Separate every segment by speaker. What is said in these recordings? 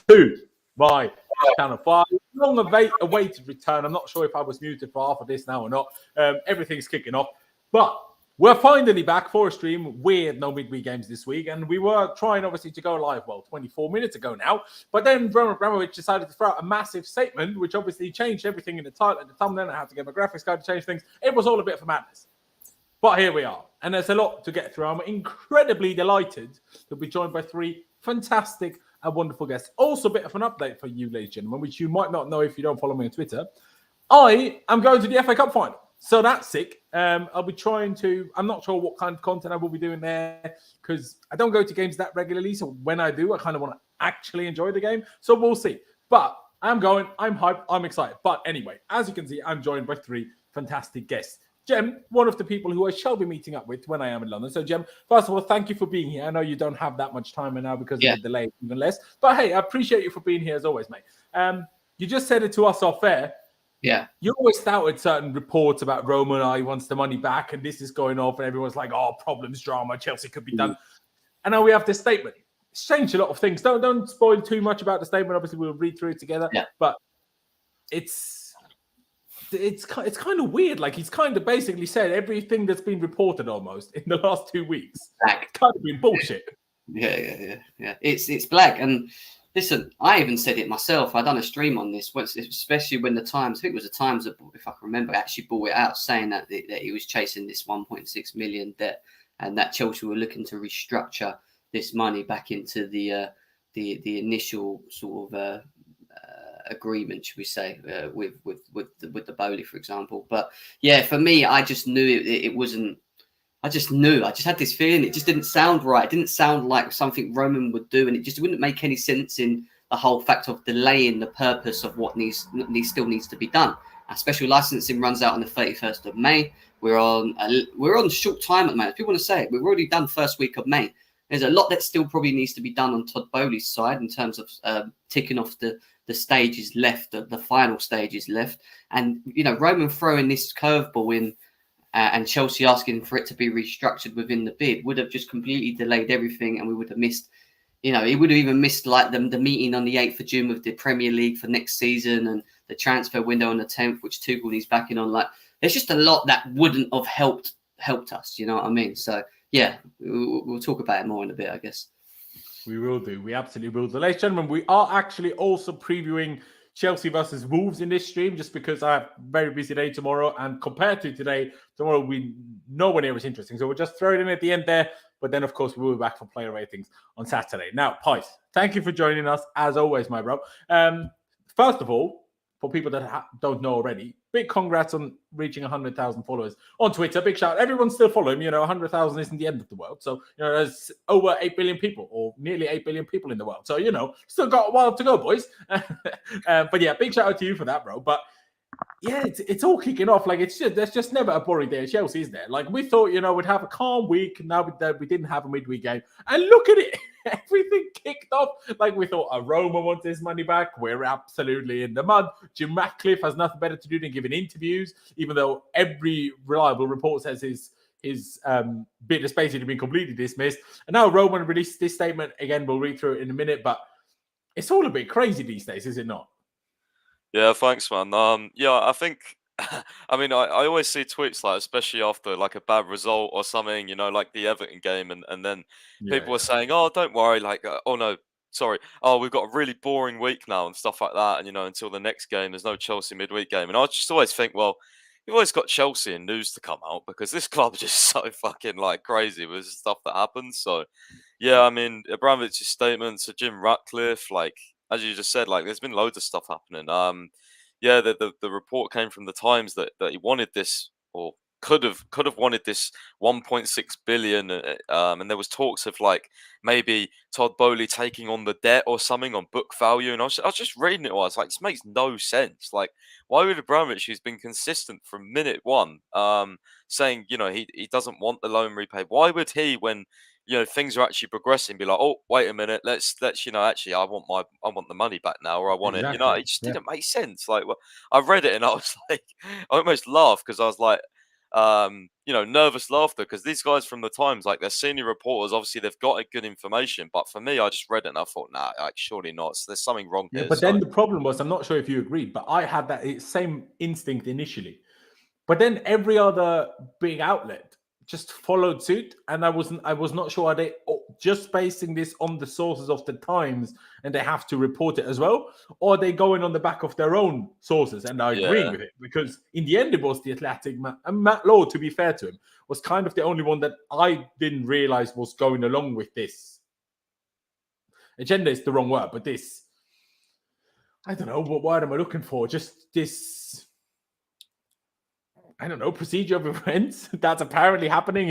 Speaker 1: to my channel 5. Long awaited return. I'm not sure if I was muted for half of this now or not. Everything's kicking off. But we're finally back for a stream with no midweek games this week. And we were trying, obviously, to go live, 24 minutes ago now. But then Roman Abramovich decided to throw out a massive statement, which obviously changed everything in the title and the thumbnail. I had to get my graphics card to change things. It was all a bit of a madness. But here we are. And there's a lot to get through. I'm incredibly delighted to be joined by 3 fantastic and wonderful guests. Also, a bit of an update for you, ladies and gentlemen, which you might not know if you don't follow me on Twitter. I am going to the FA Cup final. So that's sick. I'll be trying to, I'm not sure what kind of content I will be doing there because I don't go to games that regularly. So when I do, I kind of want to actually enjoy the game. So we'll see. But I'm going, I'm hyped, I'm excited. But anyway, as you can see, I'm joined by 3 fantastic guests. Jem, one of the people who I shall be meeting up with when I am in London. So, Jem, first of all, thank you for being here. I know you don't have that much time right now because of the delay, even less. But hey, I appreciate you for being here as always, mate. You just said it to us off air.
Speaker 2: Yeah.
Speaker 1: You always doubted certain reports about Roman. He wants the money back, and this is going off, and everyone's like, "Oh, problems, drama. Chelsea could be done." And now we have this statement. It's changed a lot of things. Don't spoil too much about the statement. Obviously, we'll read through it together. Yeah. But it's kind of weird. Like he's kind of basically said everything that's been reported almost in the last 2 weeks.
Speaker 2: Black.
Speaker 1: It's kind of been bullshit.
Speaker 2: Yeah. It's black. And listen, I even said it myself. I done a stream on this, especially when the Times, I think it was the Times that, if I can remember, actually brought it out saying that he was chasing this 1.6 million debt and that Chelsea were looking to restructure this money back into the initial sort of agreement, should we say, with the Boehly, for example. But yeah, for me, I just knew it wasn't. I just knew. I just had this feeling. It just didn't sound right. It didn't sound like something Roman would do, and it just wouldn't make any sense in the whole fact of delaying the purpose of what still needs to be done. Our special licensing runs out on the 31st of May. We're on short time at the moment. People want to say it. We've already done first week of May. There's a lot that still probably needs to be done on Todd Boehly's side in terms of ticking off the stages left, the final stages left. And, Roman throwing this curveball in and Chelsea asking for it to be restructured within the bid would have just completely delayed everything. And we would have missed, he would have even missed like the meeting on the 8th of June with the Premier League for next season and the transfer window on the 10th, which Tuchel needs backing on. Like, there's just a lot that wouldn't have helped us. You know what I mean? So, yeah, we'll talk about it more in a bit, I guess.
Speaker 1: We will do. We absolutely will do. Ladies and gentlemen, we are actually also previewing Chelsea versus Wolves in this stream just because I have a very busy day tomorrow. And compared to today, tomorrow we nowhere near as interesting. So we'll just throw it in at the end there. But then, of course, we will be back for player ratings on Saturday. Now, Pies, thank you for joining us as always, my bro. First of all, for people that don't know already, big congrats on reaching 100,000 followers on Twitter. Big shout. Everyone's still following. 100,000 isn't the end of the world. So, there's over 8 billion people or nearly 8 billion people in the world. So, still got a while to go, boys. But yeah, big shout out to you for that, bro. But yeah, it's all kicking off. Like, there's just never a boring day at Chelsea, is there? Like, we thought, we'd have a calm week. Now we didn't have a midweek game. And look at it. Everything kicked off. Like, we thought, Roma wants his money back. We're absolutely in the mud. Jim Ratcliffe has nothing better to do than giving interviews, even though every reliable report says his bid has basically been completely dismissed. And now Roman released this statement. Again, we'll read through it in a minute. But it's all a bit crazy these days, is it not?
Speaker 3: Yeah, thanks, man. I think, I mean, I always see tweets like, especially after like a bad result or something, like the Everton game, and then people are saying, "Oh, don't worry," like, "Oh no, sorry, oh, we've got a really boring week now," and stuff like that, and until the next game, there's no Chelsea midweek game, and I just always think, well, you've always got Chelsea and news to come out because this club is just so fucking like crazy with the stuff that happens. So, yeah, I mean, Abramovich's statements to Jim Ratcliffe, like, as you just said, like, there's been loads of stuff happening. The report came from the Times that he wanted this, or could have wanted this 1.6 billion, and there was talks of like maybe Todd Boehly taking on the debt or something on book value. And I was just reading it. I was like, this makes no sense. Like, why would Abramovich, who's been consistent from minute one, saying he doesn't want the loan repaid? Why would he, when things are actually progressing, be like, oh, wait a minute, let's actually, I want the money back now, or I want it. It just didn't make sense. Like, well, I read it and I was like, I almost laughed because I was like, nervous laughter, because these guys from the Times, like, they're senior reporters, obviously they've got good information, but for me, I just read it and I thought, nah, like, surely not. So there's something wrong
Speaker 1: Yeah,
Speaker 3: here.
Speaker 1: but then the problem was, I'm not sure if you agreed, but I had that same instinct initially. But then every other big outlet just followed suit, and I was not sure, are they just basing this on the sources of the Times and they have to report it as well, or are they going on the back of their own sources and are agreeing with it? Because in the end, it was the Athletic, and Matt Law, to be fair to him, was kind of the only one that I didn't realize was going along with this agenda. Is the wrong word, but this, I don't know, what word am I looking for? Just this, I don't know, procedure of events that's apparently happening.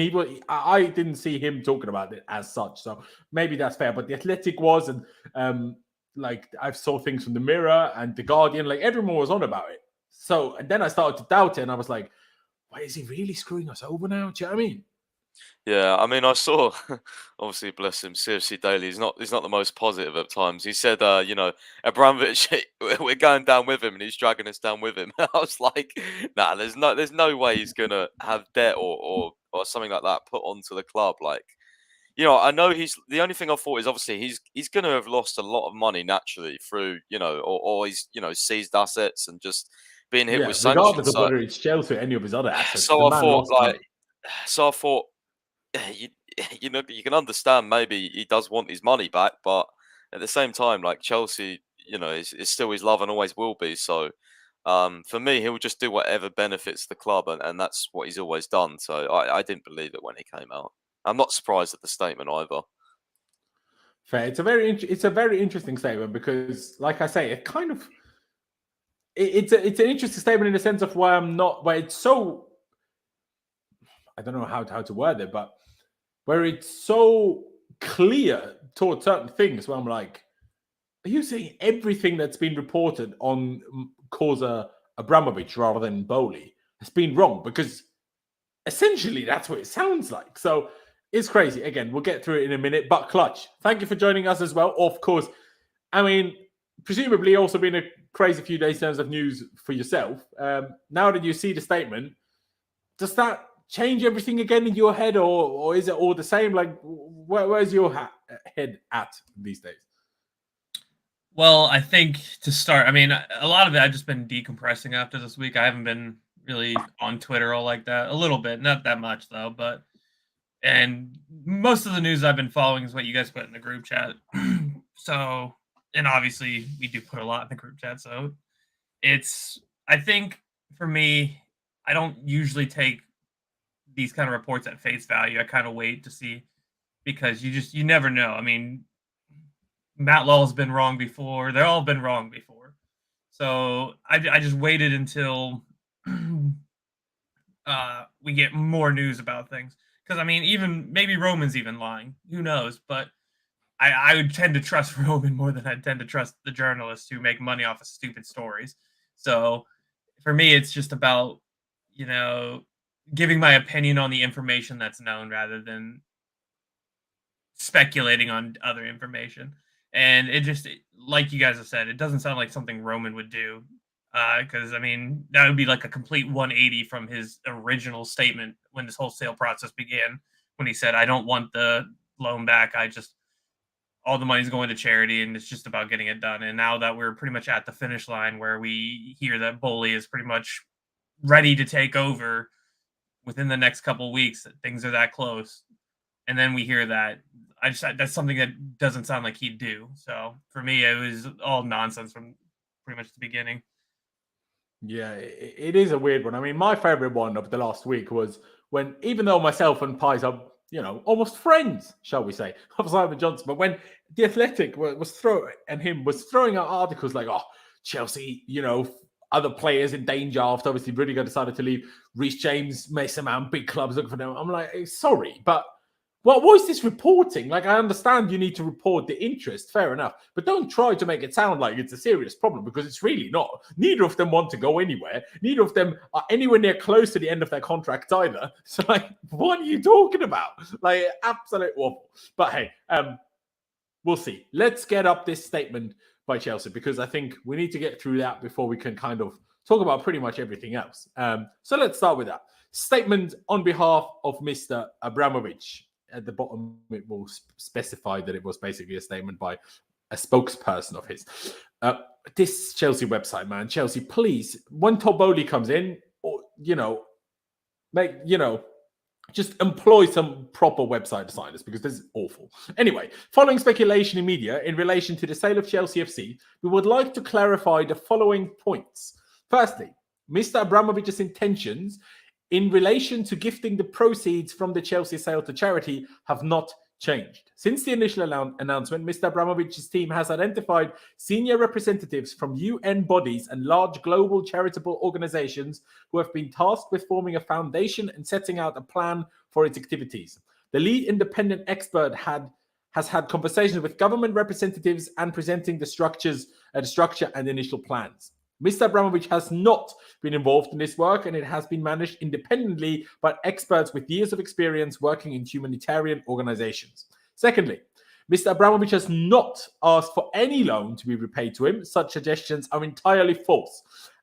Speaker 1: I didn't see him talking about it as such, so maybe that's fair. But the Athletic was, and like, I saw things from the Mirror and the Guardian, like everyone was on about it. So, and then I started to doubt it, and I was like, why is he really screwing us over now? Do you know what I mean?
Speaker 3: Yeah, I mean, I saw, obviously, bless him, seriously, Daly, he's not the most positive at times. He said, Abramovich, we're going down with him, and he's dragging us down with him. I was like, nah, there's no way he's gonna have debt or something like that put onto the club. Like, I know the only thing I thought is, obviously, he's gonna have lost a lot of money naturally through, or he's, seized assets and just being hit
Speaker 1: Yeah,
Speaker 3: with
Speaker 1: regardless
Speaker 3: sanctions.
Speaker 1: of
Speaker 3: So,
Speaker 1: whether it's Chelsea or any of his other assets, the
Speaker 3: so I
Speaker 1: man
Speaker 3: thought,
Speaker 1: lost money.
Speaker 3: I thought, you, you can understand maybe he does want his money back, but at the same time, like, Chelsea, is still his love and always will be. So, for me, he'll just do whatever benefits the club, and that's what he's always done. So I didn't believe it when he came out. I'm not surprised at the statement either.
Speaker 1: Fair. It's a very interesting statement because, like I say, it kind of it's an interesting statement in the sense of where it's so, I don't know how to word it, but where it's so clear towards certain things where I'm like, are you saying everything that's been reported on Causa Abramovich rather than Boehly has been wrong? Because essentially that's what it sounds like. So it's crazy. Again, we'll get through it in a minute. But Clutch, thank you for joining us as well. Of course, I mean, presumably also been a crazy few days in terms of news for yourself. Now that you see the statement, does that change everything again in your head, or is it all the same? Like, where's your head at these days?
Speaker 4: Well, I think to start, I mean, a lot of it I've just been decompressing after this week. I haven't been really on Twitter all like that. A little bit, not that much though, and most of the news I've been following is what you guys put in the group chat. So, and obviously we do put a lot in the group chat. So I think for me, I don't usually take these kind of reports at face value. I kind of wait to see, because you never know. I mean, Matt Law's been wrong before. They've all been wrong before. So I just waited until we get more news about things. Because, I mean, even maybe Roman's even lying. Who knows? But I would tend to trust Roman more than I tend to trust the journalists who make money off of stupid stories. So for me, it's just about, giving my opinion on the information that's known rather than speculating on other information. And like you guys have said, it doesn't sound like something Roman would do. Because, I mean, that would be like a complete 180 from his original statement when this whole sale process began, when he said, I don't want the loan back. All the money's going to charity, and it's just about getting it done. And now that we're pretty much at the finish line, where we hear that Boehly is pretty much ready to take over within the next couple of weeks, that things are that close. And then we hear that, that's something that doesn't sound like he'd do. So for me, it was all nonsense from pretty much the beginning.
Speaker 1: Yeah, it is a weird one. I mean, my favorite one of the last week was when, even though myself and Pies are, almost friends, shall we say, of Simon Johnson, but when the Athletic was throwing out articles like, oh, Chelsea, other players in danger after obviously Rudiger decided to leave, Reece James, Mason Mount, big clubs looking for them. I'm like, sorry, but what is this reporting? Like, I understand you need to report the interest, fair enough, but don't try to make it sound like it's a serious problem, because it's really not. Neither of them want to go anywhere. Neither of them are anywhere near close to the end of their contract either. So, like, what are you talking about? Like, absolute waffle. But hey, we'll see. Let's get up this statement by Chelsea, because I think we need to get through that before we can kind of talk about pretty much everything else. So let's start with that. Statement on behalf of Mr. Abramovich. At the bottom, it will specify that it was basically a statement by a spokesperson of his. This Chelsea website, man. Chelsea, please, when Todd Boehly comes in, or, just employ some proper website designers, because this is awful. Anyway, following speculation in media in relation to the sale of Chelsea FC, we would like to clarify the following points. Firstly, Mr. Abramovich's intentions in relation to gifting the proceeds from the Chelsea sale to charity have not changed. Since the initial announcement, Mr. Abramovich's team has identified senior representatives from UN bodies and large global charitable organizations who have been tasked with forming a foundation and setting out a plan for its activities. The lead independent expert has had conversations with government representatives and presenting the structure and initial plans. Mr. Abramovich has not been involved in this work, and it has been managed independently by experts with years of experience working in humanitarian organizations. Secondly, Mr. Abramovich has not asked for any loan to be repaid to him. Such suggestions are entirely false,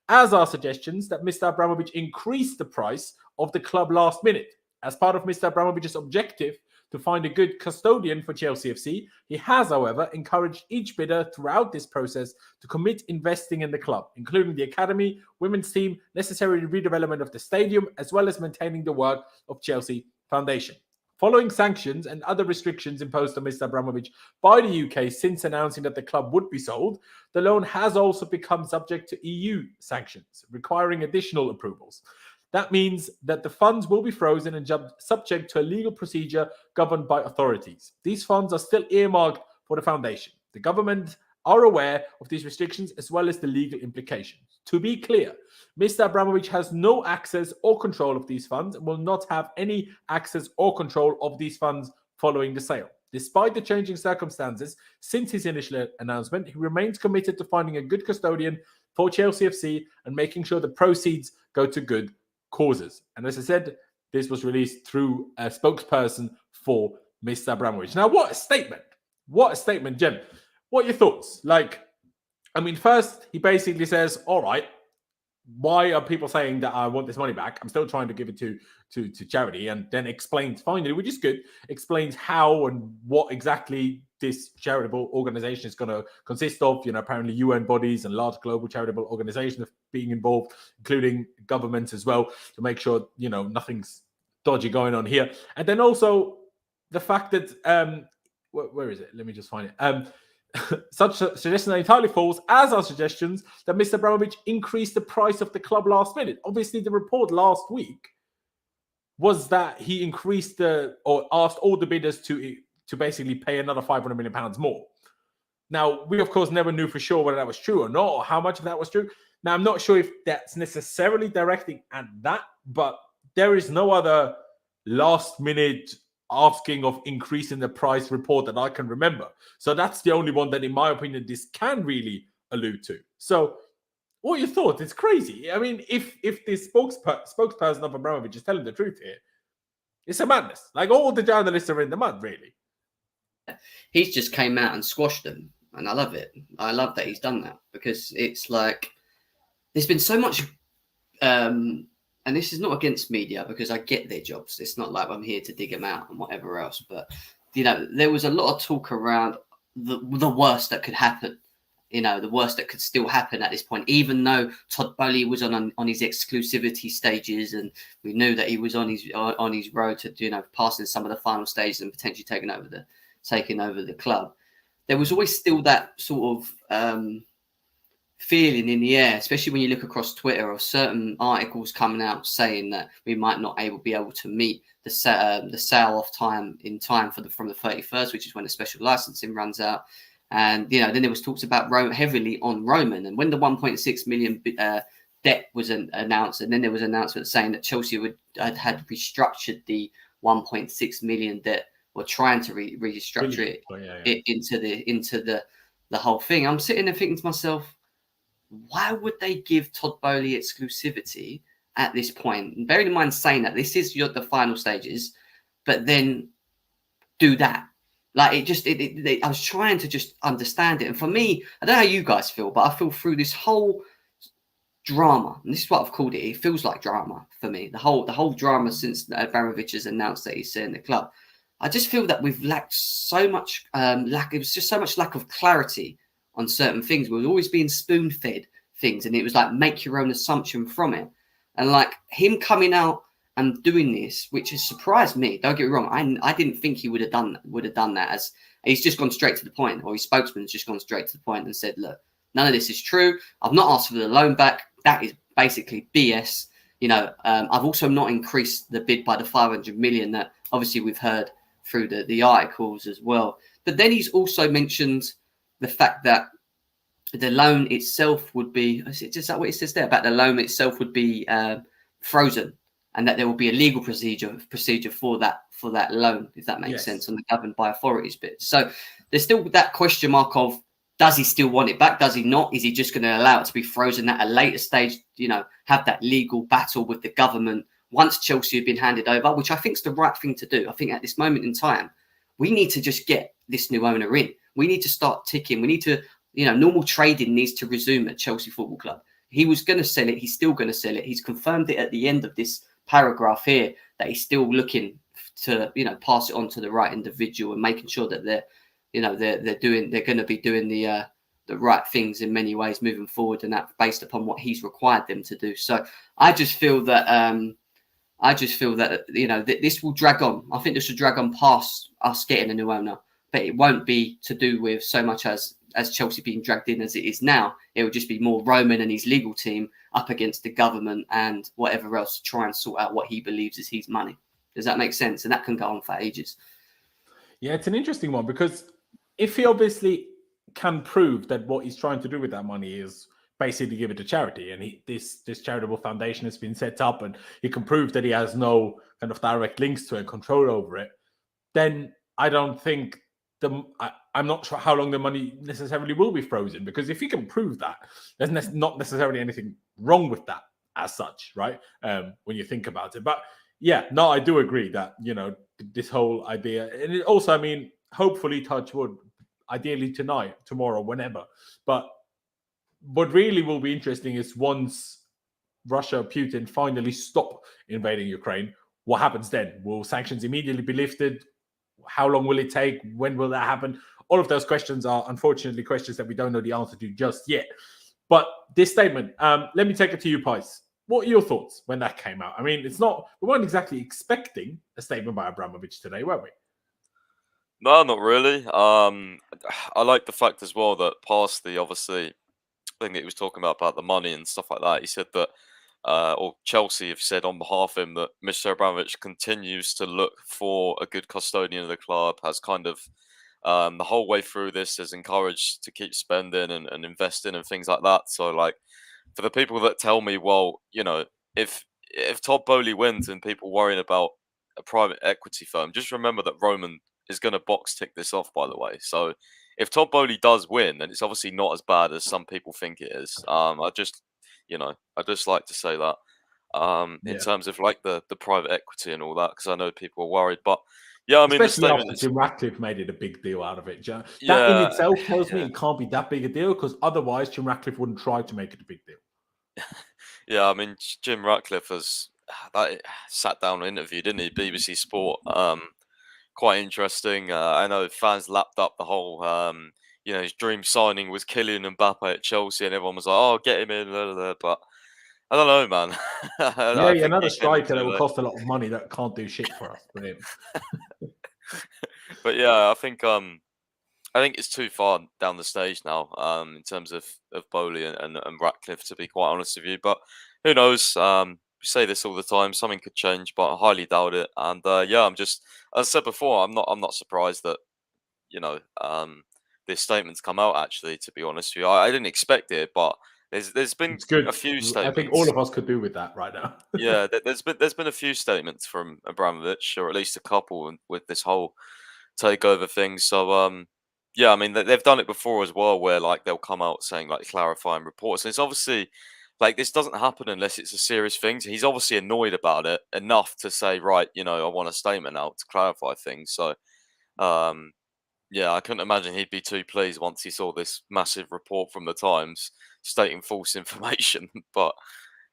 Speaker 1: as are suggestions that Mr. Abramovich increased the price of the club last minute. As part of Mr. Abramovich's objective to find a good custodian for Chelsea FC, he has, however, encouraged each bidder throughout this process to commit investing in the club, including the academy, women's team, necessary redevelopment of the stadium, as well as maintaining the work of Chelsea Foundation. Following sanctions and other restrictions imposed on Mr. Abramovich by the UK since announcing that the club would be sold, the loan has also become subject to EU sanctions, requiring additional approvals. That means that the funds will be frozen and subject to a legal procedure governed by authorities. These funds are still earmarked for the foundation. The government are aware of these restrictions as well as the legal implications. To be clear, Mr. Abramovich has no access or control of these funds and will not have any access or control of these funds following the sale. Despite the changing circumstances since his initial announcement, he remains committed to finding a good custodian for Chelsea FC and making sure the proceeds go to good causes. And as I said, this was released through a spokesperson for Mr. Abramovich. Now, what a statement. What a statement, Jim. What are your thoughts? First, he basically says, all right, why are people saying that I want this money back? I'm still trying to give it to charity, and then explains finally, which is good, explains how and what exactly this charitable organization is going to consist of. Apparently UN bodies and large global charitable organizations being involved, including governments as well, to make sure, nothing's dodgy going on here. And then also the fact that, where is it? Let me just find it. Such suggestions are entirely false, as are suggestions that Mr. Abramovich increased the price of the club last minute. Obviously, the report last week was that he increased or asked all the bidders to basically pay another £500 million more. Now, we of course never knew for sure whether that was true or not, or how much of that was true. Now, I'm not sure if that's necessarily directing at that, but there is no other last minute asking of increasing the price report that I can remember. So that's the only one that, in my opinion, this can really allude to. So what are your thoughts? It's crazy. I mean, if this spokesperson of Abramovich is telling the truth here, it's a madness. Like, all the journalists are in the mud, really.
Speaker 2: He's just came out and squashed them. And I love it. I love that he's done that, because it's like there's been so much and this is not against media, because I get their jobs. It's not like I'm here to dig them out and whatever else. But, there was a lot of talk around the worst that could happen. The worst that could still happen at this point, even though Todd Boehly was on his exclusivity stages, and we knew that he was on his road to, passing some of the final stages and potentially taking over the club. There was always still that sort of feeling in the air, especially when you look across Twitter, of certain articles coming out saying that we might not be able to meet the sale off time from the 31st, which is when the special licensing runs out. And, then there was talks about heavily on Roman. And when the 1.6 million debt was announced, and then there was an announcement saying that Chelsea had restructured the 1.6 million debt, or trying to restructure it into the whole thing. I'm sitting there thinking to myself, why would they give Todd Boehly exclusivity at this point? And bearing in mind saying that this is the final stages, but then do that. Like, I was trying to just understand it. And for me, I don't know how you guys feel, but I feel through this whole drama, and this is what I've called it. It feels like drama for me. The whole drama since Abramovich has announced that he's selling the club. I just feel that we've lacked so much It was just so much lack of clarity on certain things. We were always being spoon-fed things, and it was like make your own assumption from it. And like him coming out and doing this, which has surprised me. Don't get me wrong. I didn't think he would have done that. As he's just gone straight to the point, or his spokesman's just gone straight to the point and said, "Look, none of this is true. I've not asked for the loan back. That is basically BS. I've also not increased the bid by the 500 million that obviously we've heard through the articles as well." But then he's also mentioned the fact that the loan itself would be, is it just that what it says there about the loan itself would be frozen, and that there will be a legal procedure for that loan, if that makes sense, on the governed by authorities bit. So there's still that question mark of, does he still want it back? Does he not? Is he just going to allow it to be frozen at a later stage? Have that legal battle with the government once Chelsea have been handed over, which I think is the right thing to do. I think at this moment in time, we need to just get this new owner in. We need to start ticking. We need to, normal trading needs to resume at Chelsea Football Club. He was going to sell it. He's still going to sell it. He's confirmed it at the end of this paragraph here that he's still looking to, pass it on to the right individual and making sure that they're going to be doing the right things in many ways moving forward, and that's based upon what he's required them to do. So I just feel that this will drag on. I think this will drag on past us getting a new owner, but it won't be to do with so much as Chelsea being dragged in as it is now. It will just be more Roman and his legal team up against the government and whatever else to try and sort out what he believes is his money. Does that make sense? And that can go on for ages. Yeah,
Speaker 1: it's an interesting one, because if he obviously can prove that what he's trying to do with that money is basically give it to charity, and this charitable foundation has been set up, and he can prove that he has no kind of direct links to it, control over it, then I don't think I'm not sure how long the money necessarily will be frozen, because if he can prove that, there's not necessarily anything wrong with that as such, right? When you think about it. But yeah, no, I do agree that, this whole idea, and it also, hopefully, touch wood, ideally tonight, tomorrow, whenever. But what really will be interesting is once Russia, Putin finally stop invading Ukraine, what happens then? Will sanctions immediately be lifted? How long will it take? When will that happen? All of those questions are unfortunately questions that we don't know the answer to just yet. But this statement, let me take it to you, Pice. What are your thoughts when that came out? We weren't exactly expecting a statement by Abramovich today, were we?
Speaker 3: No, not really. I like the fact as well that past the obviously thing that he was talking about the money and stuff like that, he said that, or Chelsea have said on behalf of him, that Mr. Abramovich continues to look for a good custodian of the club, has kind of the whole way through this is encouraged to keep spending and investing and things like that. So, like, for the people that tell me, well, if Todd Boehly wins and people worrying about a private equity firm, just remember that Roman is going to box tick this off, by the way. So if Todd Boehly does win, then it's obviously not as bad as some people think it is. I just like to say that in terms of like the private equity and all that, because I know people are worried. But yeah,
Speaker 1: especially after Jim Ratcliffe made it a big deal out of it. That in itself tells me it can't be that big a deal, because otherwise Jim Ratcliffe wouldn't try to make it a big deal.
Speaker 3: Yeah, Jim Ratcliffe has sat down and interviewed, didn't he? BBC Sport. Quite interesting. I know fans lapped up the whole, his dream signing was Kylian Mbappe at Chelsea, and everyone was like, "Oh, get him in." Blah, blah, blah. But I don't know, man.
Speaker 1: Another striker that will cost a lot of money that can't do shit for us. For him.
Speaker 3: But yeah, I think it's too far down the stage now in terms of Boehly and Ratcliffe, to be quite honest with you. But who knows? We say this all the time. Something could change, but I highly doubt it. And I'm just, as I said before, I'm not surprised that this statement's come out. Actually, to be honest with you, I didn't expect it, but there's been a few statements.
Speaker 1: I think all of us could do with that right now.
Speaker 3: Yeah, there's been a few statements from Abramovich, or at least a couple, with this whole takeover thing. So they've done it before as well, where like they'll come out saying like clarifying reports, and it's obviously like this doesn't happen unless it's a serious thing. So he's obviously annoyed about it enough to say, right, I want a statement out to clarify things. So Yeah, I couldn't imagine he'd be too pleased once he saw this massive report from the Times stating false information. But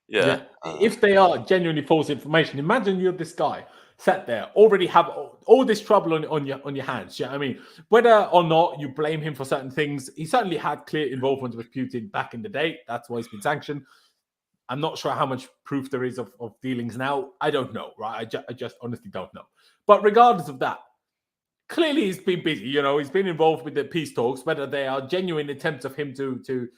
Speaker 3: yeah,
Speaker 1: Yeah, if they are genuinely false information, imagine you're this guy sat there, already have all this trouble on your hands. Yeah, I mean, whether or not you blame him for certain things, he certainly had clear involvement with Putin back in the day. That's why he's been sanctioned. I'm not sure how much proof there is of dealings now. I don't know, right? I just honestly don't know. But regardless of that, clearly he's been busy. You know, he's been involved with the peace talks, whether they are genuine attempts of him to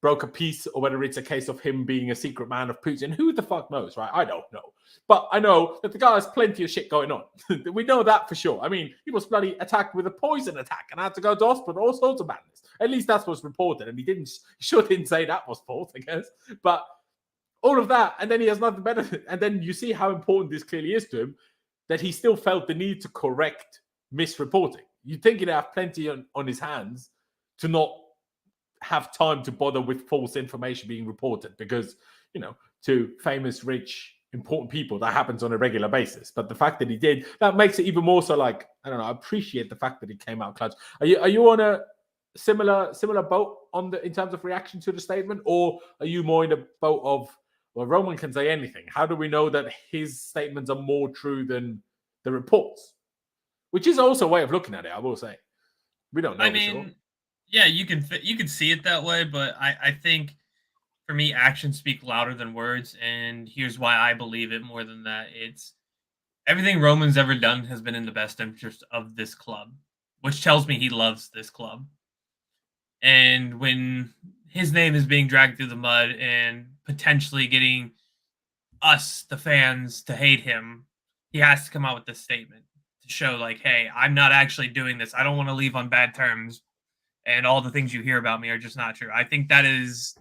Speaker 1: broker peace, or whether it's a case of him being a secret man of Putin. Who the fuck knows, right? I don't know. But I know that the guy has plenty of shit going on. We know that for sure. I mean, he was bloody attacked with a poison attack and had to go to hospital, all sorts of madness. At least that's what's reported. And he sure didn't say that was false, I guess. But all of that, and then he has nothing better. And then you see how important this clearly is to him, that he still felt the need to correct misreporting. You'd think he'd have plenty on his hands to not have time to bother with false information being reported, because, to famous, rich, important people, that happens on a regular basis. But the fact that he did, that makes it even more so. Like, I don't know, I appreciate the fact that he came out clutch. Are you on a similar boat in terms of reaction to the statement, or are you more in a boat of, well, Roman can say anything? How do we know that his statements are more true than the reports? Which is also a way of looking at it, I will say. We don't know.
Speaker 4: I mean, sure. Yeah, you can see it that way, but I think for me, actions speak louder than words, and here's why I believe it more than that. It's everything Roman's ever done has been in the best interest of this club, which tells me he loves this club. And when his name is being dragged through the mud and potentially getting us, the fans, to hate him, he has to come out with this statement to show, like, hey, I'm not actually doing this. I don't want to leave on bad terms, and all the things you hear about me are just not true. I think that is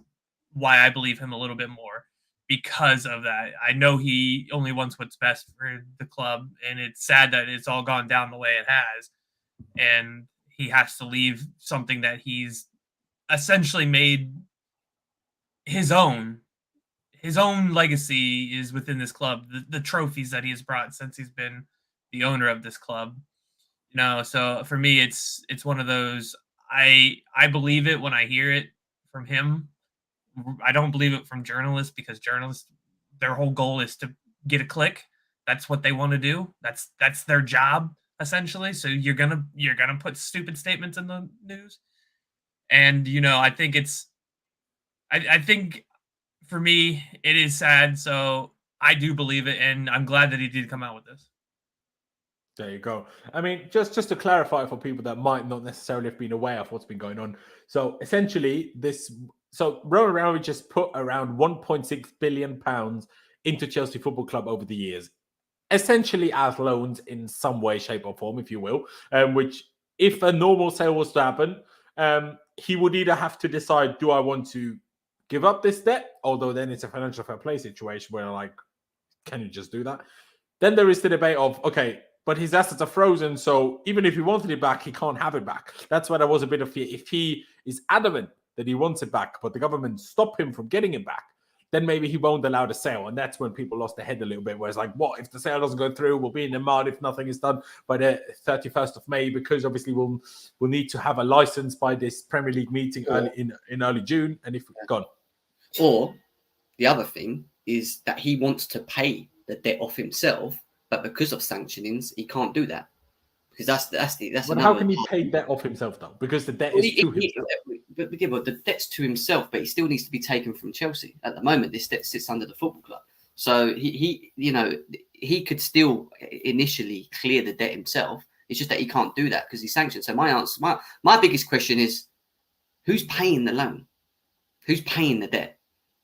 Speaker 4: why I believe him a little bit more, because of that. I know he only wants what's best for the club, and it's sad that it's all gone down the way it has. And he has to leave something that he's essentially made his own. His own legacy is within this club. The trophies that he has brought since he's been the owner of this club. So for me, it's one of those. I believe it when I hear it from him. I don't believe it from journalists, because journalists, their whole goal is to get a click. That's what they want to do. That's their job, essentially. So you're gonna put stupid statements in the news. And I think I think for me it is sad. So I do believe it, and I'm glad that he did come out with this.
Speaker 1: There you go. I mean, just to clarify for people that might not necessarily have been aware of what's been going on. So essentially, Roman Abramovich has put around £1.6 billion into Chelsea Football Club over the years, essentially as loans in some way, shape, or form, if you will. Which, if a normal sale was to happen, he would either have to decide, do I want to give up this debt? Although then it's a financial fair play situation where, like, can you just do that? Then there is the debate of, okay, but his assets are frozen, so even if he wanted it back, he can't have it back. That's why there was a bit of fear. If he is adamant that he wants it back, but the government stop him from getting it back, then maybe he won't allow the sale. And that's when people lost their head a little bit, where it's like, what if the sale doesn't go through? We'll be in the mud if nothing is done by the 31st of May, because obviously we'll need to have a license by this Premier League meeting in early June. And if we're gone. Or
Speaker 2: the other thing is that he wants to pay the debt off himself, but because of sanctionings, he can't do that. Because that's.
Speaker 1: But how can he pay debt off himself though? Because the debt is to himself.
Speaker 2: But the debt's to himself, but he still needs to be taken from Chelsea. At the moment, this debt sits under the football club. So he could still initially clear the debt himself. It's just that he can't do that because he's sanctioned. So my biggest question is, who's paying the loan? Who's paying the debt?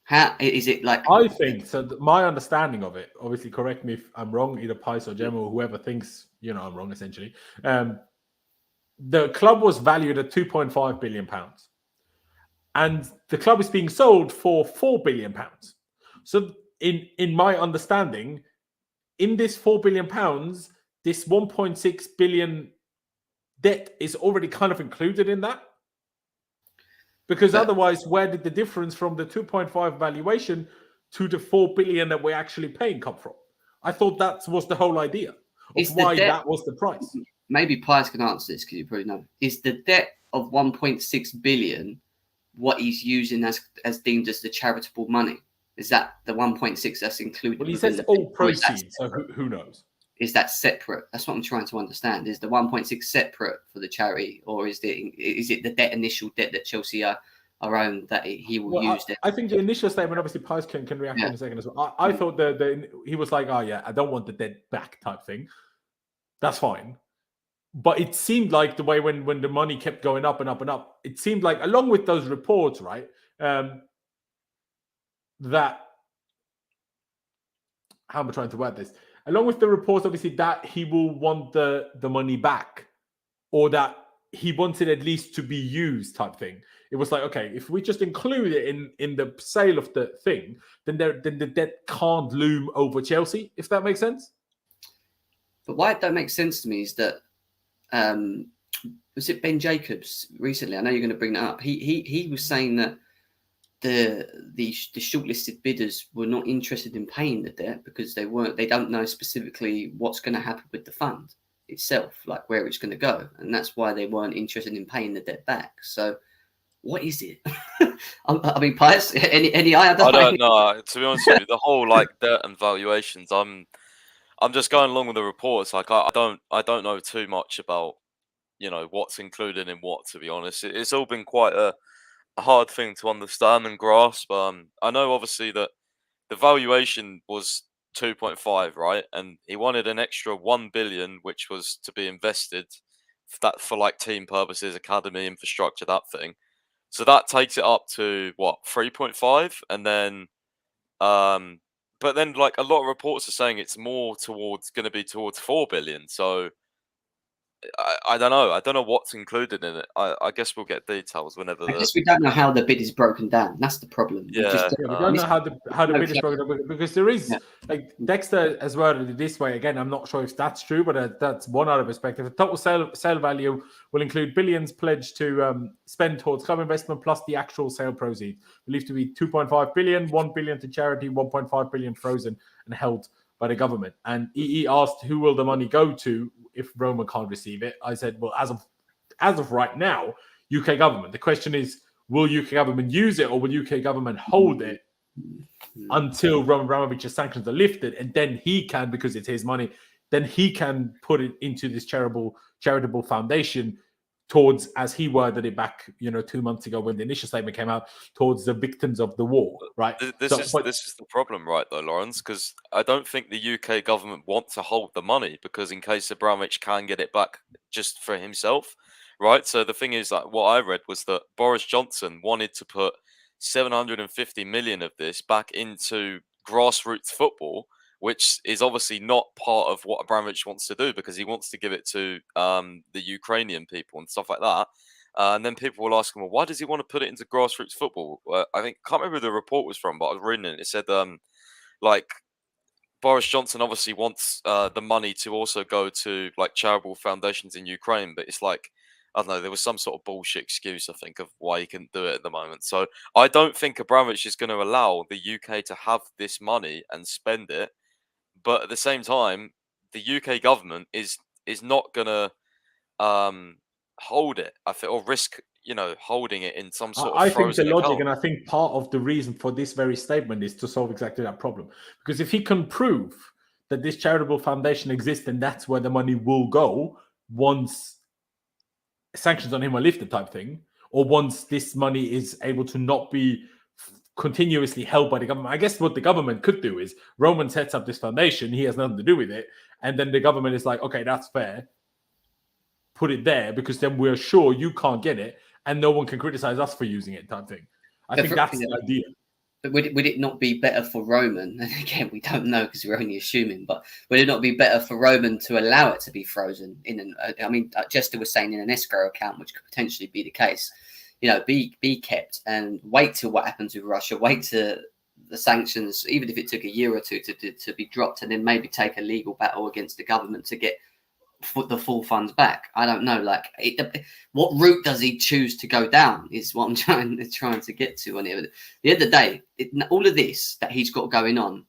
Speaker 2: How is it like?
Speaker 1: I think so. My understanding of it, obviously, correct me if I'm wrong, either Pice or Gemma or whoever thinks I'm wrong. Essentially, the club was valued at £2.5 billion, and the club is being sold for £4 billion. So, in my understanding, in this £4 billion, this 1.6 billion debt is already kind of included in that. Because otherwise, where did the difference from the 2.5 valuation to the 4 billion that we're actually paying come from? I thought that was the whole idea of why that was the price.
Speaker 2: maybe Pius can answer this because you probably know. Is the debt of 1.6 billion what he's using as deemed as the charitable money? Is that the 1.6 that's included?
Speaker 1: Well, he says all proceeds, so who knows?
Speaker 2: Is that separate? That's what I'm trying to understand. Is the 1.6 separate for the charity, or is it the initial debt that Chelsea are owed that he will use?
Speaker 1: I think the initial statement, obviously, Pius can react in a second as well. I thought he was like, oh yeah, I don't want the debt back type thing. That's fine. But it seemed like the way when the money kept going up and up and up, it seemed like, along with those reports, right, that, how am I trying to word this? Along with the reports, obviously, that he will want the money back, or that he wants it at least to be used type thing. It was like, okay, if we just include it in the sale of the thing, then the debt can't loom over Chelsea, if that makes sense.
Speaker 2: But why it don't make sense to me is that, was it Ben Jacobs recently? I know you're going to bring that up. He was saying that the shortlisted bidders were not interested in paying the debt because they don't know specifically what's going to happen with the fund itself, like where it's going to go, and that's why they weren't interested in paying the debt back. So what is it? I mean, Pius, any I
Speaker 3: don't know. To be honest with you, the whole debt and valuations, I'm just going along with the reports. Like I don't know too much about what's included in what. To be honest, it's all been quite a hard thing to understand and grasp. I know obviously that the valuation was 2.5, right? And he wanted an extra 1 billion, which was to be invested for team purposes, academy, infrastructure, that thing. So that takes it up to what, 3.5, and then but then a lot of reports are saying it's more going to be towards 4 billion. So I don't know. I don't know what's included in it. I guess we'll get details whenever.
Speaker 2: I guess we don't know how the bid is broken down. That's the problem.
Speaker 3: Yeah,
Speaker 1: we don't know how the bid is broken down, because there is Dexter as well this way. Again, I'm not sure if that's true, but that's one other perspective. The total sale value will include billions pledged to spend towards club investment plus the actual sale proceeds, believed to be 2.5 billion, 1 billion to charity, 1.5 billion frozen and held by the government. And he asked, who will the money go to if Roma can't receive it? I said, well, as of right now, UK government. The question is, will UK government use it, or will UK government hold it until Roman Abramovich's sanctions are lifted, and then he can, because it's his money, then he can put it into this charitable foundation towards, as he worded it back 2 months ago when the initial statement came out, towards the victims of the war, right?
Speaker 3: This is the problem, right, though, Lawrence, because I don't think the UK government want to hold the money, because in case Abramovich can get it back just for himself, right? So the thing is, what I read was that Boris Johnson wanted to put 750 million of this back into grassroots football, which is obviously not part of what Abramovich wants to do, because he wants to give it to the Ukrainian people and stuff like that. And then people will ask him, well, why does he want to put it into grassroots football? I can't remember who the report was from, but I was reading it. It said, Boris Johnson obviously wants the money to also go to charitable foundations in Ukraine, but it's I don't know, there was some sort of bullshit excuse, I think, of why he couldn't do it at the moment. So I don't think Abramovich is going to allow the UK to have this money and spend it. But at the same time, the UK government is not going to hold it, I think, or risk, holding it in some sort of
Speaker 1: I think the logic,
Speaker 3: account.
Speaker 1: and I think part of the reason for this very statement is to solve exactly that problem. Because if he can prove that this charitable foundation exists and that's where the money will go once sanctions on him are lifted type thing, or once this money is able to not be continuously held by the government. I guess what the government could do is Roman sets up this foundation, he has nothing to do with it, and then the government is like, okay, that's fair, put it there, because then we're sure you can't get it and no one can criticize us for using it type thing. I think that's the idea.
Speaker 2: But would it not be better for Roman, and again we don't know because we're only assuming, but would it not be better for Roman to allow it to be frozen Jester was saying in an escrow account, which could potentially be the case, be kept and wait till what happens with Russia, wait to the sanctions, even if it took a year or two to be dropped, and then maybe take a legal battle against the government to get the full funds back. I don't know. What route does he choose to go down is what I'm trying to get to on it. At the end of the day, all of this that he's got going on,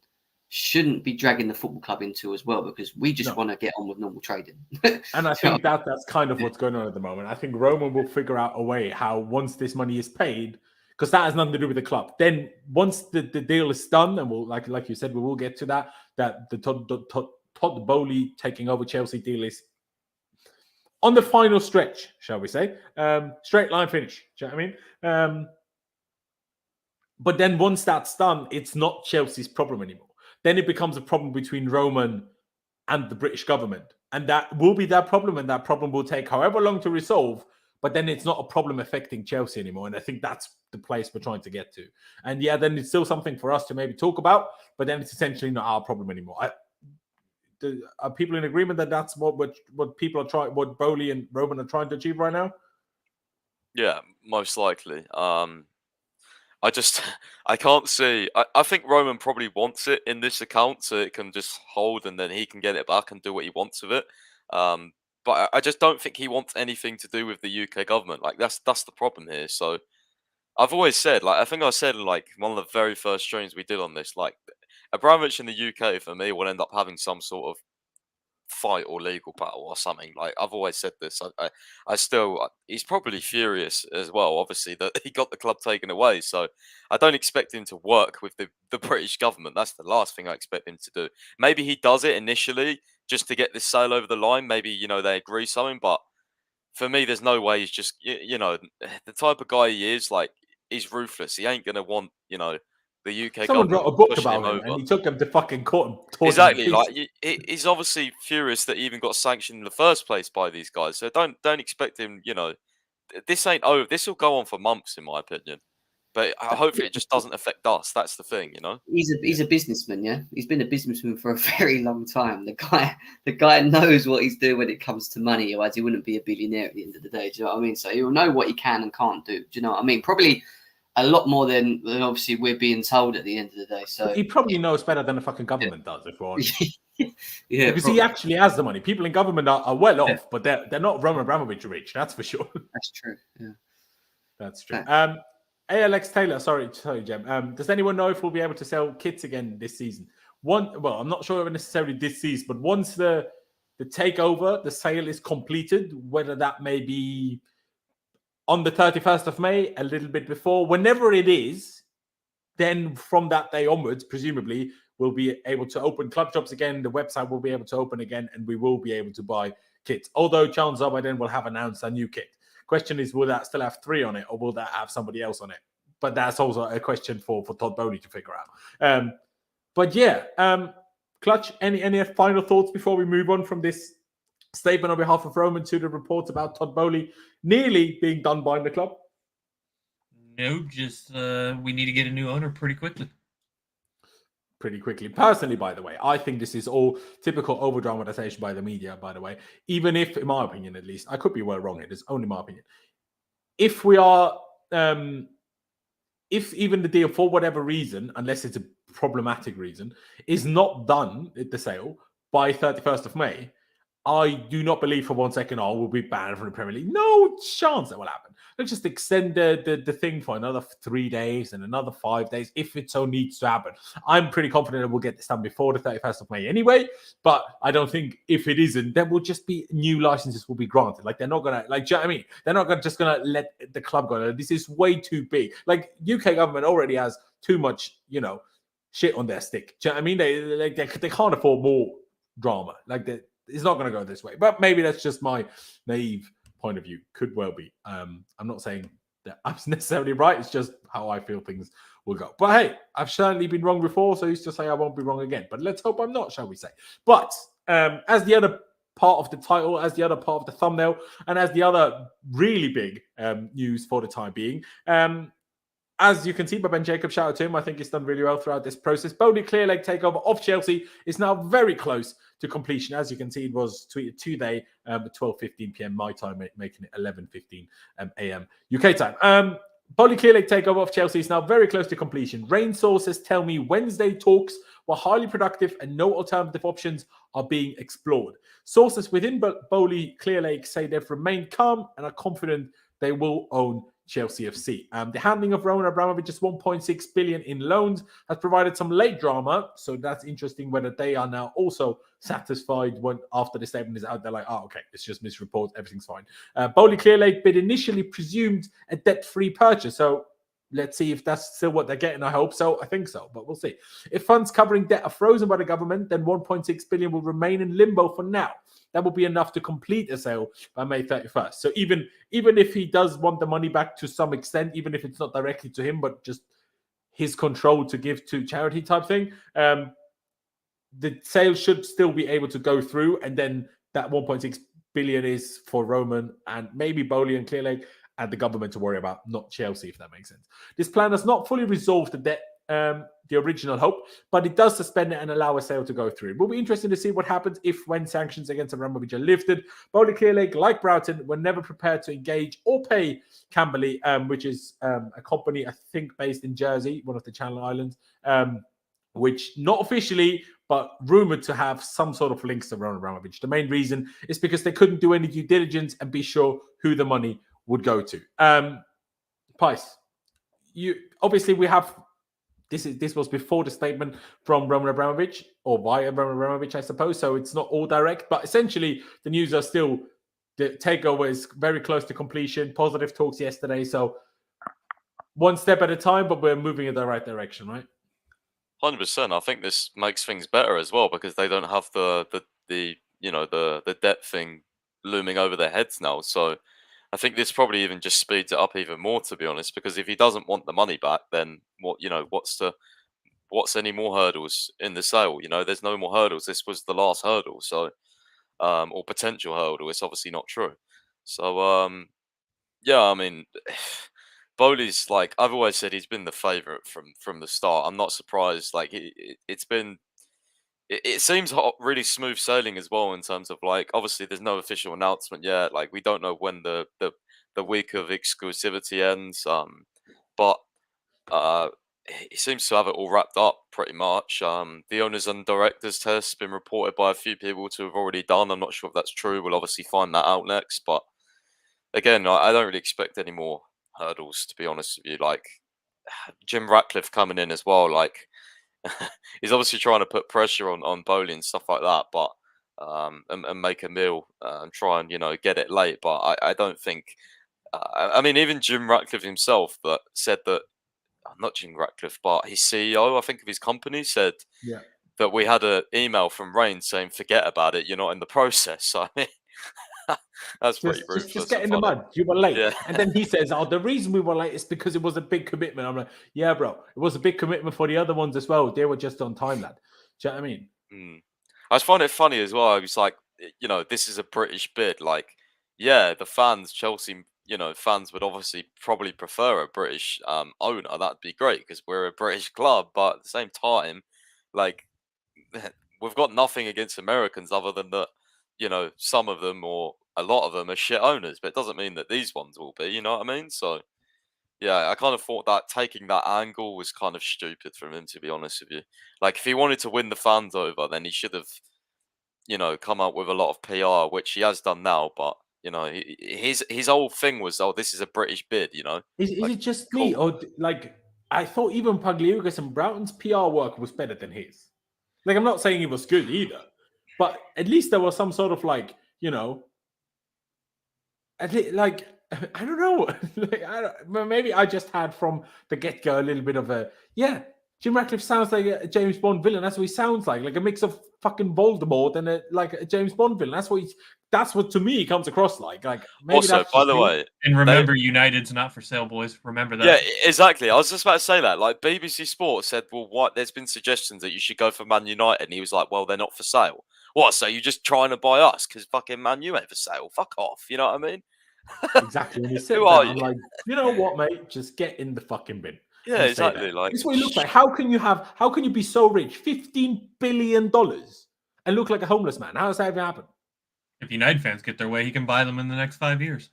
Speaker 2: shouldn't be dragging the football club into as well, because we just want to get on with normal trading.
Speaker 1: And I think that's kind of what's going on at the moment. I think Roman will figure out a way how, once this money is paid, because that has nothing to do with the club. Then once the deal is done, and we'll like you said, we will get to that the Todd Boehly taking over Chelsea deal is on the final stretch, shall we say. Straight line finish. Do you know what I mean? But then once that's done, it's not Chelsea's problem anymore. Then it becomes a problem between Roman and the British government. And that will be their problem, and that problem will take however long to resolve. But then it's not a problem affecting Chelsea anymore. And I think that's the place we're trying to get to. And yeah, then it's still something for us to maybe talk about, but then it's essentially not our problem anymore. Are people in agreement that that's what people are trying, what Boehly and Roman are trying to achieve right now?
Speaker 3: Yeah, most likely. I can't see. I think Roman probably wants it in this account so it can just hold, and then he can get it back and do what he wants with it. But I just don't think he wants anything to do with the UK government. Like that's the problem here. So I've always said, like, I think I said in like one of the very first streams we did on this, like Abramovich in the UK for me will end up having some sort of fight or legal battle or something. Like I've always said this. I still, he's probably furious as well, obviously, that he got the club taken away. So I don't expect him to work with the British government. That's the last thing I expect him to do. Maybe he does it initially just to get this sale over the line. Maybe, they agree something. But for me, there's no way he's just, the type of guy he is, like, he's ruthless. He ain't going to want, the UK
Speaker 1: Someone
Speaker 3: government
Speaker 1: wrote a book
Speaker 3: pushing
Speaker 1: about him,
Speaker 3: over.
Speaker 1: and he took him to fucking court and tore
Speaker 3: Exactly.
Speaker 1: him to pieces.
Speaker 3: Like he's obviously furious that he even got sanctioned in the first place by these guys. So don't expect him. This ain't over. This will go on for months, in my opinion. But hopefully, it just doesn't affect us. That's the thing,
Speaker 2: He's a businessman, yeah. He's been a businessman for a very long time. The guy knows what he's doing when it comes to money, otherwise he wouldn't be a billionaire at the end of the day. Do you know what I mean? So he'll know what he can and can't do. Do you know what I mean? Probably a lot more than obviously we're being told at the end of the day. So
Speaker 1: he probably knows better than the fucking government does, if we're honest.
Speaker 2: Yeah,
Speaker 1: because he actually has the money. People in government are well off, but they're not Roman Abramovich rich. That's for sure.
Speaker 2: That's true. Yeah,
Speaker 1: that's true. ALX Taylor, sorry, Jem. Does anyone know if we'll be able to sell kits again this season? I'm not sure necessarily this season, but once the takeover, the sale is completed, whether that may be on the 31st of May, a little bit before, whenever it is, then from that day onwards, presumably, we'll be able to open club shops again. The website will be able to open again, and we will be able to buy kits. Although chances are by then we'll have announced a new kit. Question is, will that still have 3 on it, or will that have somebody else on it? But that's also a question for Todd Boehly to figure out. But yeah, Clutch, any final thoughts before we move on from this statement on behalf of Roman to the reports about Todd Boehly nearly being done by the club?
Speaker 4: No, just we need to get a new owner pretty quickly.
Speaker 1: Personally, by the way, I think this is all typical over-dramatization by the media, by the way. Even if, in my opinion at least, I could be well wrong here, it's only my opinion. If we are, if even the deal, for whatever reason, unless it's a problematic reason, is not done at the sale by 31st of May, I do not believe for one second, we'll be banned from the Premier League. No chance that will happen. Let's just extend the thing for another 3 days and another 5 days if it so needs to happen. I'm pretty confident that we'll get this done before the 31st of May anyway, but I don't think if it isn't, there will just be new licenses will be granted. Like, they're not going to, like, do you know what I mean? They're not just going to let the club go. This is way too big. Like, UK government already has too much, shit on their stick. Do you know what I mean? They can't afford more drama. Like, it's not going to go this way. But maybe that's just my naive point of view. Could well be. I'm not saying that I'm necessarily right. It's just how I feel things will go. But hey, I've certainly been wrong before, so who's to say I won't be wrong again? But let's hope I'm not, shall we say. But as the other part of the title, as the other part of the thumbnail, and as the other really big news for the time being, as you can see by Ben Jacobs, shout out to him. I think he's done really well throughout this process. Boehly clear leg takeover of Chelsea is now very close to completion. As you can see, it was tweeted today at 12:15 p.m. my time, making it 11:15 a.m. UK time. Boehly clear leg takeover of Chelsea is now very close to completion. Rain sources tell me Wednesday talks were highly productive and no alternative options are being explored. Sources within Boehly clear leg say they've remained calm and are confident they will own Chelsea FC. The handling of Roman Abramovich's 1.6 billion in loans has provided some late drama, so that's interesting whether they are now also satisfied when after the statement is out. They're like, oh, okay, it's just misreports, everything's fine. Boehly Clearlake bid initially presumed a debt-free purchase, so let's see if that's still what they're getting. I hope so. I think so, but we'll see. If funds covering debt are frozen by the government, then 1.6 billion will remain in limbo for now. That will be enough to complete a sale by May 31st. So even if he does want the money back to some extent, even if it's not directly to him, but just his control to give to charity type thing, the sale should still be able to go through. And then that 1.6 billion is for Roman and maybe Boehly and Clearlake and the government to worry about, not Chelsea, if that makes sense. This plan has not fully resolved the debt, the original hope, but it does suspend it and allow a sale to go through. It will be interesting to see what happens when sanctions against Abramovich are lifted. Boehly Clearlake, like Broughton, were never prepared to engage or pay Camberley, which is a company, I think, based in Jersey, one of the Channel Islands, which not officially, but rumored to have some sort of links to Roman Abramovich. The main reason is because they couldn't do any due diligence and be sure who the money would go to. Pice, we have this was before the statement from Roman Abramovich or via Roman Abramovich, I suppose. So it's not all direct, but essentially the news are still the takeover is very close to completion. Positive talks yesterday, so one step at a time, but we're moving in the right direction, right?
Speaker 3: 100%. I think this makes things better as well because they don't have the debt thing looming over their heads now. So I think this probably even just speeds it up even more, to be honest, because if he doesn't want the money back, then what's any more hurdles in the sale? There's no more hurdles. This was the last hurdle, so or potential hurdle. It's obviously not true. So yeah, I mean, Boehly's like I've always said he's been the favourite from the start. I'm not surprised. Like it seems really smooth sailing as well in terms of like obviously there's no official announcement yet. Like we don't know when the week of exclusivity ends. But he seems to have it all wrapped up pretty much. The owners and directors test has been reported by a few people to have already done. I'm not sure if that's true. We'll obviously find that out next. But again, I don't really expect any more hurdles, to be honest with you. Like Jim Ratcliffe coming in as well, like he's obviously trying to put pressure on Boehly and stuff like that, but and make a meal and try and get it late. But I don't think. I mean, even Jim Ratcliffe himself that said that not Jim Ratcliffe, but his CEO, I think, of his company said that we had an email from Rain saying, "Forget about it. You're not in the process." So I mean, that's pretty ruthless.
Speaker 1: Just get in the mud. You were late.
Speaker 3: Yeah.
Speaker 1: And then he says, oh, the reason we were late is because it was a big commitment. I'm like, yeah, bro. It was a big commitment for the other ones as well. They were just on time, lad. Do you know what I mean?
Speaker 3: I just find it funny as well. I was like, this is a British bid. Like, yeah, the fans, Chelsea, fans would obviously probably prefer a British owner. That'd be great because we're a British club. But at the same time, like, we've got nothing against Americans other than that, some of them or a lot of them are shit owners. But it doesn't mean that these ones will be, you know what I mean? So, yeah, I kind of thought that taking that angle was kind of stupid from him, to be honest with you. Like, if he wanted to win the fans over, then he should have, come up with a lot of PR, which he has done now. But his whole thing was, oh, this is a British bid.
Speaker 1: Is it just me, or like I thought even Pagliuca and Broughton's PR work was better than his? Like, I'm not saying he was good either, but at least there was some sort of like, at least, like, I don't know. Maybe I just had from the get-go a little bit of a, Jim Ratcliffe sounds like a James Bond villain. That's what he sounds like a mix of fucking Voldemort and a James Bond villain. That's what to me he comes across like. Maybe
Speaker 3: also, by the way,
Speaker 4: and remember, United's not for sale, boys. Remember that.
Speaker 3: Yeah, exactly. I was just about to say that. Like BBC Sports said, well, what? There's been suggestions that you should go for Man United, and he was like, well, they're not for sale. What? So you're just trying to buy us because fucking Man U ain't for sale? Fuck off. You know what I mean?
Speaker 1: Exactly. When you sit there, I'm like, you know what, mate? Just get in the fucking bin.
Speaker 3: Yeah, exactly. Like,
Speaker 1: this is what it looks like. How can you be so rich, $15 billion, and look like a homeless man? How does that even happen?
Speaker 4: If United fans get their way, he can buy them in the next 5 years.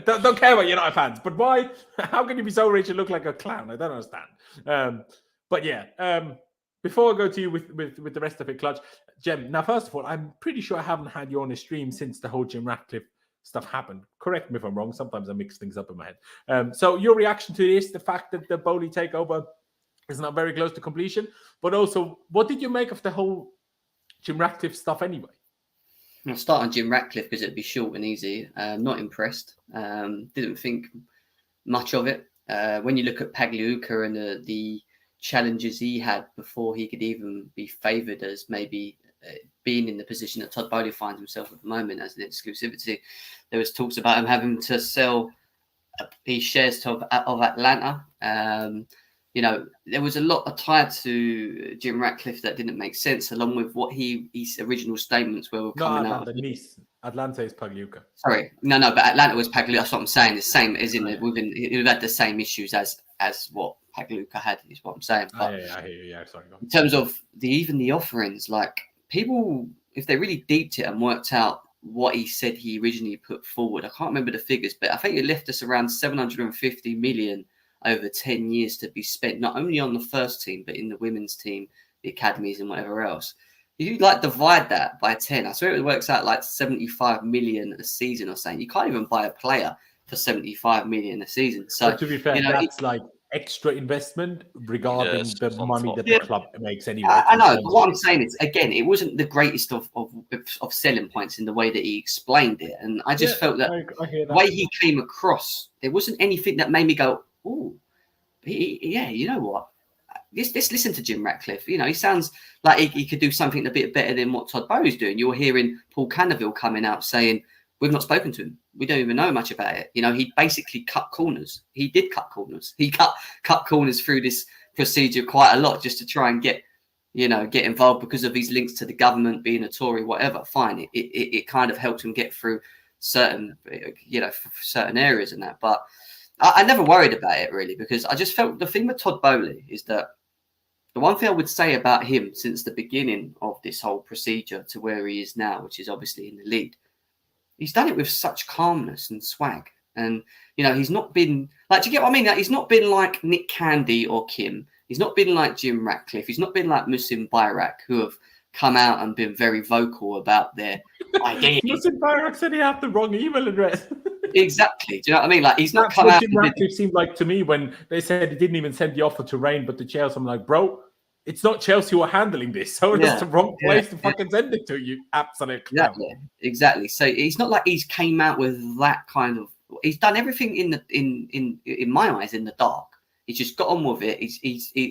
Speaker 1: Don't care about United fans, but why? How can you be so rich and look like a clown? I don't understand. But yeah, before I go to you with the rest of it, Clutch, Jem. Now, first of all, I'm pretty sure I haven't had you on a stream since the whole Jim Ratcliffe stuff happened. Correct me if I'm wrong. Sometimes I mix things up in my head. So your reaction to this, the fact that the Boehly takeover is not very close to completion, but also what did you make of the whole Jim Ratcliffe stuff anyway?
Speaker 2: I'll start on Jim Ratcliffe because it'd be short and easy. Not impressed. Didn't think much of it. When you look at Pagliuca and the challenges he had before he could even be favoured as maybe being in the position that Todd Boehly finds himself at the moment as an exclusivity, there was talks about him having to sell his shares of Atlanta. There was a lot tied to Jim Ratcliffe that didn't make sense, along with what his original statements were coming out.
Speaker 1: Atlanta is Pagliuca.
Speaker 2: Sorry, no, but Atlanta was Pagliuca. That's what I'm saying. The same as we've had the same issues as what Pagliuca had. Is what I'm saying. But
Speaker 1: I hear you. Yeah, sorry.
Speaker 2: In terms of the offerings, like people, if they really deeped it and worked out what he said he originally put forward, I can't remember the figures, but I think it left us around 750 million over 10 years to be spent not only on the first team but in the women's team, the academies, and whatever else. You divide that by 10. I swear it works out like 75 million a season or something. You can't even buy a player for 75 million a season. So
Speaker 1: but to be fair, that's like extra investment regarding the money that the club makes anyway.
Speaker 2: I know, but what I'm saying is, again, it wasn't the greatest of selling points in the way that he explained it. And I just felt that the way he came across, there wasn't anything that made me go, oh, yeah, you know what? Let's listen to Jim Ratcliffe. He sounds like he could do something a bit better than what Todd Boehly's doing. You're hearing Paul Cannaville coming out saying, we've not spoken to him. We don't even know much about it. He basically cut corners. He did cut corners. He cut corners through this procedure quite a lot just to try and get involved because of his links to the government, being a Tory, whatever. Fine. It kind of helped him get through certain areas and that. But I never worried about it really, because I just felt the thing with Todd Boehly is that the one thing I would say about him since the beginning of this whole procedure to where he is now, which is obviously in the lead, he's done it with such calmness and swag. And, he's not been like, do you get what I mean? Like, he's not been like Nick Candy or Kim. He's not been like Jim Ratcliffe. He's not been like Musin Bayrak, who have come out and been very vocal about their ideas.
Speaker 1: Musin Bayrak said he had the wrong email address.
Speaker 2: Exactly. Do you know what I mean? Like, he's not
Speaker 1: That's
Speaker 2: come
Speaker 1: what
Speaker 2: out.
Speaker 1: Jim Ratcliffe seemed like to me when they said he didn't even send the offer to Rain, but to Chelsea. I'm like, bro, it's not Chelsea who are handling this, so it's the wrong place to fucking send it to, you absolute clown.
Speaker 2: Exactly. So it's not like he's came out with that kind of. He's done everything in my eyes in the dark. He's just got on with it.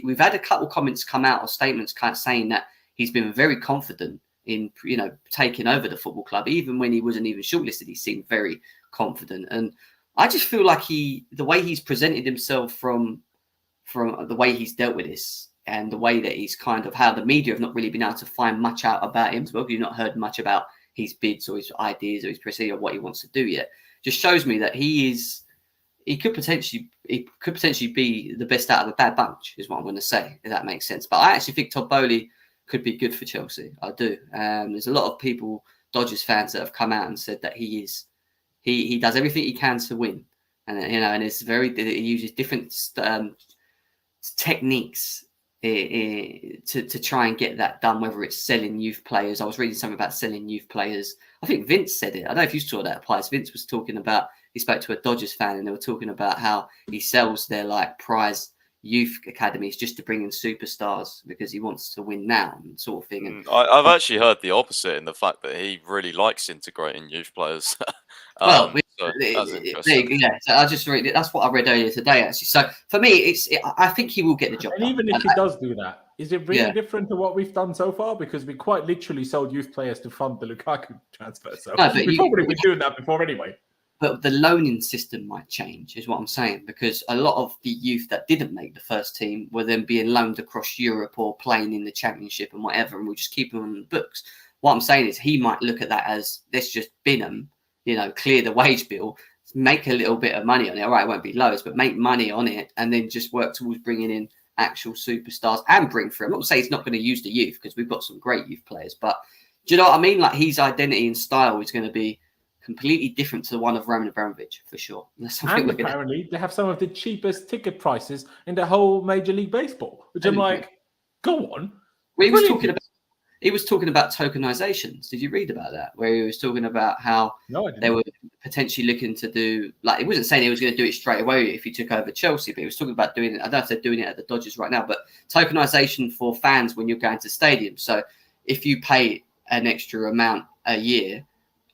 Speaker 2: We've had a couple comments come out or statements kind of saying that he's been very confident in taking over the football club. Even when he wasn't even shortlisted, he seemed very confident. And I just feel like the way he's presented himself from the way he's dealt with this, and the way that he's kind of how the media have not really been able to find much out about him as well. You've not heard much about his bids or his ideas or his procedure or what he wants to do yet. Just shows me that he could potentially be the best out of a bad bunch, is what I'm going to say, if that makes sense. But I actually think Todd Boehly could be good for Chelsea. I do. There's a lot of people, Dodgers fans, that have come out and said that he does everything he can to win, and and he uses different techniques to try and get that done, whether it's selling youth players. I was reading something about selling youth players. I think Vince said it. I don't know if you saw that, Pies. Vince was talking about, he spoke to a Dodgers fan and they were talking about how he sells their prize youth academies just to bring in superstars because he wants to win now, and sort of thing. And
Speaker 3: I've actually heard the opposite in the fact that he really likes integrating youth players.
Speaker 2: So I just read it. That's what I read earlier today, actually. So for me, I think he will get the job
Speaker 1: and
Speaker 2: done.
Speaker 1: even if he does do that, is it really different to what we've done so far? Because we quite literally sold youth players to fund the Lukaku transfer. So we've probably been doing that before anyway.
Speaker 2: But the loaning system might change, is what I'm saying, because a lot of the youth that didn't make the first team were then being loaned across Europe or playing in the Championship and whatever, and we'll just keep them on the books. What I'm saying is he might look at that as, let's just bin them, clear the wage bill, make a little bit of money on it. All right, it won't be loads, but make money on it, and then just work towards bringing in actual superstars and bring through. I'm not saying he's not going to use the youth, because we've got some great youth players, but do you know what I mean? Like, his identity and style is going to be completely different to the one of Roman Abramovich, for sure.
Speaker 1: And apparently, they have some of the cheapest ticket prices in the whole Major League Baseball, which I'm like, go on.
Speaker 2: Well, he was talking about tokenizations. Did you read about that? Where he was talking about how they were potentially looking to do, like, he wasn't saying he was going to do it straight away if he took over Chelsea, but he was talking about doing it. I don't know if they're doing it at the Dodgers right now, but tokenization for fans when you're going to stadiums. So if you pay an extra amount a year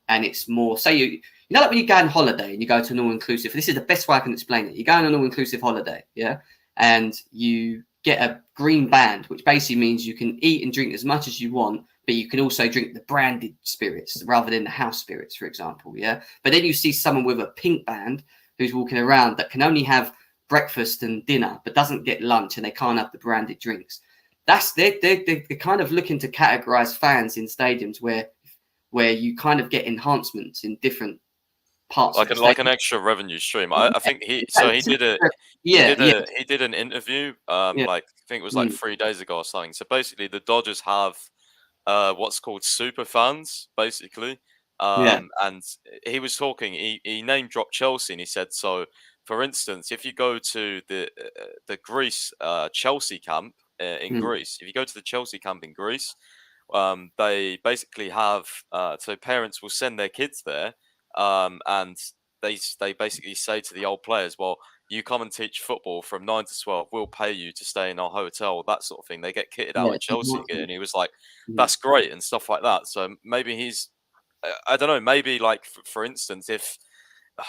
Speaker 2: and it's more, say you know, like when you go on holiday and you go to an all-inclusive, this is the best way I can explain it. You go on an all-inclusive holiday, yeah, and you get a green band, which basically means you can eat and drink as much as you want, but you can also drink the branded spirits rather than the house spirits, for example, yeah? But then you see someone with a pink band who's walking around that can only have breakfast and dinner, but doesn't get lunch, and they can't have the branded drinks. They're kind of looking to categorize fans in stadiums where you kind of get enhancements in different parts,
Speaker 3: like an extra revenue stream. I think he did an interview like I think it was like 3 days ago or something. So basically the Dodgers have what's called super fans, basically. And he was talking, he name dropped Chelsea, and he said, so for instance, if you go to the Greece Chelsea camp in Greece, if you go to the Chelsea camp in Greece, they basically have so parents will send their kids there, and they basically say to the old players, well, you come and teach football from 9 to 12, we'll pay you to stay in our hotel, that sort of thing. They get kitted out in Chelsea gear, and he was like, that's great and stuff like that. So maybe he's, I don't know, maybe like for instance, if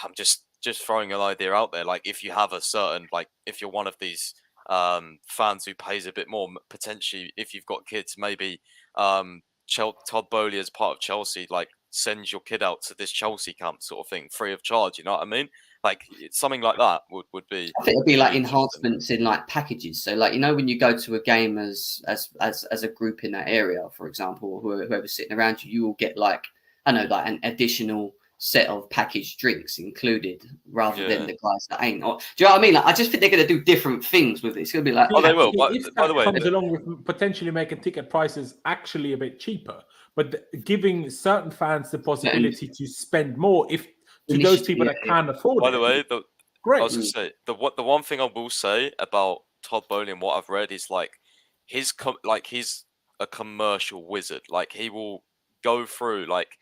Speaker 3: I'm just throwing an idea out there, like if you have a certain, like if you're one of these fans who pays a bit more, potentially if you've got kids, maybe Todd Boehly as part of Chelsea, like sends your kid out to this Chelsea camp sort of thing, free of charge. You know what I mean? Like something like that would be.
Speaker 2: I think it'd be like enhancements in like packages. So like, you know, when you go to a game as a group in that area, for example, or whoever's sitting around you, you will get like, I don't know, like an additional set of packaged drinks included, rather than the guys that ain't. Or, do you know what I mean? Like, I just think they're going to do different things with it. It's going to be like,
Speaker 3: they will.
Speaker 1: By the way, comes along with potentially making ticket prices actually a bit cheaper, but giving certain fans the possibility to spend more if to those people that can't afford it.
Speaker 3: By the way,
Speaker 1: great.
Speaker 3: I was going to say the one thing I will say about Todd Boehly and what I've read is like he's a commercial wizard. Like he will go through like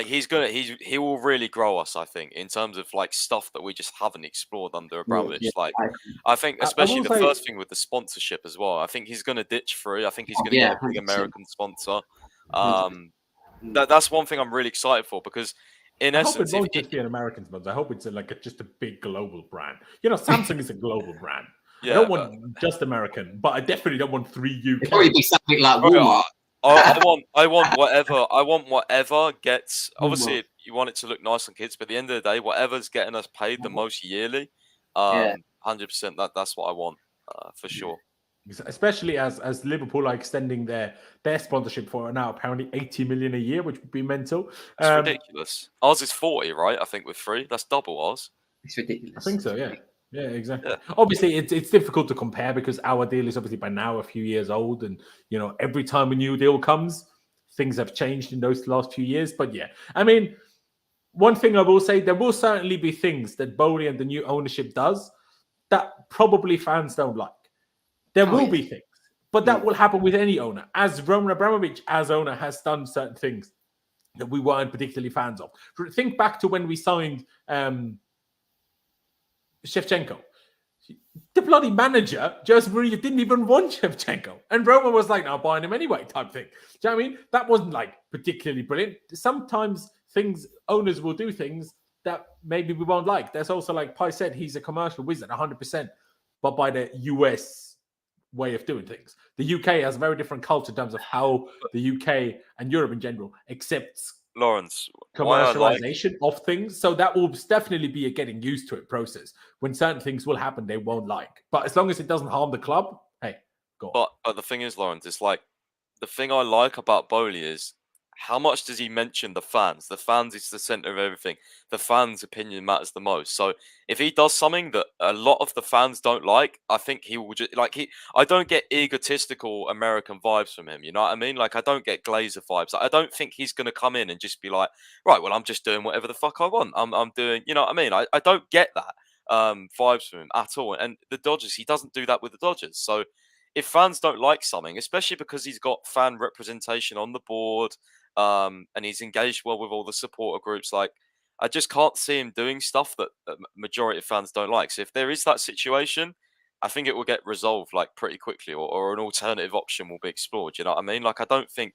Speaker 3: he will really grow us, I think, in terms of like stuff that we just haven't explored under Abramovich. Like I think especially the first thing with the sponsorship as well. I think he's going to ditch free. I think he's going to get a big American sponsor. That's one thing I'm really excited for, because in essence,
Speaker 1: it won't just be an American sponsor. I hope it's just a big global brand. You know, Samsung is a global brand. I don't want just American, but I definitely don't want 3 UK.
Speaker 2: It'll probably be something like Walmart.
Speaker 3: I want whatever gets. Obviously, you want it to look nice on kids, but at the end of the day, whatever's getting us paid the most yearly, 100%. That's what I want for sure.
Speaker 1: Especially as Liverpool are extending their sponsorship for now apparently 80 million a year, which would be mental.
Speaker 3: It's ridiculous. Ours is 40, right? I think with 3, that's double ours.
Speaker 2: It's ridiculous.
Speaker 1: I think so. Yeah. Yeah, exactly. Yeah. Obviously, it's difficult to compare because our deal is obviously by now a few years old, and you know every time a new deal comes, things have changed in those last few years. But yeah, I mean, one thing I will say, there will certainly be things that Boehly and the new ownership does that probably fans don't like. There will be things, but that will happen with any owner. As Roman Abramovich, as owner, has done certain things that we weren't particularly fans of. Think back to when we signed Shevchenko. The bloody manager, Jose Mourinho, didn't even want Shevchenko. And Roman was like, no, I'm buying him anyway, type thing. Do you know what I mean? That wasn't like particularly brilliant. Sometimes owners will do things that maybe we won't like. There's also, like Pi said, he's a commercial wizard, 100%, but by the US way of doing things. The UK has a very different culture in terms of how the UK and Europe in general accepts
Speaker 3: Lawrence,
Speaker 1: commercialization of things. So that will definitely be a getting used to it process. When certain things will happen, they won't like. But as long as it doesn't harm the club, hey, go on.
Speaker 3: But the thing is, Lawrence, it's like the thing I like about Boehly is how much does he mention the fans? The fans is the center of everything. The fans' opinion matters the most. So if he does something that a lot of the fans don't like, I think he will just I don't get egotistical American vibes from him. You know what I mean? Like I don't get Glazer vibes. I don't think he's going to come in and just be like, right, well, I'm just doing whatever the fuck I want. I'm doing, you know what I mean? I don't get that vibes from him at all. And the Dodgers, he doesn't do that with the Dodgers. So if fans don't like something, especially because he's got fan representation on the board, and he's engaged well with all the supporter groups, like I just can't see him doing stuff that majority of fans don't like. So if there is that situation, I think it will get resolved like pretty quickly, or an alternative option will be explored. You know what I mean? Like, I don't think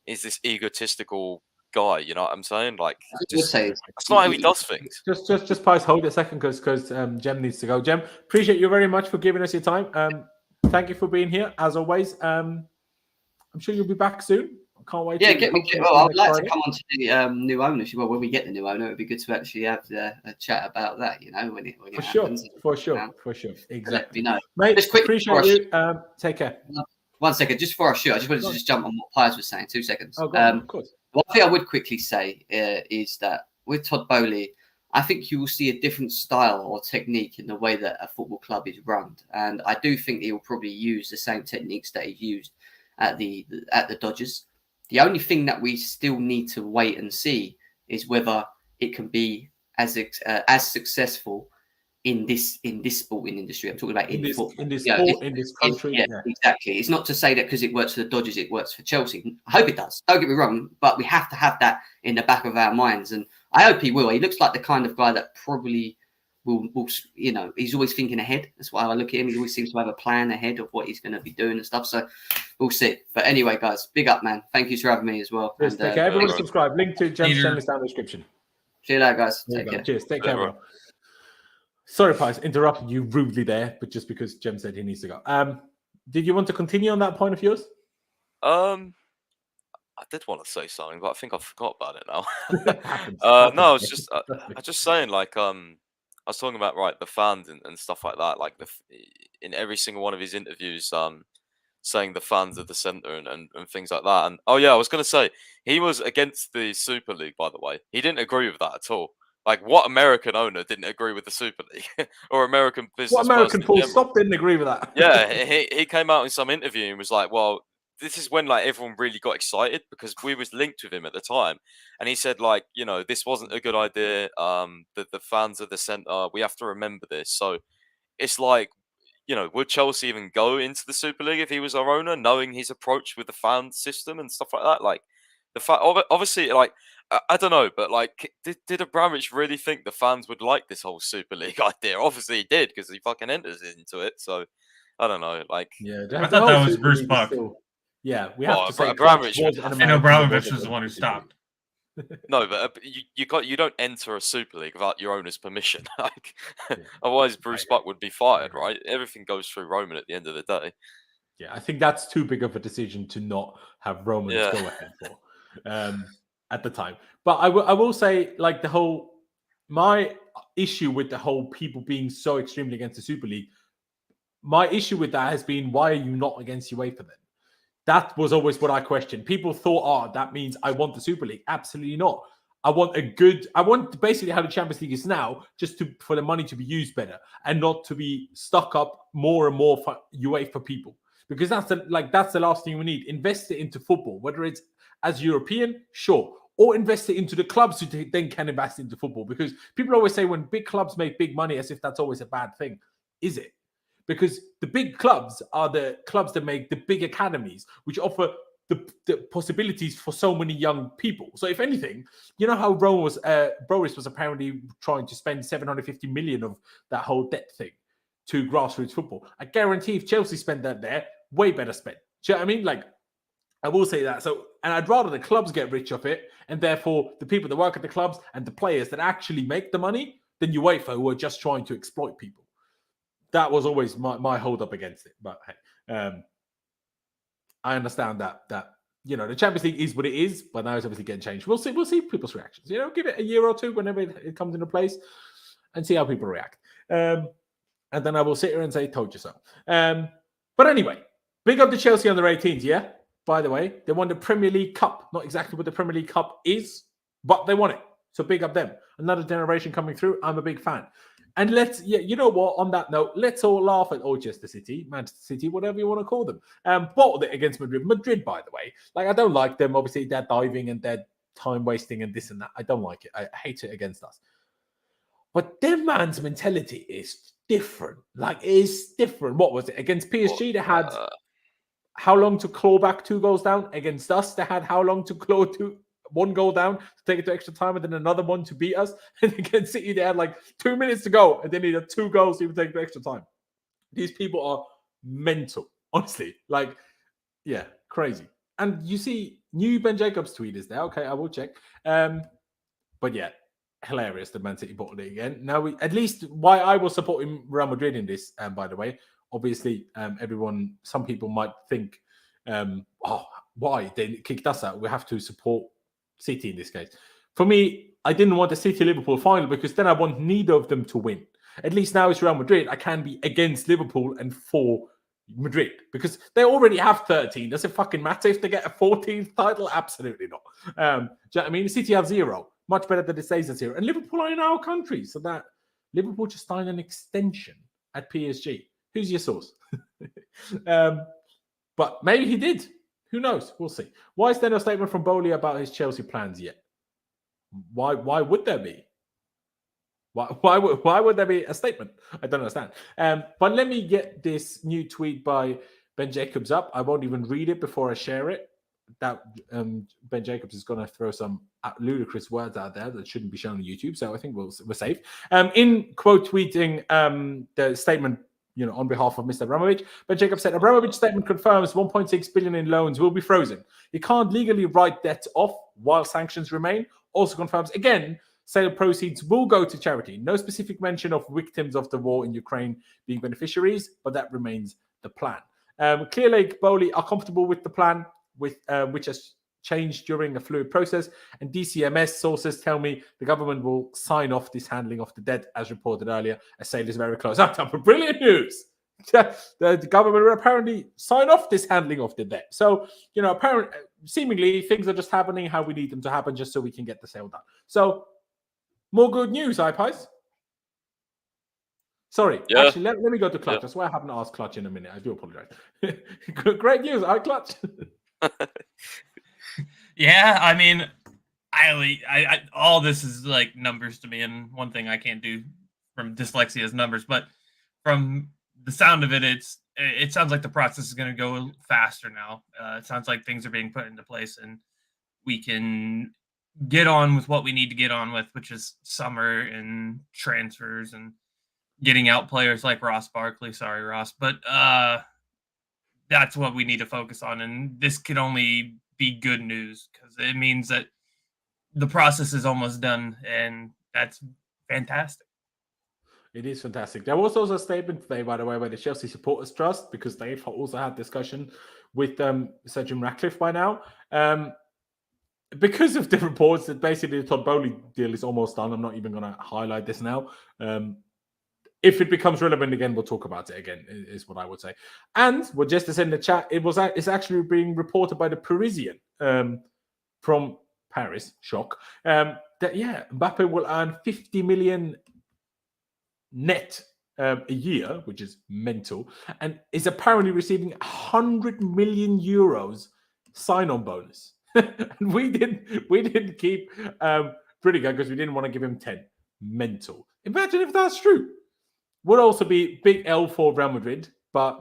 Speaker 3: he's this egotistical guy. You know what I'm saying? Like,
Speaker 2: I would say
Speaker 3: that's not how he does things.
Speaker 1: Just pause, hold it a second, because Jem needs to go. Jem, appreciate you very much for giving us your time. Thank you for being here as always. I'm sure you'll be back soon. I can't wait.
Speaker 2: Yeah, I'd like to come on to the new ownership. Well, when we get the new owner, it'd be good to actually have a chat about that. You know, when it happens.
Speaker 1: For sure. Exactly.
Speaker 2: Let me know.
Speaker 1: Mate,
Speaker 2: just quick,
Speaker 1: appreciate you. Take care.
Speaker 2: 1 second, just before I shoot, I just wanted to jump on what Piers was saying. 2 seconds.
Speaker 1: Oh, of course.
Speaker 2: One thing I would quickly say is that with Todd Boehly, I think you will see a different style or technique in the way that a football club is run, and I do think he will probably use the same techniques that he used at the Dodgers. The only thing that we still need to wait and see is whether it can be as successful in this sporting industry. I'm talking about in this country. Yeah, exactly. It's not to say that because it works for the Dodgers, it works for Chelsea. I hope it does. Don't get me wrong, but we have to have that in the back of our minds, and I hope he will. He looks like the kind of guy that probably will. You know, he's always thinking ahead. That's why I look at him. He always seems to have a plan ahead of what he's going to be doing and stuff. So we'll see. But anyway, guys, big up, man. Thank you for having me as well.
Speaker 1: Cheers, take care. Everyone subscribe. Link to Jem's channel is down in the description.
Speaker 2: See you later, guys. Take care.
Speaker 1: Cheers. Take care, bro. Sorry, Pies, interrupted you rudely there, but just because Jem said he needs to go. Did you want to continue on that point of yours?
Speaker 3: I did want to say something, but I think I forgot about it now. No, I was just saying, like, I was talking about the fans and stuff like that. Like in every single one of his interviews, saying the fans are the center and things like that. And I was going to say he was against the Super League. By the way, he didn't agree with that at all. Like, what American owner didn't agree with the Super League or American business?
Speaker 1: What American full stop didn't agree with that?
Speaker 3: Yeah, he came out in some interview and was like, well, this is when everyone really got excited because we was linked with him at the time. And he said, this wasn't a good idea. The fans are the center. We have to remember this. So it's like, would Chelsea even go into the Super League if he was our owner, knowing his approach with the fan system and stuff like that? Like, the fact, obviously, I don't know, but did Abramovich really think the fans would like this whole Super League idea? Obviously, he did because he fucking enters into it. So I don't know.
Speaker 4: I thought that was Bruce Buck.
Speaker 1: Yeah, we have to say
Speaker 3: Abramovich.
Speaker 4: And Abramovich was the one who stopped.
Speaker 3: No, but you don't enter a Super League without your owner's permission. Otherwise, Bruce Buck would be fired, right? Everything goes through Roman at the end of the day.
Speaker 1: Yeah, I think that's too big of a decision to not have Roman go ahead for. At the time. But I will say, my issue with the whole people being so extremely against the Super League, my issue with that has been, why are you not against UEFA then? That was always what I questioned. People thought, that means I want the Super League. Absolutely not. I want basically how the Champions League is now, just for the money to be used better and not to be stuck up more and more for UEFA people. Because that's the last thing we need. Invest it into football, whether it's as European, sure, or invest it into the clubs who then can invest into football. Because people always say when big clubs make big money, as if that's always a bad thing. Is it? Because the big clubs are the clubs that make the big academies, which offer the possibilities for so many young people. So if anything, you know how Boris was apparently trying to spend 750 million of that whole debt thing to grassroots football. I guarantee if Chelsea spent that there, way better spent. Do you know what I mean? I will say that. So, and I'd rather the clubs get rich off it, and therefore the people that work at the clubs and the players that actually make the money, than UEFA, who are just trying to exploit people. That was always my hold up against it. But hey, I understand that the Champions League is what it is, but now it's obviously getting changed. We'll see people's reactions. Give it a year or two whenever it comes into place, and see how people react. And then I will sit here and say, "Told you so." But anyway, big up to Chelsea under 18s. Yeah. By the way, they won the Premier League Cup. Not exactly what the Premier League Cup is, but they won it. So big up them. Another generation coming through. I'm a big fan. And you know what? On that note, let's all laugh at Manchester City, whatever you want to call them. Bottled it against Madrid. Madrid, by the way. I don't like them. Obviously, they're diving and they're time wasting and this and that. I don't like it. I hate it against us. But them man's mentality is different. It's different. What was it? Against PSG, they had how long to claw back 2 goals down? Against us, they had how long to claw one goal down to take it to extra time, and then another one to beat us. And against City, they had like 2 minutes to go, and they needed 2 goals to even take it to extra time. These people are mental, honestly. Like, yeah, crazy. And you see, new Ben Jacobs tweet is there. Okay, I will check. But yeah, hilarious that Man City bottled it again. Now, at least why I was supporting Real Madrid in this, by the way, obviously, some people might think, why? They kicked us out. We have to support City in this case. For me, I didn't want the City-Liverpool final because then I want neither of them to win. At least now it's Real Madrid. I can be against Liverpool and for Madrid because they already have 13. Does it fucking matter if they get a 14th title? Absolutely not. Do you know what I mean? City have 0. Much better that it stays at 0. And Liverpool are in our country. So that Liverpool just signed an extension at PSG. Who's your source? But maybe he did. Who knows? We'll see. Why is there no statement from Boehly about his Chelsea plans yet? Why would there be? Why would there be a statement? I don't understand. But let me get this new tweet by Ben Jacobs up. I won't even read it before I share it. That Ben Jacobs is going to throw some ludicrous words out there that shouldn't be shown on YouTube. So I think we're safe. In quote tweeting the statement, on behalf of Mr. Abramovich, Ben Jacobs said, Abramovich's statement confirms 1.6 billion in loans will be frozen. He can't legally write debt off while sanctions remain. Also confirms again, sale proceeds will go to charity. No specific mention of victims of the war in Ukraine being beneficiaries, but that remains the plan. Clearly, Boehly are comfortable with the plan, which has changed during a fluid process. And DCMS sources tell me the government will sign off this handling of the debt, as reported earlier. A sale is very close. That's brilliant news. The government will apparently sign off this handling of the debt. So, seemingly things are just happening how we need them to happen just so we can get the sale done. So, more good news, Pies. Sorry, actually, let me go to Clutch. That's why I haven't asked Clutch in a minute. I do apologize. Great news, Clutch.
Speaker 4: Yeah, I mean, I all this is like numbers to me, and one thing I can't do from dyslexia is numbers, but from the sound of it, it sounds like the process is going to go faster now. It sounds like things are being put into place, and we can get on with what we need to get on with, which is summer and transfers and getting out players like Ross Barkley. Sorry, Ross, but that's what we need to focus on, and this could only be good news because it means that the process is almost done, and that's fantastic.
Speaker 1: It is fantastic. There was also a statement today, by the way, by the Chelsea Supporters Trust, because they've also had discussion with Sir Jim Ratcliffe by now. Because of the reports that basically the Todd Boehly deal is almost done. I'm not even going to highlight this now. If it becomes relevant again, we'll talk about it again, is what I would say. And what Jester said in the chat, it's actually being reported by the Parisian from Paris, shock, that, Mbappe will earn 50 million net a year, which is mental, and is apparently receiving 100 million euros sign-on bonus. And we didn't keep Rudiger because we didn't want to give him 10. Mental. Imagine if that's true. Would also be big L for Real Madrid, but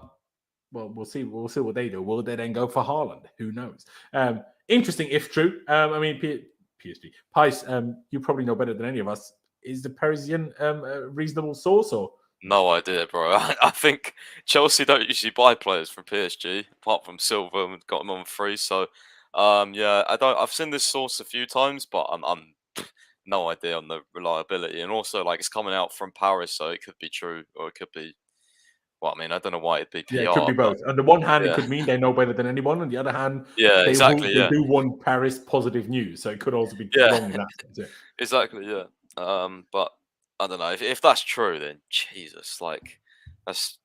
Speaker 1: we'll see. We'll see what they do. Will they then go for Haaland? Who knows? Interesting if true. I mean, PSG. Pies, you probably know better than any of us. Is the Parisian a reasonable source or?
Speaker 3: No idea, bro. I think Chelsea don't usually buy players from PSG apart from Silva and got them on free. So, I've seen this source a few times, but I'm no idea on the reliability. And also, like, it's coming out from Paris, so it could be true or it could be. Well, I mean, I don't know why it'd be PR.
Speaker 1: Yeah, it could be both. On the one hand, it could mean they know better than anyone. On the other hand, they do want Paris positive news, so it could also be wrong in that sense. Yeah.
Speaker 3: Exactly, yeah. But I don't know if that's true. Then Jesus, like that's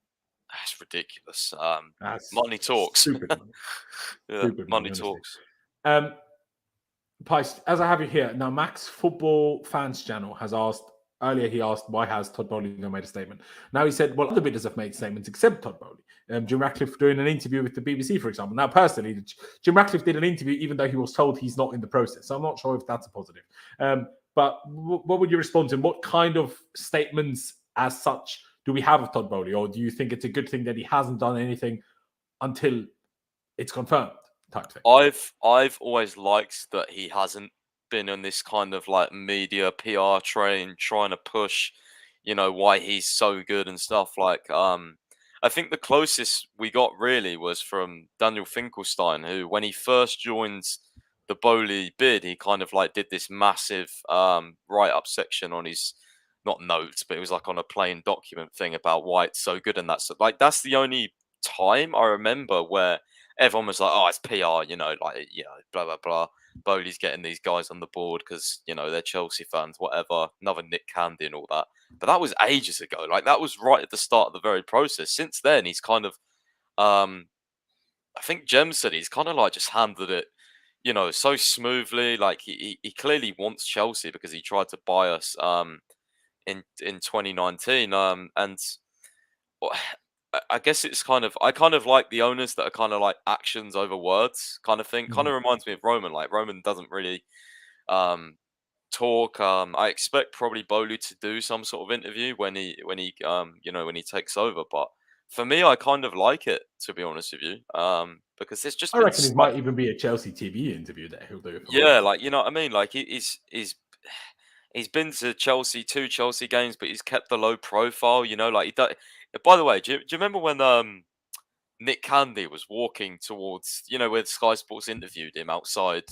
Speaker 3: ridiculous.
Speaker 1: That's
Speaker 3: money talks.
Speaker 1: Stupid money.
Speaker 3: Stupid money talks.
Speaker 1: Pice, as I have you here now, Max Football Fans Channel has asked. Earlier, he asked, why has Todd Boehly not made a statement? Now he said, well, other bidders have made statements except Todd Boehly. Jim Ratcliffe doing an interview with the BBC, for example. Now, personally, Jim Ratcliffe did an interview even though he was told he's not in the process. So I'm not sure if that's a positive. But what would you respond to? What kind of statements as such do we have of Todd Boehly? Or do you think it's a good thing that he hasn't done anything until it's confirmed type thing?
Speaker 3: I've always liked that he hasn't been on this kind of like media PR train trying to push, why he's so good and stuff. Like, I think the closest we got really was from Daniel Finkelstein, who, when he first joined the Boehly bid, he kind of like did this massive write-up section on his, not notes, but it was like on a plain document thing about why it's so good. And that's like, that's the only time I remember where everyone was like, oh, it's PR, blah, blah, blah. Boehly's getting these guys on the board because, they're Chelsea fans, whatever, another Nick Candy and all that. But that was ages ago. Like, that was right at the start of the very process. Since then, he's kind of, I think Jem said he's kind of like just handled it, so smoothly. Like, he clearly wants Chelsea because he tried to buy us in 2019. And I guess it's I kind of like the owners that are kind of like actions over words kind of thing. Kind of reminds me of Roman. Like, Roman doesn't really talk. I expect probably Boehly to do some sort of interview when he when he takes over. But for me, I kind of like it, to be honest with you, because there's just
Speaker 1: I reckon it might even be a Chelsea TV interview that he'll do.
Speaker 3: Yeah, like, you know what I mean. Like, he's been to two Chelsea games, but he's kept the low profile. Like, he does. By the way, do you remember when Nick Candy was walking towards, where Sky Sports interviewed him outside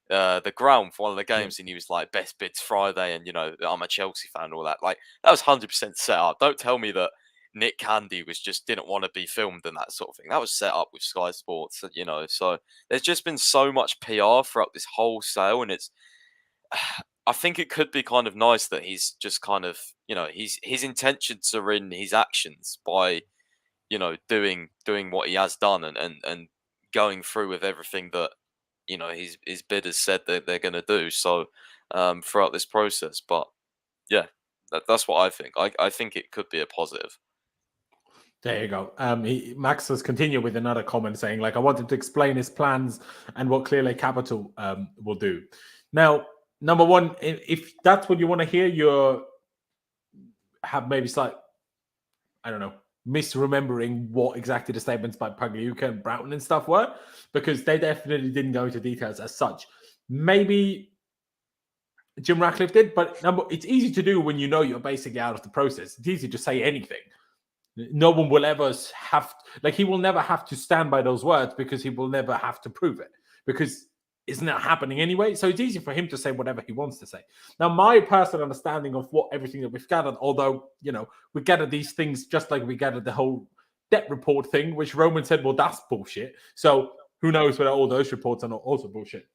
Speaker 3: the ground for one of the games, and he was like, best bids Friday, and I'm a Chelsea fan and all that. Like, that was 100% set up. Don't tell me that Nick Candy didn't want to be filmed and that sort of thing. That was set up with Sky Sports, so there's just been so much PR throughout this whole sale, and it's I think it could be kind of nice that he's just kind of, his intentions are in his actions by, doing what he has done and going through with everything that, his bidders said that they're going to do. So throughout this process, but yeah, that's what I think. I think it could be a positive.
Speaker 1: There you go. Max has continued with another comment saying, like, I wanted to explain his plans and what Clear Lake Capital will do. Now, number one, if that's what you want to hear, you have maybe slight, I don't know, misremembering what exactly the statements by Pagliuca and Broughton and stuff were, because they definitely didn't go into details as such. Maybe Jim Ratcliffe did, but it's easy to do when you know you're basically out of the process. It's easy to say anything. No one will ever he will never have to stand by those words because he will never have to prove it, because it's not happening anyway. So it's easy for him to say whatever he wants to say. Now, my personal understanding of everything that we've gathered, although, we gathered these things just like we gathered the whole debt report thing, which Roman said, well, that's bullshit. So who knows whether all those reports are not also bullshit.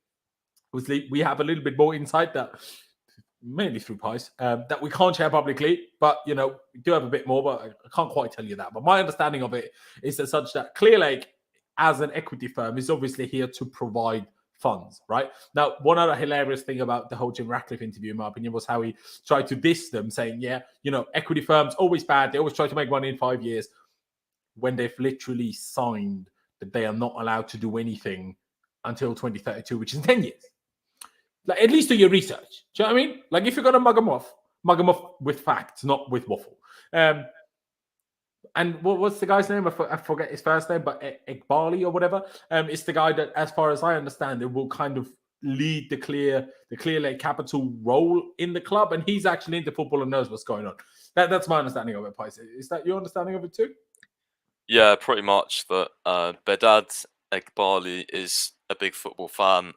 Speaker 1: We have a little bit more insight that, mainly through Pies, that we can't share publicly, but, we do have a bit more, but I can't quite tell you that. But my understanding of it is that such that Clear Lake, as an equity firm, is obviously here to provide funds, right? Now, one other hilarious thing about the whole Jim Ratcliffe interview, in my opinion, was how he tried to diss them, saying, yeah, equity firms, always bad. They always try to make money in 5 years, when they've literally signed that they are not allowed to do anything until 2032, which is 10 years. Like, at least do your research. Do you know what I mean? Like, if you're going to mug them off with facts, not with waffle. And what's the guy's name? I forget his first name, but Iqbali or whatever. It's the guy that, as far as I understand it, will kind of lead the Clear Lake Capital role in the club. And he's actually into football and knows what's going on. That's my understanding of it, Pies. Is that your understanding of it too?
Speaker 3: Yeah, pretty much. That Bedad Iqbali is a big football fan.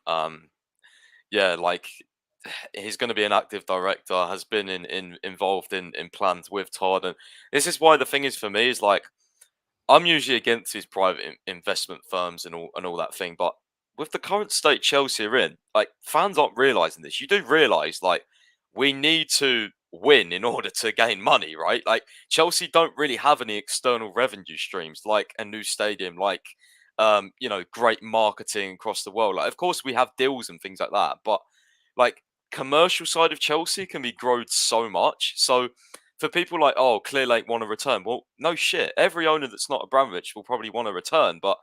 Speaker 3: Yeah, like, he's going to be an active director, has been involved in plans with Todd. And this is why the thing is, for me, is like, I'm usually against these private investment firms and all that thing. But with the current state Chelsea are in, like, fans aren't realizing this. You do realize, like, we need to win in order to gain money, right? Like, Chelsea don't really have any external revenue streams, like a new stadium, like, great marketing across the world. Like, of course, we have deals and things like that, but, like, commercial side of Chelsea can be grown so much. So for people like, oh, Clear Lake want to return, well, no shit. Every owner that's not Abramovich will probably want to return. But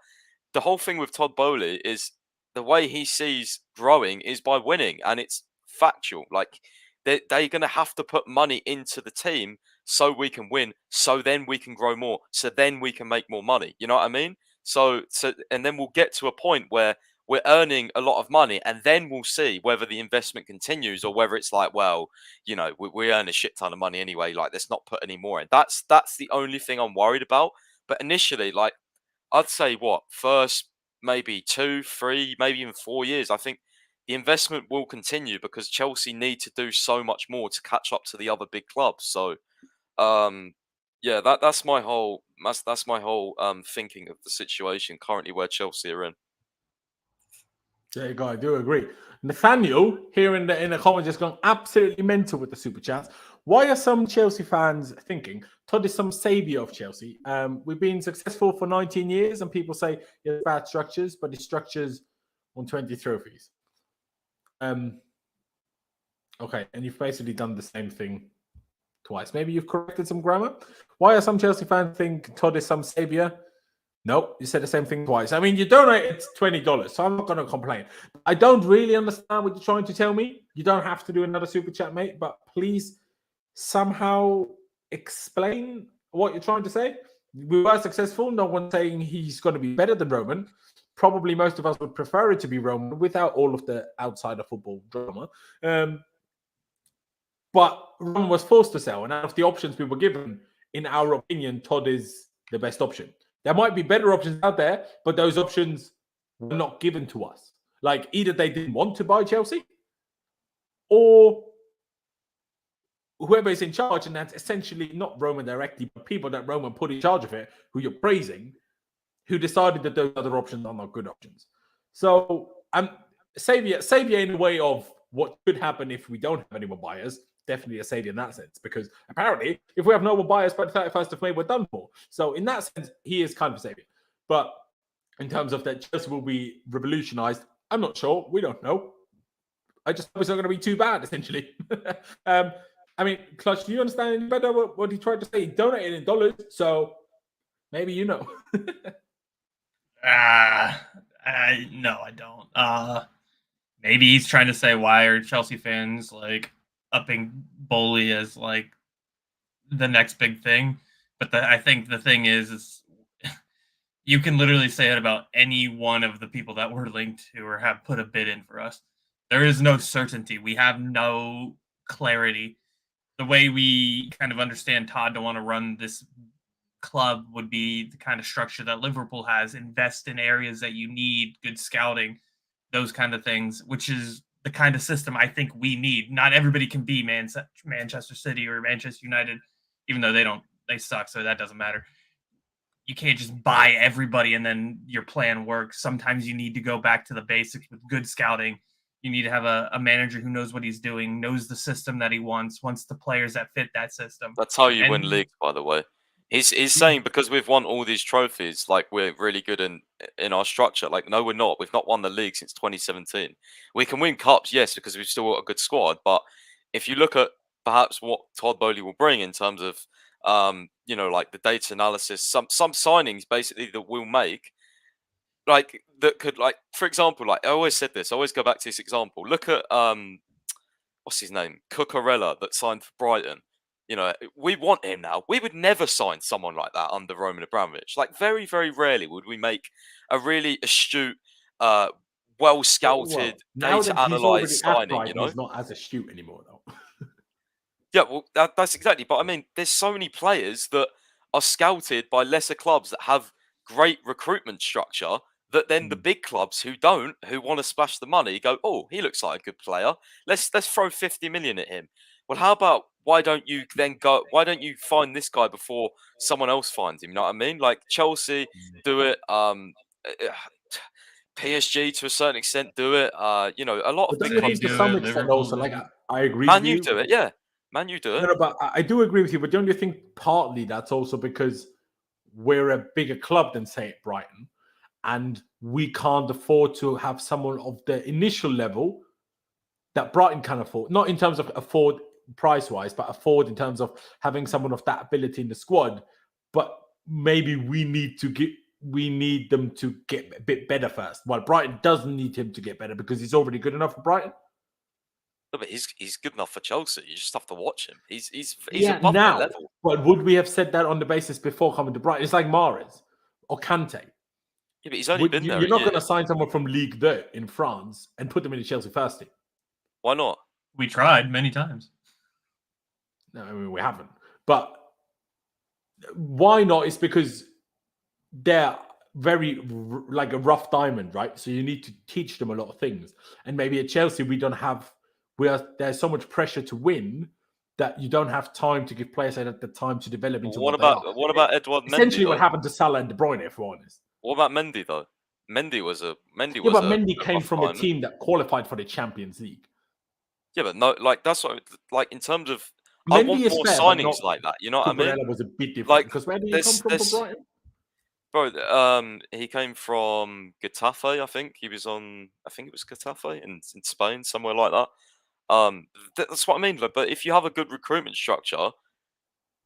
Speaker 3: the whole thing with Todd Boehly is the way he sees growing is by winning, and it's factual. Like, they're going to have to put money into the team so we can win, so then we can grow more, so then we can make more money. You know what I mean? So and then we'll get to a point where we're earning a lot of money, and then we'll see whether the investment continues or whether it's like, well, you know, we earn a shit ton of money anyway. Like, let's not put any more in. That's the only thing I'm worried about. But initially, like, I'd say first maybe 2, 3, maybe even 4 years, I think the investment will continue because Chelsea need to do so much more to catch up to the other big clubs. So, yeah, that's my whole thinking of the situation currently where Chelsea are in.
Speaker 1: There you go. I do agree. Nathaniel here in the comments just gone absolutely mental with the super chats. Why are some Chelsea fans thinking Todd is some savior of Chelsea? We've been successful for 19 years, and people say it's bad structures, but the structures won 20 trophies. Okay, and you've basically done the same thing twice. Maybe you've corrected some grammar. Why are some Chelsea fans think Todd is some savior? Nope, you said the same thing twice. I mean, you donated $20, so I'm not going to complain. I don't really understand what you're trying to tell me. You don't have to do another super chat, mate, but please somehow explain what you're trying to say. We were successful. No one's saying he's going to be better than Roman. Probably most of us would prefer it to be Roman without all of the outside of football drama. But Roman was forced to sell, and out of the options we were given, in our opinion, Todd is the best option. There might be better options out there, but those options were not given to us. Like, either they didn't want to buy Chelsea, or whoever is in charge, and that's essentially not Roman directly, but people that Roman put in charge of it, who you're praising, who decided that those other options are not good options. So I'm savior in a way of what could happen if we don't have any more buyers. Definitely a savior in that sense, because apparently if we have no more buyers by the 31st of May, we're done for. So in that sense, he is kind of a savior. But in terms of that Chelsea will be revolutionized, I'm not sure. We don't know. I just hope it's not going to be too bad, essentially. I mean, Clutch, do you understand any better what he tried to say? He donated in dollars, so maybe you know.
Speaker 4: No, I don't. Maybe he's trying to say, why are Chelsea fans like upping Boehly as like the next big thing? But I think the thing is you can literally say it about any one of the people that we're linked to or have put a bid in for us. There is no certainty. We have no clarity. The way we kind of understand Todd to want to run this club would be the kind of structure that Liverpool has: invest in areas that you need, good scouting, those kind of things, which is the kind of system I think we need. Not everybody can be Manchester City or Manchester United, even though they suck, so that doesn't matter. You can't just buy everybody and then your plan works. Sometimes you need to go back to the basics with good scouting. You need to have a manager who knows what he's doing, knows the system that he wants the players that fit that system.
Speaker 3: That's how you win leagues, by the way. He's saying because we've won all these trophies, like we're really good in our structure. Like, no, we're not. We've not won the league since 2017. We can win cups, yes, because we've still got a good squad. But if you look at perhaps what Todd Boehly will bring in terms of, you know, like the data analysis, some signings basically that we'll make, like that could, like, for example, like I always said this, I always go back to this example. Look at what's his name, Cucurella, that signed for Brighton. You know, we want him now. We would never sign someone like that under Roman Abramovich. Like, very, very rarely would we make a really astute, well scouted, data analyzed signing. You know,
Speaker 1: he's not as astute anymore, though.
Speaker 3: Yeah, well, that's exactly. But I mean, there's so many players that are scouted by lesser clubs that have great recruitment structure, that then the big clubs who want to splash the money, go, oh, he looks like a good player. Let's throw 50 million at him. Well, how about, why don't you find this guy before someone else finds him? You know what I mean? Like, Chelsea do it. PSG to a certain extent do it. You know, a lot of big clubs
Speaker 1: to some extent also. Like, I agree.
Speaker 3: Man U do it, yeah. Man U do it.
Speaker 1: No, but I do agree with you. But don't you think partly that's also because we're a bigger club than, say, Brighton, and we can't afford to have someone of the initial level that Brighton can afford? Not in terms of afford price-wise, but afford in terms of having someone of that ability in the squad. But maybe we need them to get a bit better first. While Brighton doesn't need him to get better because he's already good enough for Brighton.
Speaker 3: No, but he's good enough for Chelsea. You just have to watch him. He's
Speaker 1: above that level. But would we have said that on the basis before coming to Brighton? It's like Mahrez or Kante.
Speaker 3: Yeah, but he's only been there.
Speaker 1: You're not going to sign someone from Ligue 2 in France and put them in the Chelsea first team.
Speaker 3: Why not?
Speaker 4: We tried many times.
Speaker 1: No, I mean, we haven't. But why not? It's because they're very like a rough diamond, right? So you need to teach them a lot of things. And maybe at Chelsea, there's so much pressure to win that you don't have time to give players at the time to develop into
Speaker 3: What
Speaker 1: they are.
Speaker 3: about Edouard Mendy?
Speaker 1: Essentially, what happened to Salah and De Bruyne, if we're honest.
Speaker 3: What about Mendy though? Mendy
Speaker 1: came from a team that qualified for the Champions League.
Speaker 3: Yeah, but no, like that's what, like in terms of,
Speaker 1: Mendy
Speaker 3: I want
Speaker 1: is
Speaker 3: more
Speaker 1: fair,
Speaker 3: signings like that. You know what I mean?
Speaker 1: Cucurella was a bit different
Speaker 3: Like,
Speaker 1: because where did he come from for Brighton?
Speaker 3: Bro, he came from Getafe, I think. I think it was Getafe in Spain, somewhere like that. That's what I mean. Like, but if you have a good recruitment structure,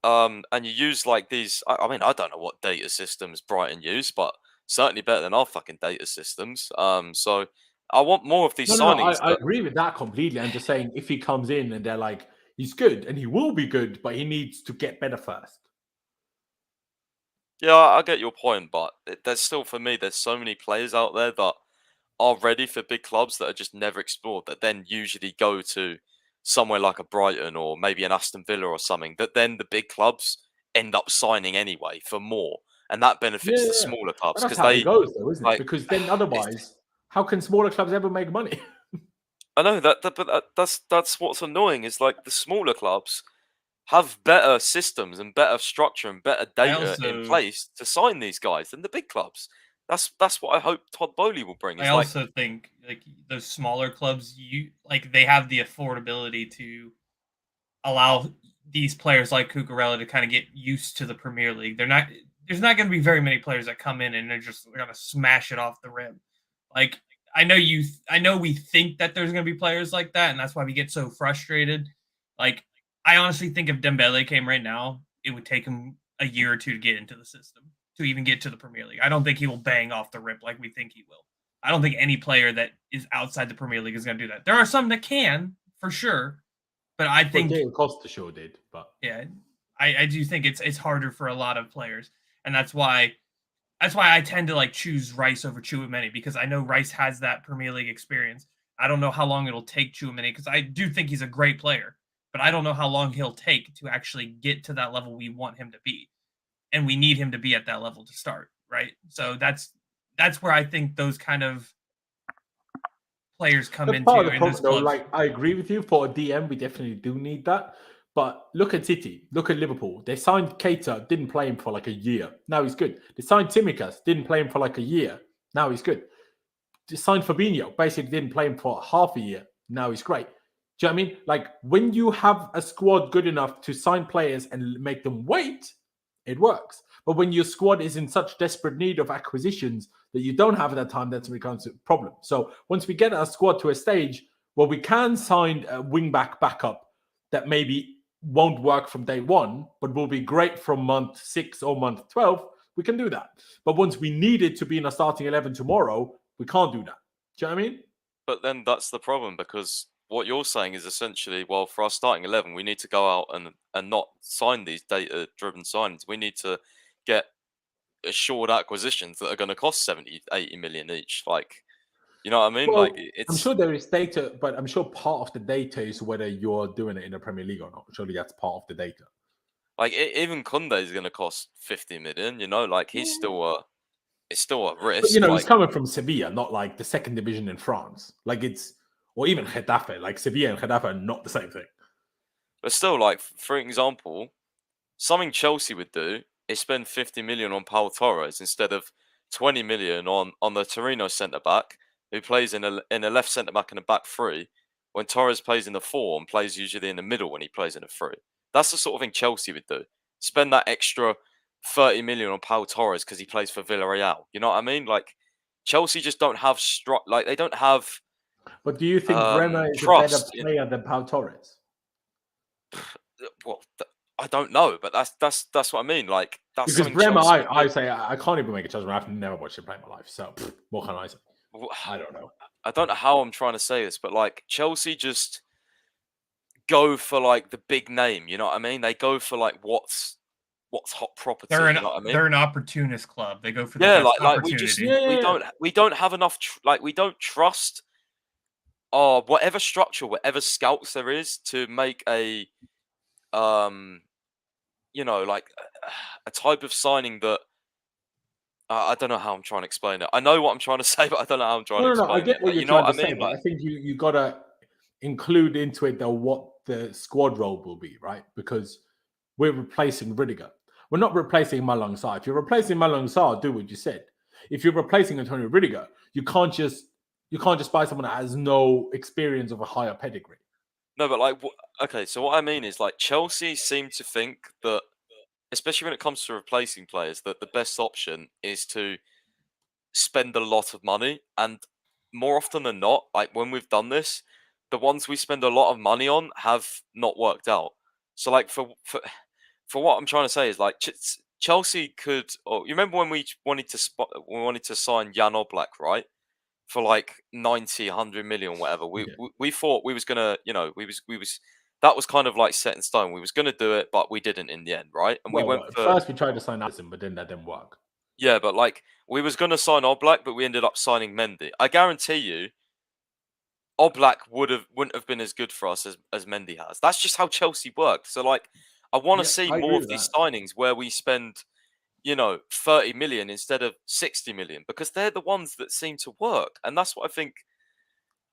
Speaker 3: and you use like these, I mean, I don't know what data systems Brighton use, but certainly better than our fucking data systems. So I want more of these signings.
Speaker 1: I agree with that completely. I'm just saying if he comes in and they're like, he's good and he will be good, but he needs to get better first.
Speaker 3: Yeah, I get your point, but there's still, for me, there's so many players out there that are ready for big clubs that are just never explored, that then usually go to somewhere like a Brighton or maybe an Aston Villa or something, that then the big clubs end up signing anyway for more. And that benefits the smaller clubs.
Speaker 1: That's how it goes, though, isn't it? Because then otherwise, how can smaller clubs ever make money?
Speaker 3: I know but that's what's annoying, is like the smaller clubs have better systems and better structure and better data in place to sign these guys than the big clubs. That's what I hope Todd Boehly will bring.
Speaker 4: I also think like those smaller clubs, they have the affordability to allow these players like Cucurella to kind of get used to the Premier League. There's not going to be very many players that come in and they're going to smash it off the rim. Like I know we think that there's going to be players like that, and that's why we get so frustrated. Like I honestly think if Dembele came right now, it would take him a year or two to get into the system, to even get to the Premier League. I don't think he will bang off the rip like we think he will. I don't think any player that is outside the Premier League is going to do that. There are some that can, for sure, but I think
Speaker 1: Costa sure did. But
Speaker 4: yeah, I do think it's harder for a lot of players, and that's why I tend to like choose Rice over Tchouaméni, because I know Rice has that Premier League experience. I don't know how long it'll take Tchouaméni, because I do think he's a great player, but I don't know how long he'll take to actually get to that level we want him to be. And we need him to be at that level to start, right? So that's where I think those kind of players come into.
Speaker 1: Part of the problem, though, like I agree with you. For a DM, we definitely do need that. But look at City, look at Liverpool. They signed Keita, didn't play him for like a year. Now he's good. They signed Tsimikas, didn't play him for like a year. Now he's good. They signed Fabinho, basically didn't play him for half a year. Now he's great. Do you know what I mean? Like when you have a squad good enough to sign players and make them wait, it works. But when your squad is in such desperate need of acquisitions that you don't have at that time, that becomes a problem. So once we get our squad to a stage where we can sign a wing-back backup that maybe won't work from day one, but will be great from month 6 or month 12, we can do that. But once we need it to be in a starting 11 tomorrow, we can't do that. Do you know what I mean?
Speaker 3: But then that's the problem, because what you're saying is essentially, well, for our starting 11, we need to go out and not sign these data-driven signings. We need to get assured acquisitions that are going to cost 70, 80 million each. Like, you know what I mean?
Speaker 1: Well,
Speaker 3: like, it's...
Speaker 1: I'm sure there is data, but I'm sure part of the data is whether you're doing it in the Premier League or not. Surely that's part of the data.
Speaker 3: Like, even Kunde is going to cost 50 million, you know? Like, he's still it's still a risk.
Speaker 1: But, you know,
Speaker 3: like,
Speaker 1: he's coming from Sevilla, not like the second division in France. Like, or even Getafe. Like, Sevilla and Getafe are not the same thing.
Speaker 3: But still, like, for example, something Chelsea would do is spend 50 million on Paul Torres instead of 20 million on the Torino centre-back, who plays in a left centre-back and a back three, when Torres plays in the 4 and plays usually in the middle when he plays in a 3. That's the sort of thing Chelsea would do. Spend that extra 30 million on Paul Torres because he plays for Villarreal. You know what I mean? Like, Chelsea just don't have they don't have.
Speaker 1: But do you think Werner is a better player than Paul Torres?
Speaker 3: Well, I don't know, but that's what I mean. Like, that's
Speaker 1: because Bremer, I say I can't even make a judgment. I've never watched him play in my life, so what can I say? I don't know.
Speaker 3: I don't know how I'm trying to say this, but like Chelsea just go for like the big name. You know what I mean? They go for like what's what's hot property.
Speaker 4: They're
Speaker 3: you know what I mean?
Speaker 4: they're an opportunist club. They go for the
Speaker 3: Yeah,
Speaker 4: best
Speaker 3: like we
Speaker 4: opportunity.
Speaker 3: just we don't have enough. We don't trust whatever structure, whatever scouts there is to make a like a type of signing that I don't know how I'm trying to explain it. I know what I'm trying to say, but I don't know how I'm trying to explain
Speaker 1: I get
Speaker 3: it.
Speaker 1: what
Speaker 3: But
Speaker 1: you're
Speaker 3: you know what I
Speaker 1: trying to say,
Speaker 3: mean?
Speaker 1: but
Speaker 3: Like,
Speaker 1: I think you got to include into it though what the squad role will be, right? Because we're replacing Rudiger. We're not replacing him alongside. If you're replacing him alongside, do what you said. If you're replacing Antonio Rudiger, you can't just buy someone that has no experience of a higher pedigree.
Speaker 3: no, but like, okay. So what I mean is, like, Chelsea seem to think that, especially when it comes to replacing players, that the best option is to spend a lot of money. And more often than not, like when we've done this, the ones we spend a lot of money on have not worked out. So, like, for what I'm trying to say is, like, Chelsea could. Or you remember when we wanted to sign Jan Oblak, right? For like 90, 100 million, whatever. We thought we was gonna, we was that was kind of like set in stone. We was gonna do it, but we didn't in the end, right? And we went for
Speaker 1: first we tried to sign Hudson, but then that didn't work.
Speaker 3: yeah, but like we was gonna sign Oblak, but we ended up signing Mendy. I guarantee you, Oblak wouldn't have been as good for us as Mendy has. That's just how Chelsea work. So like, I want to see more of these signings where we spend 30 million instead of 60 million, because they're the ones that seem to work. And that's what I think.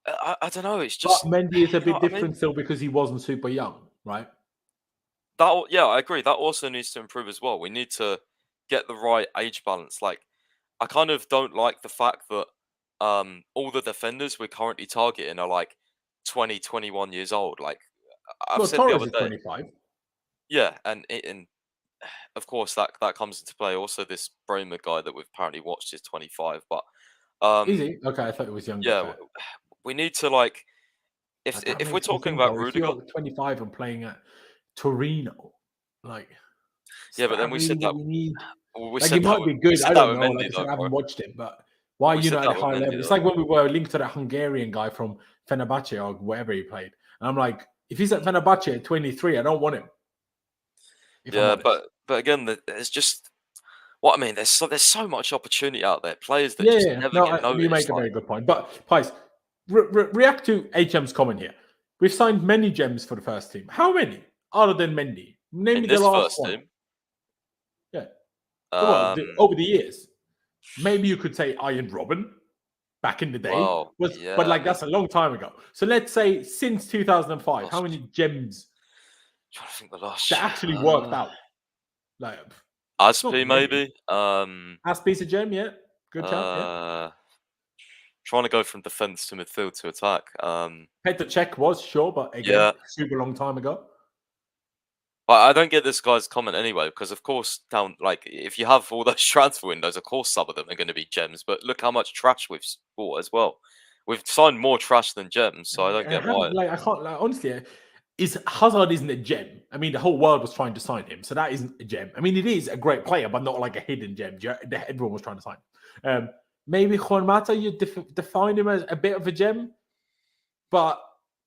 Speaker 3: I don't know. It's just.
Speaker 1: But Mendy is a bit different still because he wasn't super young, right?
Speaker 3: I agree. That also needs to improve as well. We need to get the right age balance. Like, I kind of don't like the fact that all the defenders we're currently targeting are like 20, 21 years old. Like, I've said
Speaker 1: Torres
Speaker 3: the other
Speaker 1: is
Speaker 3: day.
Speaker 1: 25.
Speaker 3: Yeah, and of course that comes into play. Also, this Bremer guy that we've apparently watched is 25, but
Speaker 1: is he? Okay, I thought it was younger.
Speaker 3: Yeah, we need to, like, if we're talking about Rudiger,
Speaker 1: if you're 25 and playing at Torino, like,
Speaker 3: yeah, but then we said that
Speaker 1: we need.
Speaker 3: we
Speaker 1: Like,
Speaker 3: said
Speaker 1: it might be good. I don't know. Like I said, I haven't watched it, but why are you not at a high level? It's like when we were linked to that Hungarian guy from Fenerbahce or wherever he played, and I'm like, if he's at Fenerbahce at 23, I don't want him.
Speaker 3: Yeah, but again, there's just what I mean. There's so much opportunity out there. Players that just never get noticed.
Speaker 1: You make a very good point. But Pies, react to HM's comment here. We've signed many gems for the first team. How many other than Mendy? Name me the last one. Team? Yeah. Over the years, maybe you could say Iron Robin back in the day, but like that's a long time ago. So let's say since 2005, how many gems that actually worked out? Like
Speaker 3: Aspi maybe.
Speaker 1: Aspi's a gem, yeah. Good job. Yeah.
Speaker 3: Trying to go from defense to midfield to attack.
Speaker 1: Petr Cech was sure, but again, super long time ago.
Speaker 3: But I don't get this guy's comment anyway, because of course, if you have all those transfer windows, of course some of them are going to be gems. But look how much trash we've bought as well. We've signed more trash than gems, so I don't get why.
Speaker 1: Like, I can't. Like, honestly, Hazard isn't a gem. I mean, the whole world was trying to sign him, so that isn't a gem. I mean, it is a great player, but not like a hidden gem. Everyone was trying to sign him. Maybe Juan Mata, you define him as a bit of a gem, but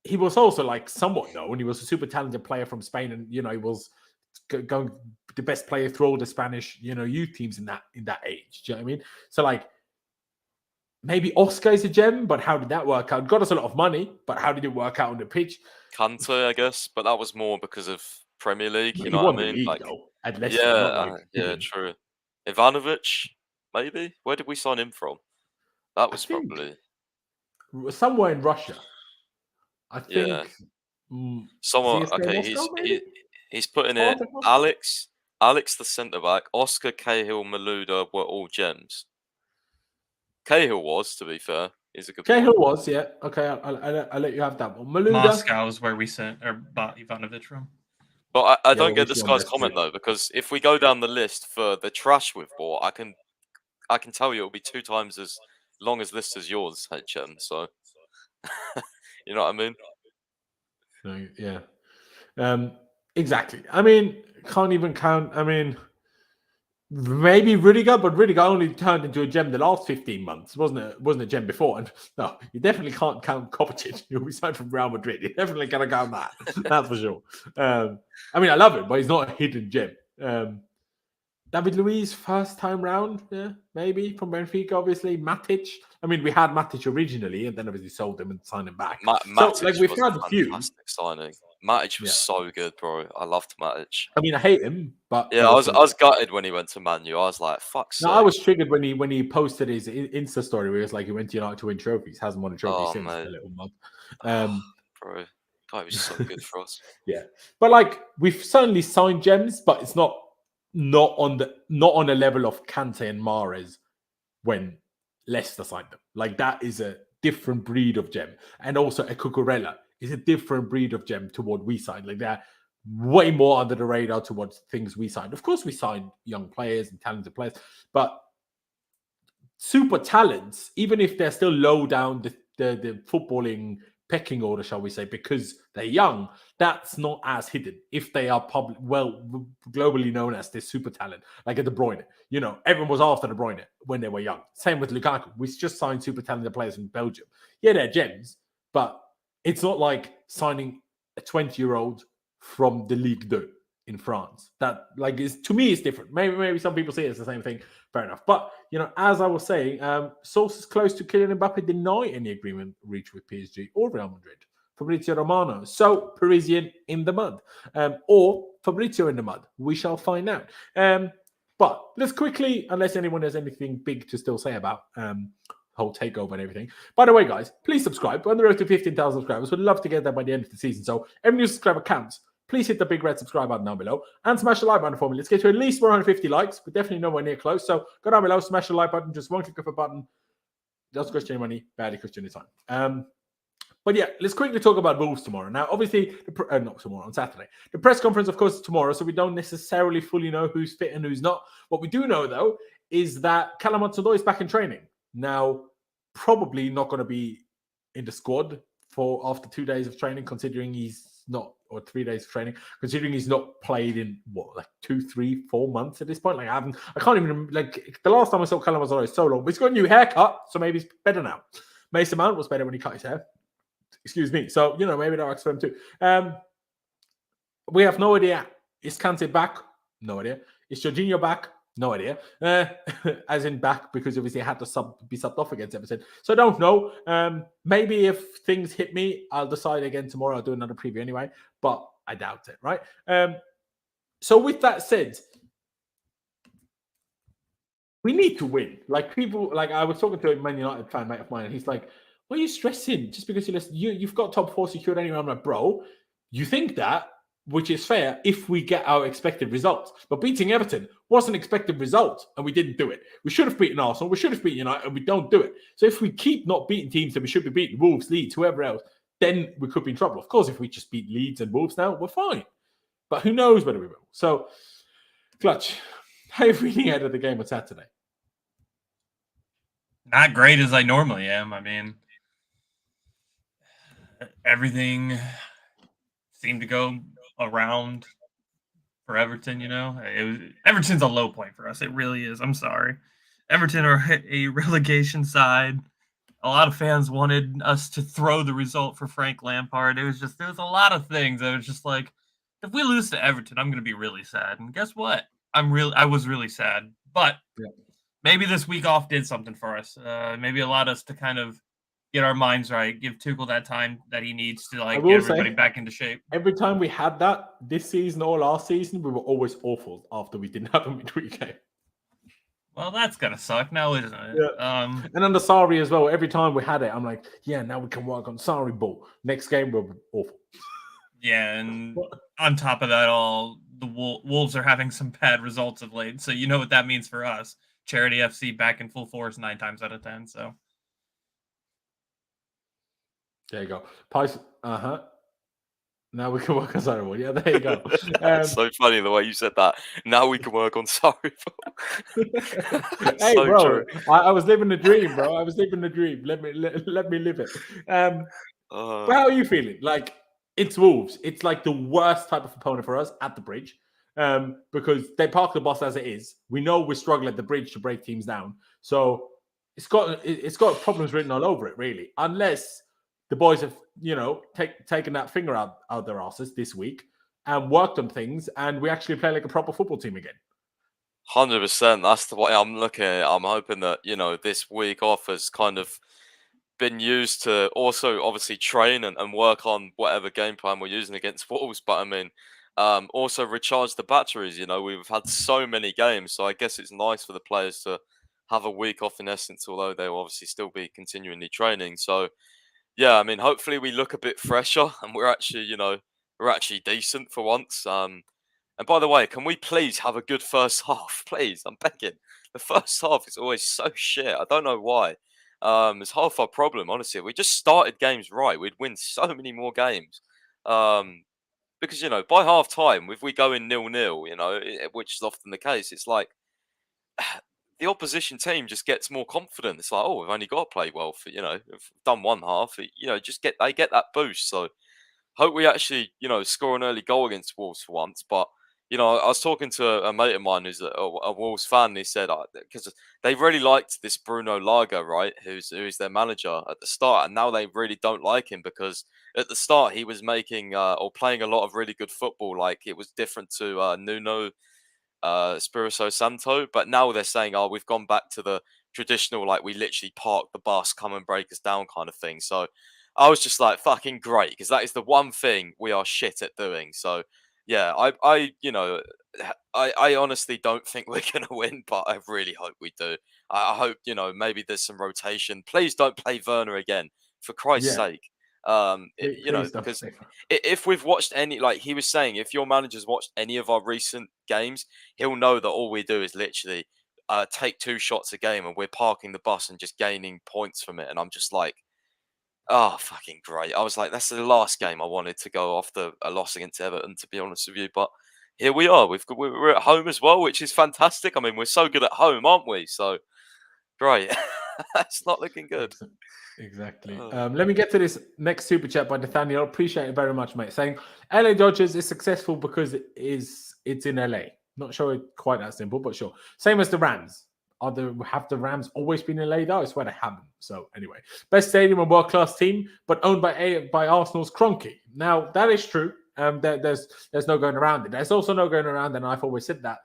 Speaker 1: he was also like somewhat known. He was a super talented player from Spain, and he was going the best player through all the Spanish youth teams in that age. Do you know what I mean? So like maybe Oscar is a gem, but how did that work out? It got us a lot of money, but how did it work out on the pitch?
Speaker 3: Kante, I guess, but that was more because of Premier League. You know what I mean?
Speaker 1: League,
Speaker 3: like,
Speaker 1: though, at Leicester,
Speaker 3: true. Ivanovic, maybe. Where did we sign him from? That was probably
Speaker 1: somewhere in Russia. I think.
Speaker 3: Yeah. Someone. Okay, he's putting it. Alex, the centre back, Oscar, Cahill, Malouda were all gems. Cahill was, to be fair, he's a good.
Speaker 1: Cahill was, yeah. Okay, I'll let you have that one. Malouda.
Speaker 4: Moscow is where we bought Ivanovic from.
Speaker 3: But I don't get this guy's comment though, because if we go down the list for the trash we've bought, I can tell you it'll be 2 times as long as list as yours, HM. So you know what I mean?
Speaker 1: Yeah. Exactly. I mean, can't even count. I mean, maybe Rudiger, but Rudiger only turned into a gem the last 15 months. Wasn't a gem before. And no, you definitely can't count Kovacic, who we signed from Real Madrid. You're definitely going to count that. That's for sure. I mean, I love him, but he's not a hidden gem. David Luiz first time round, yeah, maybe from Benfica. Obviously, Matic. I mean, we had Matic originally, and then obviously sold him and signed him back. So,
Speaker 3: Matic
Speaker 1: like, we've
Speaker 3: was
Speaker 1: had
Speaker 3: a
Speaker 1: a few.
Speaker 3: fantastic signing. Matic was
Speaker 1: Yeah.
Speaker 3: so good, bro. I loved Matic.
Speaker 1: I mean, I hate him, but
Speaker 3: Yeah, I was gutted when he went to Man U. I was like, "Fuck's
Speaker 1: no,
Speaker 3: sake."
Speaker 1: I was triggered when he posted his Insta story where he was like he went to United to win trophies. Hasn't won a trophy
Speaker 3: Oh,
Speaker 1: since,
Speaker 3: mate.
Speaker 1: the little mug.
Speaker 3: Bro, guy was so good for us.
Speaker 1: Yeah, but like we've certainly signed gems, but it's not on a level of Kante and Mahrez when Leicester signed them. Like that is a different breed of gem, and also a Cucurella is a different breed of gem to what we signed. Like they're way more under the radar towards things we signed. Of course, we signed young players and talented players, but super talents, even if they're still low down the footballing pecking order, shall we say, because they're young, that's not as hidden if they are globally known as this super talent, like a De Bruyne. You know, everyone was after De Bruyne when they were young. Same with Lukaku. We just signed super talented players in Belgium. Yeah, they're gems, but it's not like signing a 20-year-old from the Ligue 2 in France. That, like, is to me, is different. Maybe some people see it as the same thing. Fair enough. But, you know, as I was saying, sources close to Kylian Mbappe deny any agreement reached with PSG or Real Madrid. Fabrizio Romano. So, Parisian in the mud. Or Fabrizio in the mud. We shall find out. But let's quickly, unless anyone has anything big to still say about whole takeover and everything. By the way, guys, please subscribe. We're on the road to 15,000 subscribers. We'd love to get there by the end of the season. So, every new subscriber counts. Please hit the big red subscribe button down below and smash the like button for me. Let's get to at least 150 likes. We're definitely nowhere near close. So go down below, smash the like button. Just one click of a button. Doesn't cost you any money, barely cost you any time. But yeah, let's quickly talk about Wolves tomorrow. Now, obviously, not tomorrow, on Saturday. The press conference, of course, is tomorrow, so we don't necessarily fully know who's fit and who's not. What we do know, though, is that Callum Hudson-Odoi is back in training. Now, probably not going to be in the squad for after 2 days of training, considering he's not, or 3 days of training, considering he's not played in what, like 2, 3, 4 months at this point. Like I can't even, like, the last time I saw Callum was always so long. But he's got a new haircut, so maybe it's better now. Mason Mount was better when he cut his hair. Excuse me. So, you know, maybe that works for him too. We have no idea. Is Kante back? No idea. Is Jorginho back? No idea. As in back, because obviously he had to be subbed off against Everton. So I don't know. Maybe if things hit me, I'll decide again tomorrow. I'll do another preview anyway, but I doubt it, right? So with that said, we need to win. Like people, like I was talking to a Man United fan mate of mine, and he's like, "Why are you stressing? Just because you've got top 4 secured anyway." I'm like, bro, you think that, which is fair if we get our expected results. But beating Everton was an expected result, and we didn't do it. We should have beaten Arsenal. We should have beaten United, and we don't do it. So if we keep not beating teams that we should be beating, Wolves, Leeds, whoever else, then we could be in trouble. Of course, if we just beat Leeds and Wolves now, we're fine. But who knows whether we will. So, Clutch, how are you feeling ahead of the game on Saturday?
Speaker 4: Not great as I normally am. I mean, everything seemed to go around for Everton, you know. Everton's a low point for us. It really is. I'm sorry. Everton are a relegation side. A lot of fans wanted us to throw the result for Frank Lampard. There was a lot of things that was just like, if we lose to Everton, I'm going to be really sad. And guess what? I was really sad. But maybe this week off did something for us. Maybe allowed us to kind of get our minds right, give Tuchel that time that he needs to get everybody back into shape.
Speaker 1: Every time we had that this season or last season, we were always awful after we didn't have a midweek game.
Speaker 4: Well, that's gonna suck now, isn't it?
Speaker 1: Yeah. And under Sarri as well. Every time we had it, I'm like, yeah, now we can work on Sarri ball. Next game, we're awful.
Speaker 4: Yeah, and on top of that, all the Wolves are having some bad results of late. So you know what that means for us. Charity FC back in full force 9 times out of 10. So
Speaker 1: there you go. Now we can work on Sarri ball. Yeah, there you go.
Speaker 3: It's so funny the way you said that. Now we can work on Sarri ball.
Speaker 1: Hey, so bro, I was living the dream, bro. I was living the dream. Let me live it. But how are you feeling? Like, it's Wolves. It's like the worst type of opponent for us at the bridge, because they park the bus as it is. We know we struggle at the bridge to break teams down. So it's got problems written all over it, really. Unless the boys have, you know, taken that finger out their asses this week and worked on things, and we actually play like a proper football team again.
Speaker 3: 100%. That's the way I'm looking at it. I'm hoping that, this week off has kind of been used to also obviously train and work on whatever game plan we're using against Wolves. But I mean, also recharge the batteries. We've had so many games, so I guess it's nice for the players to have a week off in essence, although they'll obviously still be continually training. So yeah, I mean, hopefully we look a bit fresher and we're actually decent for once. And by the way, can we please have a good first half? Please, I'm begging. The first half is always so shit. I don't know why. It's half our problem, honestly. If we just started games right, we'd win so many more games. Because, by half time, if we go in 0-0, which is often the case, it's like the opposition team just gets more confident. It's like, oh, we've only got to play well for, if we've done one half, they get that boost. So hope we actually, score an early goal against Wolves for once. But, I was talking to a mate of mine who's a Wolves fan, and he said, because they really liked this Bruno Lager, right, who's their manager at the start, and now they really don't like him because at the start he was making or playing a lot of really good football. Like, it was different to Nuno Espirito Santo, but now they're saying, oh, we've gone back to the traditional, like, we literally park the bus, come and break us down kind of thing. So I was just like, fucking great, because that is the one thing we are shit at doing. So yeah, I honestly don't think we're gonna win, but I really hope we do. I hope, maybe there's some rotation. Please don't play Werner again, for Christ's
Speaker 1: Yeah,
Speaker 3: sake.
Speaker 1: please don't
Speaker 3: Because
Speaker 1: play.
Speaker 3: if we've watched any, like he was saying, if your manager's watched any of our recent games, he'll know that all we do is literally take 2 shots a game and we're parking the bus and just gaining points from it. And I'm just like, oh, fucking great. I was like, that's the last game I wanted to go after a loss against Everton, to be honest with you. But here we are. We're at home as well, which is fantastic. I mean, we're so good at home, aren't we? So great. It's not looking good.
Speaker 1: Exactly.
Speaker 3: Oh.
Speaker 1: Let me get to this next super chat by Nathaniel. Appreciate it very much, mate. Saying LA Dodgers is successful because it's in LA. Not sure it's quite that simple, but sure. Same as the Rams. Have the Rams always been in LA though? I swear they haven't. So anyway, best stadium and world-class team, but owned by Arsenal's Kroenke. Now that is true. There's no going around it. There's also no going around, and I've always said that.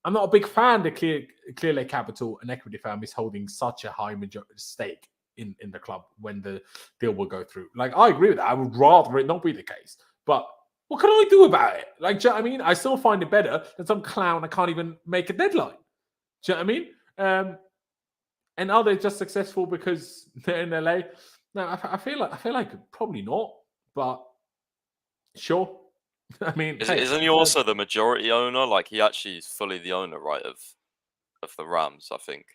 Speaker 1: I'm not a big fan that Clear Lake Capital, an equity firm, is holding such a high stake in the club when the deal will go through. Like, I agree with that. I would rather it not be the case. But what can I do about it? Like, do you know what I mean? I still find it better than some clown I can't even make a deadline. Do you know what I mean? And are they just successful because they're in LA? No, I feel like probably not. But sure. I mean,
Speaker 3: Isn't he also the majority owner? Like, he actually is fully the owner, right, of the Rams, I think.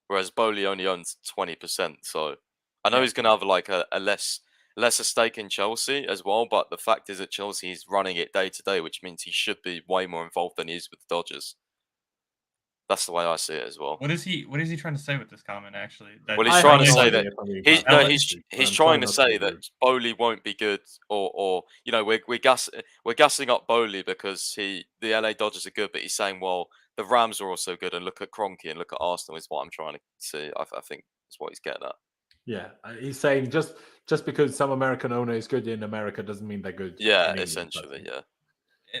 Speaker 3: Whereas Boehly only owns 20%. So I know he's going to have like a lesser stake in Chelsea as well. But the fact is that Chelsea is running it day to day, which means he should be way more involved than he is with the Dodgers. That's the way I see it as well.
Speaker 4: What is he trying to say with this comment? Actually,
Speaker 3: well, he's trying to say that he's trying to say that Boehly won't be good, or we're gassing up Boehly because the LA Dodgers are good, but he's saying, well, the Rams are also good, and look at Kroenke and look at Arsenal is what I'm trying to see. I think that's what he's getting at.
Speaker 1: Yeah, he's saying just because some American owner is good in America doesn't mean they're good.
Speaker 3: Yeah, essentially, yeah.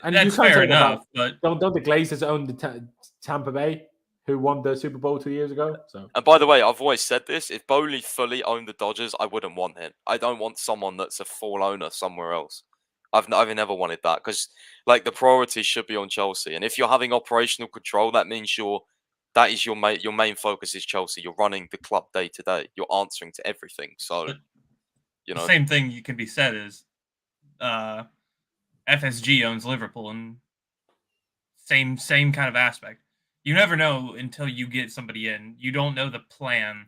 Speaker 1: And
Speaker 4: that's
Speaker 1: you can't
Speaker 4: fair
Speaker 1: say
Speaker 4: enough,
Speaker 1: but don't the Glazers own the Tampa Bay, who won the Super Bowl 2 years ago? So,
Speaker 3: and by the way, I've always said this: if Boehly fully owned the Dodgers, I wouldn't want him. I don't want someone that's a full owner somewhere else. I've never wanted that, because like the priority should be on Chelsea, and if you're having operational control, that means your main focus is Chelsea. You're running the club day to day. You're answering to everything. So,
Speaker 4: the same thing you can be said is FSG owns Liverpool, and same kind of aspect. You never know until you get somebody in. You don't know the plan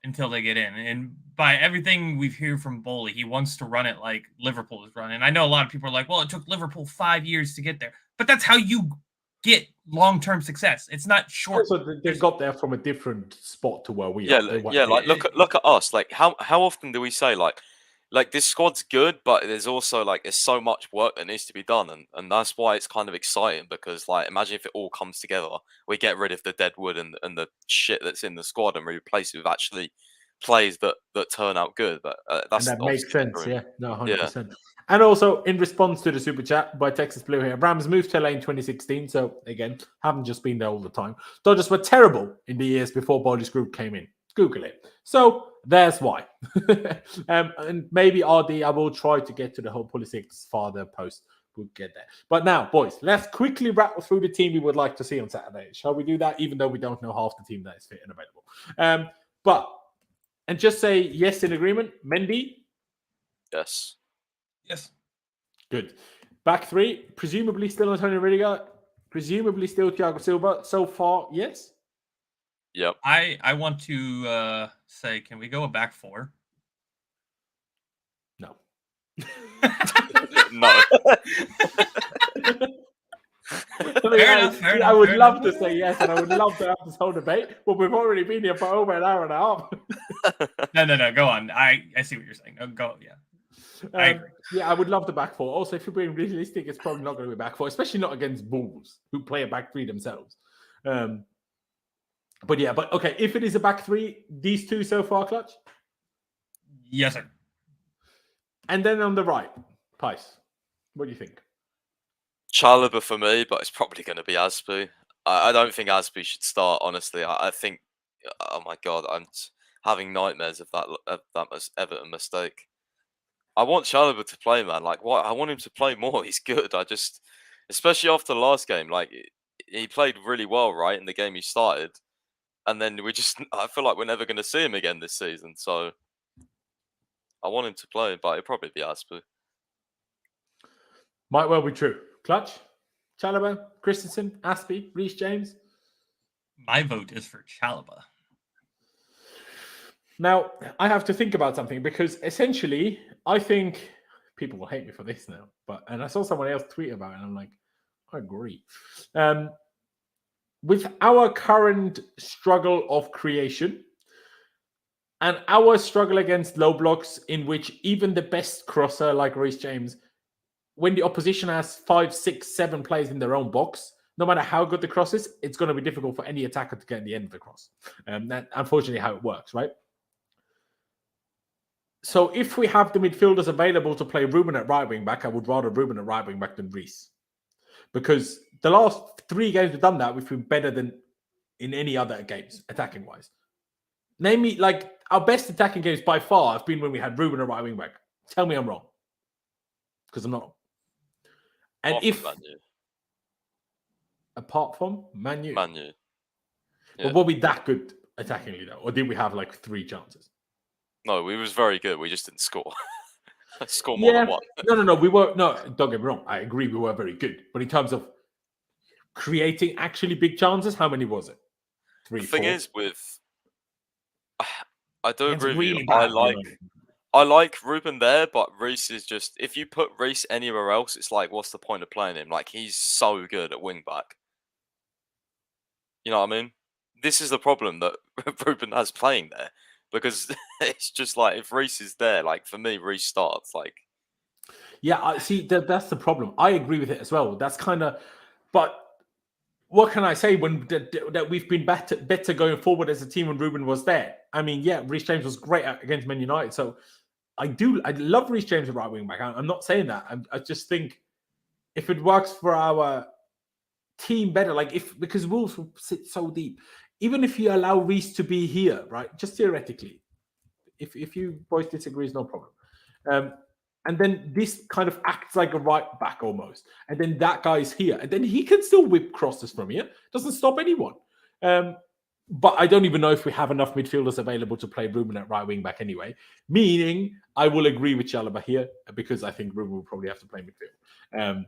Speaker 4: until they get in. And by everything we've heard from Boehly, he wants to run it like Liverpool is running. I know a lot of people are like, well, it took Liverpool 5 years to get there. But that's how you get long-term success. It's not short.
Speaker 1: Also, they got there from a different spot to where we
Speaker 3: are. Like look at us. Like how often do we say like this squad's good, but there's also like there's so much work that needs to be done, and that's why it's kind of exciting, because like imagine if it all comes together, we get rid of the dead wood and the shit that's in the squad and replace it with actually plays that turn out good. But that
Speaker 1: makes sense. Yeah, no, 100%. And also, in response to the super chat by Texas Blue here, Rams moved to LA in 2016. So, again, haven't just been there all the time. Dodgers were terrible in the years before Boehly's group came in. Google it. So, there's why. And maybe RD, I will try to get to the whole Pulisic's father post. We'll get there. But now, boys, let's quickly rattle through the team we would like to see on Saturday. Shall we do that, even though we don't know half the team that is fit and available? And just say yes in agreement. Mendy?
Speaker 3: Yes.
Speaker 4: Yes.
Speaker 1: Good. Back three, presumably still Antonio Rudiger, presumably still Thiago Silva. So far, yes?
Speaker 3: Yep.
Speaker 4: I want to say, can we go a back four?
Speaker 1: No.
Speaker 3: No.
Speaker 1: I would love to say yes, and I would love to have this whole debate, but we've already been here for over an hour and a half.
Speaker 4: No. Go on. I see what you're saying. Go. Yeah. I agree.
Speaker 1: Yeah, I would love the back four. Also, if you're being realistic, it's probably not going to be back four, especially not against Wolves, who play a back three themselves. But okay, if it is a back three, these two so far, Clutch?
Speaker 4: Yes, sir.
Speaker 1: And then on the right, Pice, what do you think?
Speaker 3: Chalobah for me, but it's probably going to be Aspi. I don't think Aspi should start, honestly. I think, oh my God, I'm having nightmares of that Everton mistake. I want Chalobah to play, man. Like, what? I want him to play more. He's good. Especially after the last game, like, he played really well, right, in the game he started. And then I feel like we're never going to see him again this season. So I want him to play, but it'll probably be Aspi.
Speaker 1: Might well be true. Clutch, Chalobah, Christensen, Aspi, Reece James.
Speaker 4: My vote is for Chalobah.
Speaker 1: Now, I have to think about something because essentially, I think people will hate me for this now. And I saw someone else tweet about it, and I'm like, I agree. With our current struggle of creation and our struggle against low blocks, in which even the best crosser like Reece James, when the opposition has 5, 6, 7 players in their own box, no matter how good the cross is, it's going to be difficult for any attacker to get in the end of the cross. That's unfortunately how it works, right? So if we have the midfielders available to play Ruben at right wing back, I would rather Ruben at right wing back than Reece. Because the last 3 games we've done that, we've been better than in any other games, attacking-wise. Name me, like, our best attacking games by far have been when we had Ruben at right wing back. Tell me I'm wrong. Because I'm not. And apart from Manu.
Speaker 3: Yeah.
Speaker 1: But were we that good attackingly, though? Or did we have, like, 3 chances?
Speaker 3: No, we was very good. We just didn't score. Score more than one.
Speaker 1: No. We were don't get me wrong. I agree we were very good. But in terms of creating actually big chances, how many was it? 3,
Speaker 3: The thing
Speaker 1: 4?
Speaker 3: is, I do agree with
Speaker 1: really
Speaker 3: you.
Speaker 1: bad,
Speaker 3: I like Ruben there, but Reece is just, if you put Reece anywhere else, it's like, what's the point of playing him? Like, he's so good at wing back. You know what I mean? This is the problem that Ruben has playing there. Because it's just like, if Reece is there, like, for me, Reece starts. Like,
Speaker 1: yeah, I see that's the problem. I agree with it as well. That's kind of, but what can I say when that we've been better going forward as a team when Ruben was there? I mean, yeah, Reece James was great against Man United, so I love Reece James at right wing back. I'm not saying that. I just think if it works for our team better, because Wolves will sit so deep. Even if you allow Reece to be here, right? Just theoretically, if you boys disagree, it's no problem. And then this kind of acts like a right back almost. And then that guy's here. And then he can still whip crosses from here. Doesn't stop anyone. But I don't even know if we have enough midfielders available to play Ruben at right wing back anyway. Meaning, I will agree with Chalobah here because I think Ruben will probably have to play midfield.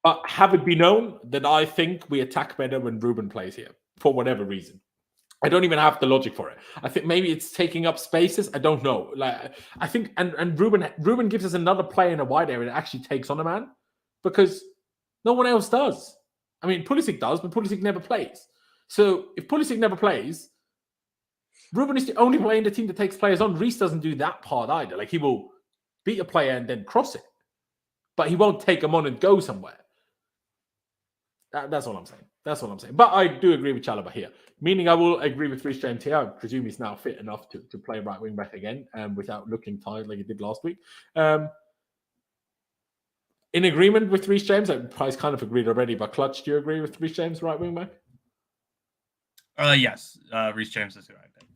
Speaker 1: But have it be known that I think we attack better when Ruben plays here, for whatever reason. I don't even have the logic for it. I think maybe it's taking up spaces. I don't know. Like, I think, and Ruben gives us another player in a wide area that actually takes on a man because no one else does. I mean, Pulisic does, but Pulisic never plays. So if Pulisic never plays, Ruben is the only player in the team that takes players on. Reece doesn't do that part either. Like, he will beat a player and then cross it, but he won't take them on and go somewhere. That's all I'm saying. That's what I'm saying. But I do agree with Chalobah here. Meaning I will agree with Reece James here. I presume he's now fit enough to play right wing back again without looking tired like he did last week. In agreement with Reece James, I probably kind of agreed already, but Clutch, do you agree with Reece James right wing back?
Speaker 4: Yes. Reece James is who I think.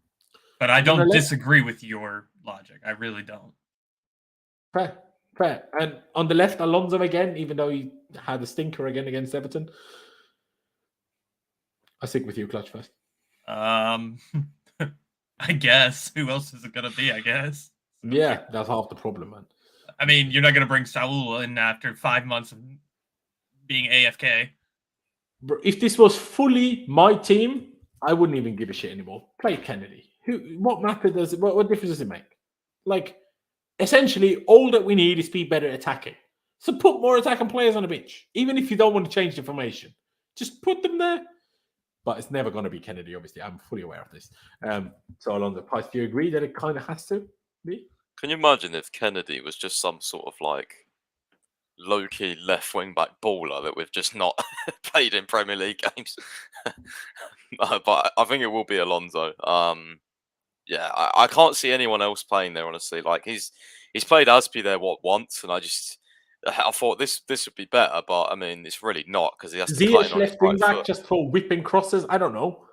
Speaker 4: But I don't disagree with your logic. I really don't.
Speaker 1: Fair. And on the left, Alonso again, even though he had a stinker again against Everton. I stick with you, Clutch, first.
Speaker 4: I guess. Who else is it going to be, I guess?
Speaker 1: Yeah, that's half the problem, man.
Speaker 4: I mean, you're not going to bring Saul in after 5 months of being AFK.
Speaker 1: If this was fully my team, I wouldn't even give a shit anymore. Play Kennedy. What matter does it? What difference does it make? Like, essentially, all that we need is to be better at attacking. So put more attacking players on the bench, even if you don't want to change the formation. Just put them there. But it's never going to be Kennedy, obviously. I'm fully aware of this. So, Alonso, Price, do you agree that it kind of has to be?
Speaker 3: Can you imagine if Kennedy was just some sort of like low-key left wing-back baller that we've just not played in Premier League games? But I think it will be Alonso. Yeah, I can't see anyone else playing there, honestly. Like he's played Aspi there once, and I thought this would be better, but I mean it's really not because he has to
Speaker 1: Ziyech
Speaker 3: play
Speaker 1: left wing back just for whipping crosses. I don't know.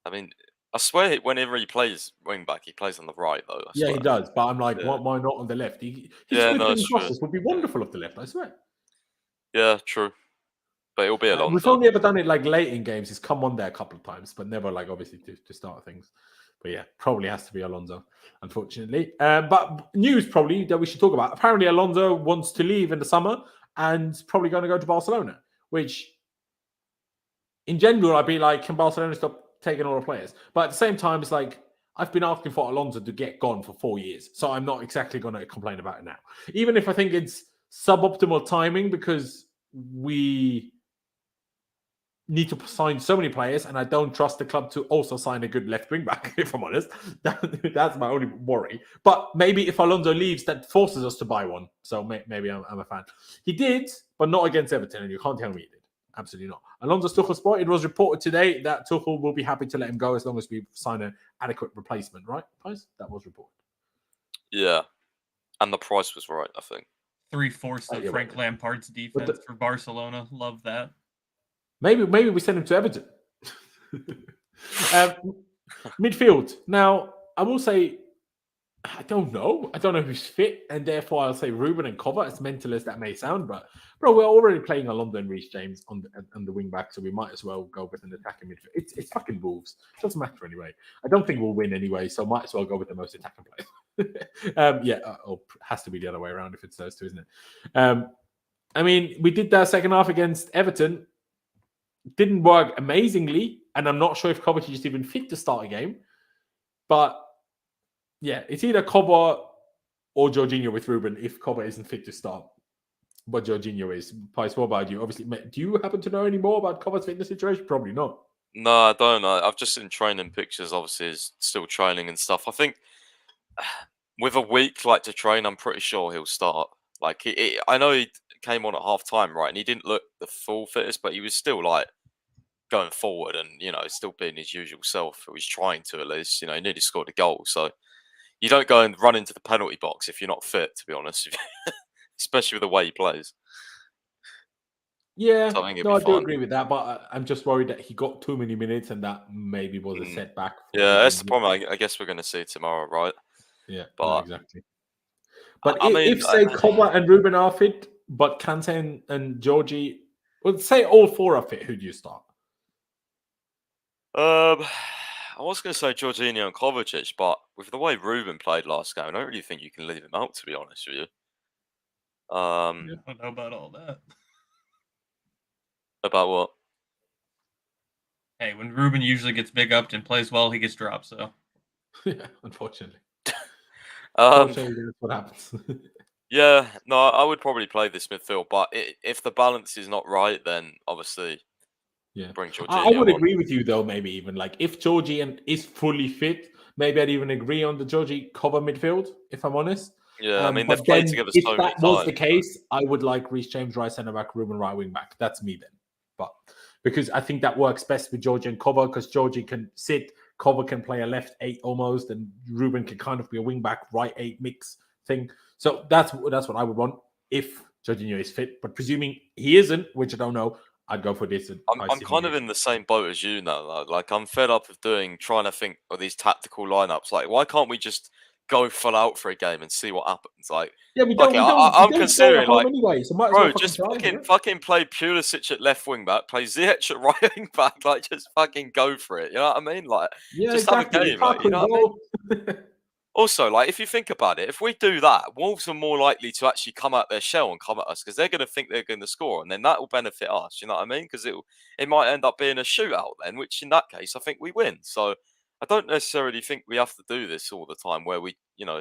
Speaker 3: I mean, I swear whenever he plays wing back, he plays on the right though.
Speaker 1: Yeah, he does. But I'm like, why not on the left? His whipping crosses would be wonderful off the left. I swear.
Speaker 3: Yeah, true. But it'll be Alonso.
Speaker 1: We've only ever done it like late in games. He's come on there a couple of times, but never like obviously to start things. But yeah, probably has to be Alonso, unfortunately. But news probably that we should talk about. Apparently, Alonso wants to leave in the summer and probably going to go to Barcelona, which in general, I'd be like, can Barcelona stop taking all the players? But at the same time, it's like, I've been asking for Alonso to get gone for 4 years. So I'm not exactly going to complain about it now. Even if I think it's suboptimal timing because we need to sign so many players, and I don't trust the club to also sign a good left wing back, if I'm honest. That's my only worry. But maybe if Alonso leaves, that forces us to buy one. So maybe I'm a fan. He did, but not against Everton, and you can't tell me he did. Absolutely not. Alonso's Tuchel's spot. It was reported today that Tuchel will be happy to let him go as long as we sign an adequate replacement, right, guys? That was reported.
Speaker 3: Yeah. And the price was right, I think.
Speaker 4: 3/4 of Frank Lampard's defense for Barcelona. Love that.
Speaker 1: Maybe we send him to Everton. Midfield. Now, I will say, I don't know. I don't know who's fit, and therefore I'll say Ruben and Cover, as mental as that may sound. But, bro, we're already playing Alonso and Reece James on the wing back, so we might as well go with an attacking midfield. It's fucking Wolves. It doesn't matter anyway. I don't think we'll win anyway, so might as well go with the most attacking players. Has to be the other way around if it's those two, isn't it? I mean, we did that second half against Everton. Didn't work amazingly, and I'm not sure if Kovacic is even fit to start a game. But yeah, it's either Koba or Jorginho with Ruben if Koba isn't fit to start. But Jorginho is. Pice, what about you? Obviously, do you happen to know any more about Koba's fitness situation? Probably not.
Speaker 3: No, I don't. I've just seen training pictures. Obviously, he's still training and stuff. I think with a week like to train, I'm pretty sure he'll start. Like I know he came on at half time, right? And he didn't look the full fittest, but he was still like going forward and, still being his usual self. He was trying to, at least, he nearly scored a goal. So you don't go and run into the penalty box if you're not fit, to be honest, especially with the way he plays.
Speaker 1: Yeah, so I do agree with that, but I'm just worried that he got too many minutes and that maybe was a setback.
Speaker 3: Yeah, that's the problem. I guess we're going to see tomorrow, right?
Speaker 1: Yeah,
Speaker 3: but
Speaker 1: exactly. But if say, Koba and Ruben are fit, but Kante and Georgie, well, say all four are fit, who do you start?
Speaker 3: I was going to say Jorginho and Kovacic, but with the way Ruben played last game, I don't really think you can leave him out, to be honest with you.
Speaker 4: I don't know about all that.
Speaker 3: About what?
Speaker 4: Hey, when Ruben usually gets big upped and plays well, he gets dropped, so.
Speaker 1: Yeah, unfortunately. Unfortunately, that's what happens.
Speaker 3: Yeah, no, I would probably play this midfield, but if the balance is not right, then obviously, bring Jorginho
Speaker 1: I would agree with you, though, maybe even. Like, if Georgie is fully fit, maybe I'd even agree on the Georgie cover midfield, if I'm honest.
Speaker 3: Yeah, I mean, they've played together so many times.
Speaker 1: If that was the case, I would like Reece James right centre back, Ruben right wing back. That's me then. But because I think that works best with Georgie and cover, because Georgie can sit, cover can play a left 8 almost, and Ruben can kind of be a wing back right 8 mix thing. So that's what I would want if Jorginho is fit. But presuming he isn't, which I don't know, I'd go for this.
Speaker 3: I'm kind of in the same boat as you now. Like I'm fed up of trying to think of these tactical lineups. Like, why can't we just go full out for a game and see what happens? Like,
Speaker 1: yeah, I'm
Speaker 3: considering like,
Speaker 1: anyway, so might as
Speaker 3: bro,
Speaker 1: well
Speaker 3: just
Speaker 1: try,
Speaker 3: fucking play Pulisic at left wing back, play Ziyech at right wing back. Like, just fucking go for it. You know what I mean? Like,
Speaker 1: yeah,
Speaker 3: just
Speaker 1: exactly.
Speaker 3: have a game. Like, you know what I mean? Also, like, if you think about it, if we do that, Wolves are more likely to actually come out their shell and come at us because they're going to think they're going to score, and then that will benefit us. You know what I mean? Because it might end up being a shootout then, which in that case, I think we win. So I don't necessarily think we have to do this all the time where we, you know,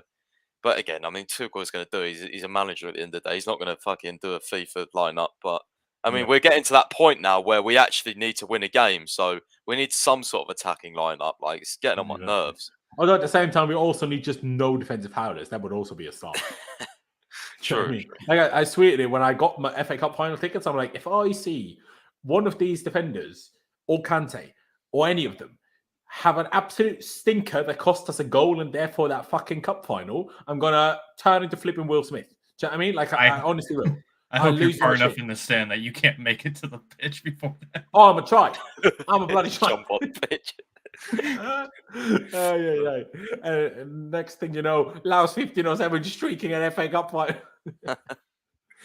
Speaker 3: but again, I mean, Tuchel is going to do it. He's a manager at the end of the day. He's not going to fucking do a FIFA lineup. But I mean, we're getting to that point now where we actually need to win a game. So we need some sort of attacking lineup. Like, it's getting on my nerves.
Speaker 1: Although at the same time, we also need just no defensive howlers. That would also be a start.
Speaker 3: True.
Speaker 1: I mean, like I tweeted it when I got my FA Cup final tickets. I'm like, if I see one of these defenders or Kante or any of them have an absolute stinker that cost us a goal and therefore that fucking cup final, I'm gonna turn into flipping Will Smith. Do you know what I mean? Like, I honestly will.
Speaker 4: I hope you're far enough in the stand that you can't make it to the pitch before that.
Speaker 1: Oh, I'm a try. I'm a bloody try.
Speaker 3: Jump on the pitch.
Speaker 1: Next thing you know, Laos 15-07 streaking an FA Cup fight.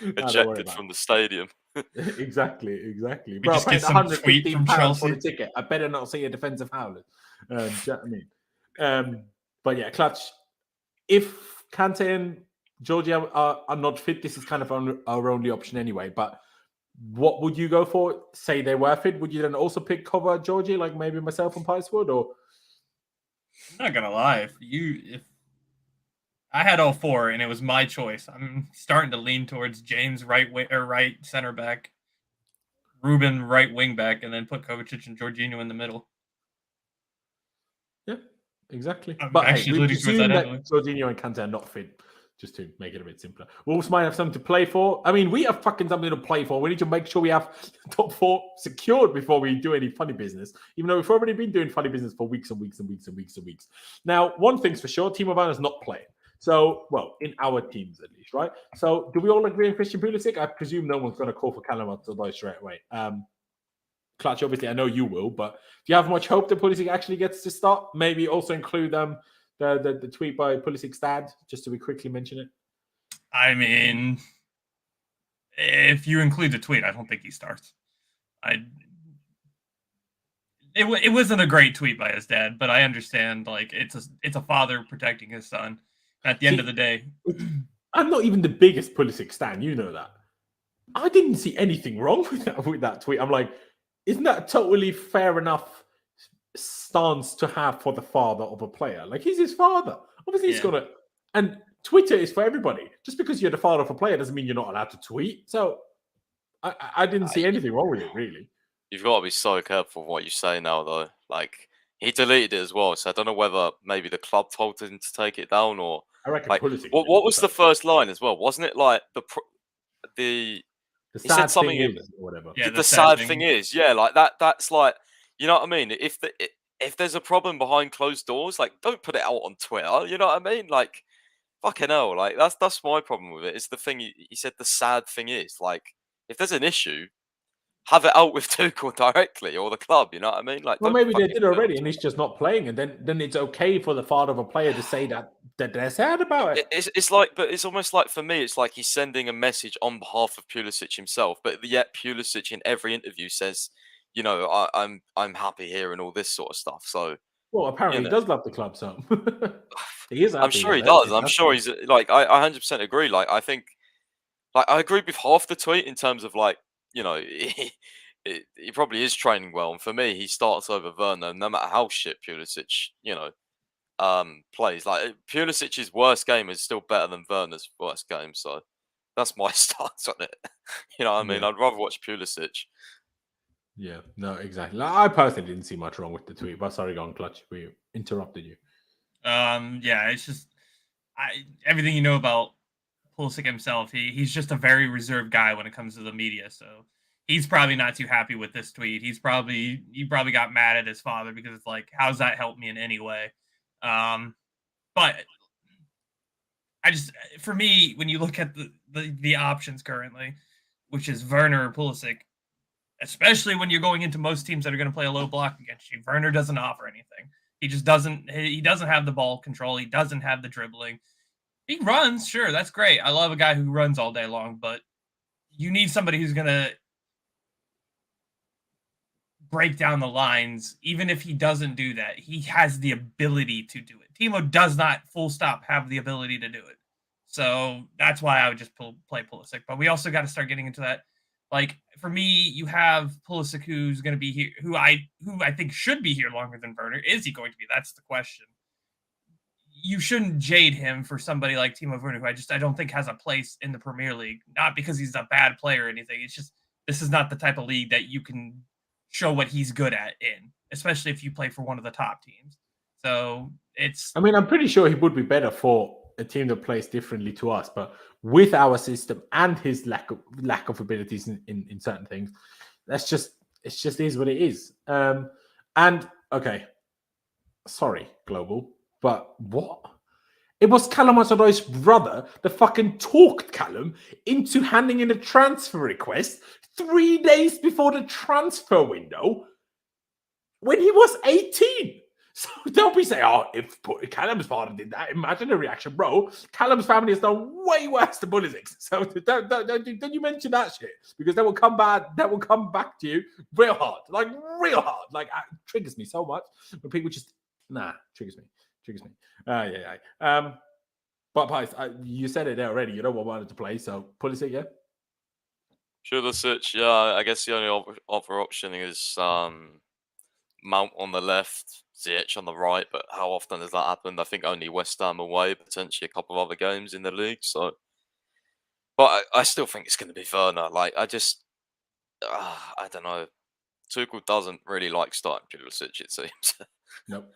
Speaker 3: Ejected from the stadium.
Speaker 1: Exactly.
Speaker 4: We
Speaker 1: Bro,
Speaker 4: just
Speaker 1: I paid
Speaker 4: get some tweet from
Speaker 1: £115
Speaker 4: Chelsea.
Speaker 1: for the ticket. I better not see a defensive howler. Do you know what I mean? But yeah, Clutch. If Kante and Georgia are not fit, this is kind of our only option anyway. But what would you go for? Say they were fit, would you then also pick cover Georgie, like maybe myself and Pice would? Or
Speaker 4: I'm not gonna lie, if I had all 4 and it was my choice, I'm starting to lean towards James right center back, Ruben right wing back, and then put Kovacic and Jorginho in the middle.
Speaker 1: Yeah, exactly.
Speaker 4: I'm
Speaker 1: but
Speaker 4: actually
Speaker 1: we
Speaker 4: leaning towards
Speaker 1: presume
Speaker 4: that
Speaker 1: that
Speaker 4: anyway.
Speaker 1: Jorginho and Kante are not fit, just to make it a bit simpler. Wolves might have something to play for. I mean, we have fucking something to play for. We need to make sure we have top 4 secured before we do any funny business, even though we've already been doing funny business for weeks and weeks and weeks and weeks and weeks. Now, one thing's for sure, Timo Werner's not playing. So, well, in our teams at least, right? So, do we all agree on Christian Pulisic? I presume no one's going to call for Callum or Odoi straight away. Clutch, obviously, I know you will, but do you have much hope that Pulisic actually gets to start? Maybe also include the tweet by Pulisic's dad, just to be quickly mention it.
Speaker 4: I mean, if you include the tweet, I don't think he starts. It wasn't a great tweet by his dad, but I understand, like, it's a father protecting his son. At the end of the day,
Speaker 1: I'm not even the biggest Pulisic stan, you know that. I didn't see anything wrong with that tweet. I'm like, isn't that totally fair enough stance to have for the father of a player? Like, he's his father. Obviously, he's got to. And Twitter is for everybody. Just because you're the father of a player doesn't mean you're not allowed to tweet. So I didn't see anything wrong with it, really.
Speaker 3: You've got to be so careful with what you say now, though. Like, he deleted it as well, so I don't know whether maybe the club told him to take it down or.
Speaker 1: I reckon
Speaker 3: like,
Speaker 1: Pulisic.
Speaker 3: what was the first line as well? Wasn't it like the
Speaker 1: sad
Speaker 3: he said something
Speaker 1: thing is, or whatever.
Speaker 3: Yeah, the sad thing is, yeah, like that's like, you know what I mean? If there's a problem behind closed doors, like, don't put it out on Twitter. You know what I mean? Like, fucking hell, like that's my problem with it. It's the thing he said. The sad thing is, like, if there's an issue, have it out with Tuchel directly or the club. You know what I mean? Like,
Speaker 1: well, maybe they did already, and he's just not playing, and then it's okay for the father of a player to say that they're sad about it.
Speaker 3: It's like, but it's almost like, for me, it's like he's sending a message on behalf of Pulisic himself, but yet Pulisic in every interview says, you know, I'm happy here and all this sort of stuff. So,
Speaker 1: well, apparently he does love the club, so he is.
Speaker 3: I'm sure he does. I'm sure he's like, I 100% agree. Like, I think, like, I agree with half the tweet in terms of, like, you know, he probably is training well, and for me, he starts over Werner, no matter how shit Pulisic, you know, plays. Like, Pulisic's worst game is still better than Werner's worst game, so that's my stance on it. You know what I mean?
Speaker 1: Yeah.
Speaker 3: I'd rather watch Pulisic.
Speaker 1: Yeah, no, exactly. I personally didn't see much wrong with the tweet, but sorry, go on, Clutch. We interrupted you.
Speaker 4: Yeah, it's just everything you know about Pulisic himself. He's just a very reserved guy when it comes to the media. So he's probably not too happy with this tweet. He probably got mad at his father because it's like, how's that help me in any way? But for me, when you look at the options currently, which is Werner or Pulisic, especially when you're going into most teams that are going to play a low block against you, Werner doesn't offer anything. He just doesn't. He doesn't have the ball control. He doesn't have the dribbling. He runs, sure, that's great. I love a guy who runs all day long, but you need somebody who's going to break down the lines. Even if he doesn't do that, he has the ability to do it. Timo does not, full stop, have the ability to do it. So that's why I would just play Pulisic. But we also got to start getting into that. Like, for me, you have Pulisic, who's going to be here, who I think should be here longer than Werner. Is he going to be? That's the question. You shouldn't jade him for somebody like Timo Werner, who I don't think has a place in the Premier League. Not because he's a bad player or anything. It's just, this is not the type of league that you can show what he's good at in, especially if you play for one of the top teams. So I
Speaker 1: mean, I'm pretty sure he would be better for a team that plays differently to us, but with our system and his lack of abilities in certain things, it just is what it is. And okay, sorry, Global, but what? It was Callum Odoi's brother that fucking talked Callum into handing in a transfer request 3 days before the transfer window when he was 18. So don't be saying, oh, if Callum's father did that, imagine the reaction, bro. Callum's family has done way worse than Pulisic. So don't you mention that shit, because that will come back to you real hard. Like, real hard. Like, it triggers me so much when people just, triggers me. But Pice, you said it there already. You know what I wanted to play, so Pulisic, yeah?
Speaker 3: Pulisic, yeah. I guess the only other option is Mount on the left, Ziyech on the right, but how often has that happened? I think only West Ham away, potentially a couple of other games in the league. So, but I still think it's going to be Werner. Like, I don't know. Tuchel doesn't really like starting Pulisic, it seems.
Speaker 1: Nope.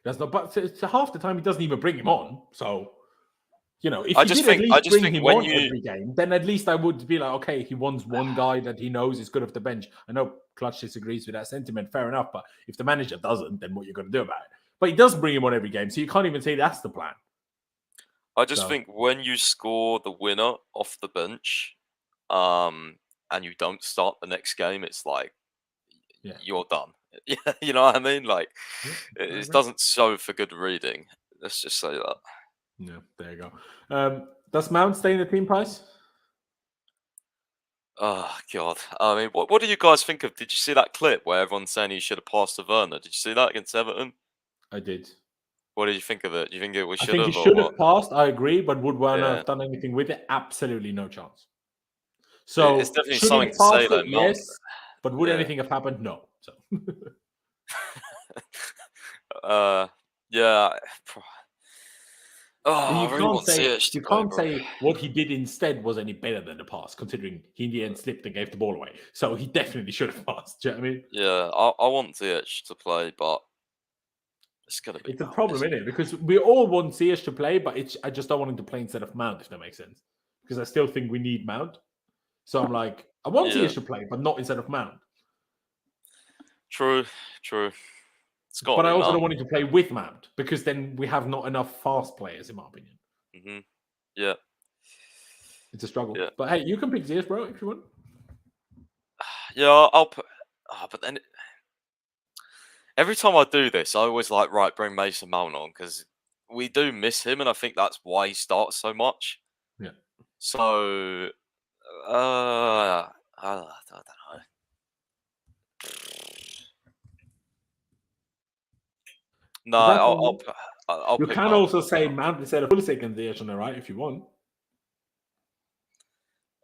Speaker 1: That's not. But to half the time, he doesn't even bring him on. So, if
Speaker 3: I
Speaker 1: he
Speaker 3: just
Speaker 1: did
Speaker 3: think-
Speaker 1: at
Speaker 3: I
Speaker 1: least
Speaker 3: just
Speaker 1: bring
Speaker 3: think
Speaker 1: him
Speaker 3: when
Speaker 1: on
Speaker 3: you-
Speaker 1: every game, then at least I would be like, okay, he wants one guy that he knows is good off the bench. I know Clutch disagrees with that sentiment. Fair enough. But if the manager doesn't, then what are you going to do about it? But he does bring him on every game, so you can't even say that's the plan.
Speaker 3: I just think when you score the winner off the bench, and you don't start the next game, it's like, you're done. You know what I mean? Like, it doesn't show for good reading. Let's just say that.
Speaker 1: Yeah, there you go. Does Mount stay in the team, Price?
Speaker 3: Oh, God. I mean, what do you guys think of? Did you see that clip where everyone's saying he should have passed to Werner? Did you see that against Everton?
Speaker 1: I did.
Speaker 3: What did you think of it? Do you think we should
Speaker 1: I think
Speaker 3: have?
Speaker 1: he should
Speaker 3: or
Speaker 1: have passed. I agree, but would Werner
Speaker 3: Yeah.
Speaker 1: have done anything with it? Absolutely no chance. So
Speaker 3: It's definitely
Speaker 1: should
Speaker 3: something
Speaker 1: he
Speaker 3: to
Speaker 1: have
Speaker 3: say,
Speaker 1: passed
Speaker 3: though,
Speaker 1: it?
Speaker 3: Mount.
Speaker 1: Yes, but would
Speaker 3: Yeah.
Speaker 1: anything have happened? No. So
Speaker 3: Yeah. Oh,
Speaker 1: and
Speaker 3: I
Speaker 1: you
Speaker 3: really
Speaker 1: can't
Speaker 3: want
Speaker 1: say
Speaker 3: Ziyech to
Speaker 1: you
Speaker 3: play,
Speaker 1: can't
Speaker 3: bro.
Speaker 1: say what he did instead was any better than the pass, considering he in the end slipped and gave the ball away. So he definitely should have passed. Do you know what I mean?
Speaker 3: Yeah, I want Ziyech to play, but it's gonna be.
Speaker 1: It's a
Speaker 3: Mount,
Speaker 1: problem,
Speaker 3: isn't
Speaker 1: isn't it? Because we all want Ziyech to play, but I just don't want him to play instead of Mount, if that makes sense. Because I still think we need Mount. So I'm like, I want
Speaker 3: Yeah.
Speaker 1: Ziyech to play, but not instead of Mount.
Speaker 3: True. It's got.
Speaker 1: But I also don't want him to play with Mount, because then we have not enough fast players, in my opinion.
Speaker 3: Mm-hmm. Yeah.
Speaker 1: It's a struggle.
Speaker 3: Yeah.
Speaker 1: But hey, you can pick Ziyech, bro, if you want.
Speaker 3: Yeah, I'll put. But then every time I do this, I always like, right, bring Mason Mount on, because we do miss him, and I think that's why he starts so much.
Speaker 1: Yeah.
Speaker 3: So, I don't know. No, I'll
Speaker 1: You
Speaker 3: pick
Speaker 1: can
Speaker 3: Mount.
Speaker 1: also say Mount instead of Pulisic and Ziyech on the right if you want.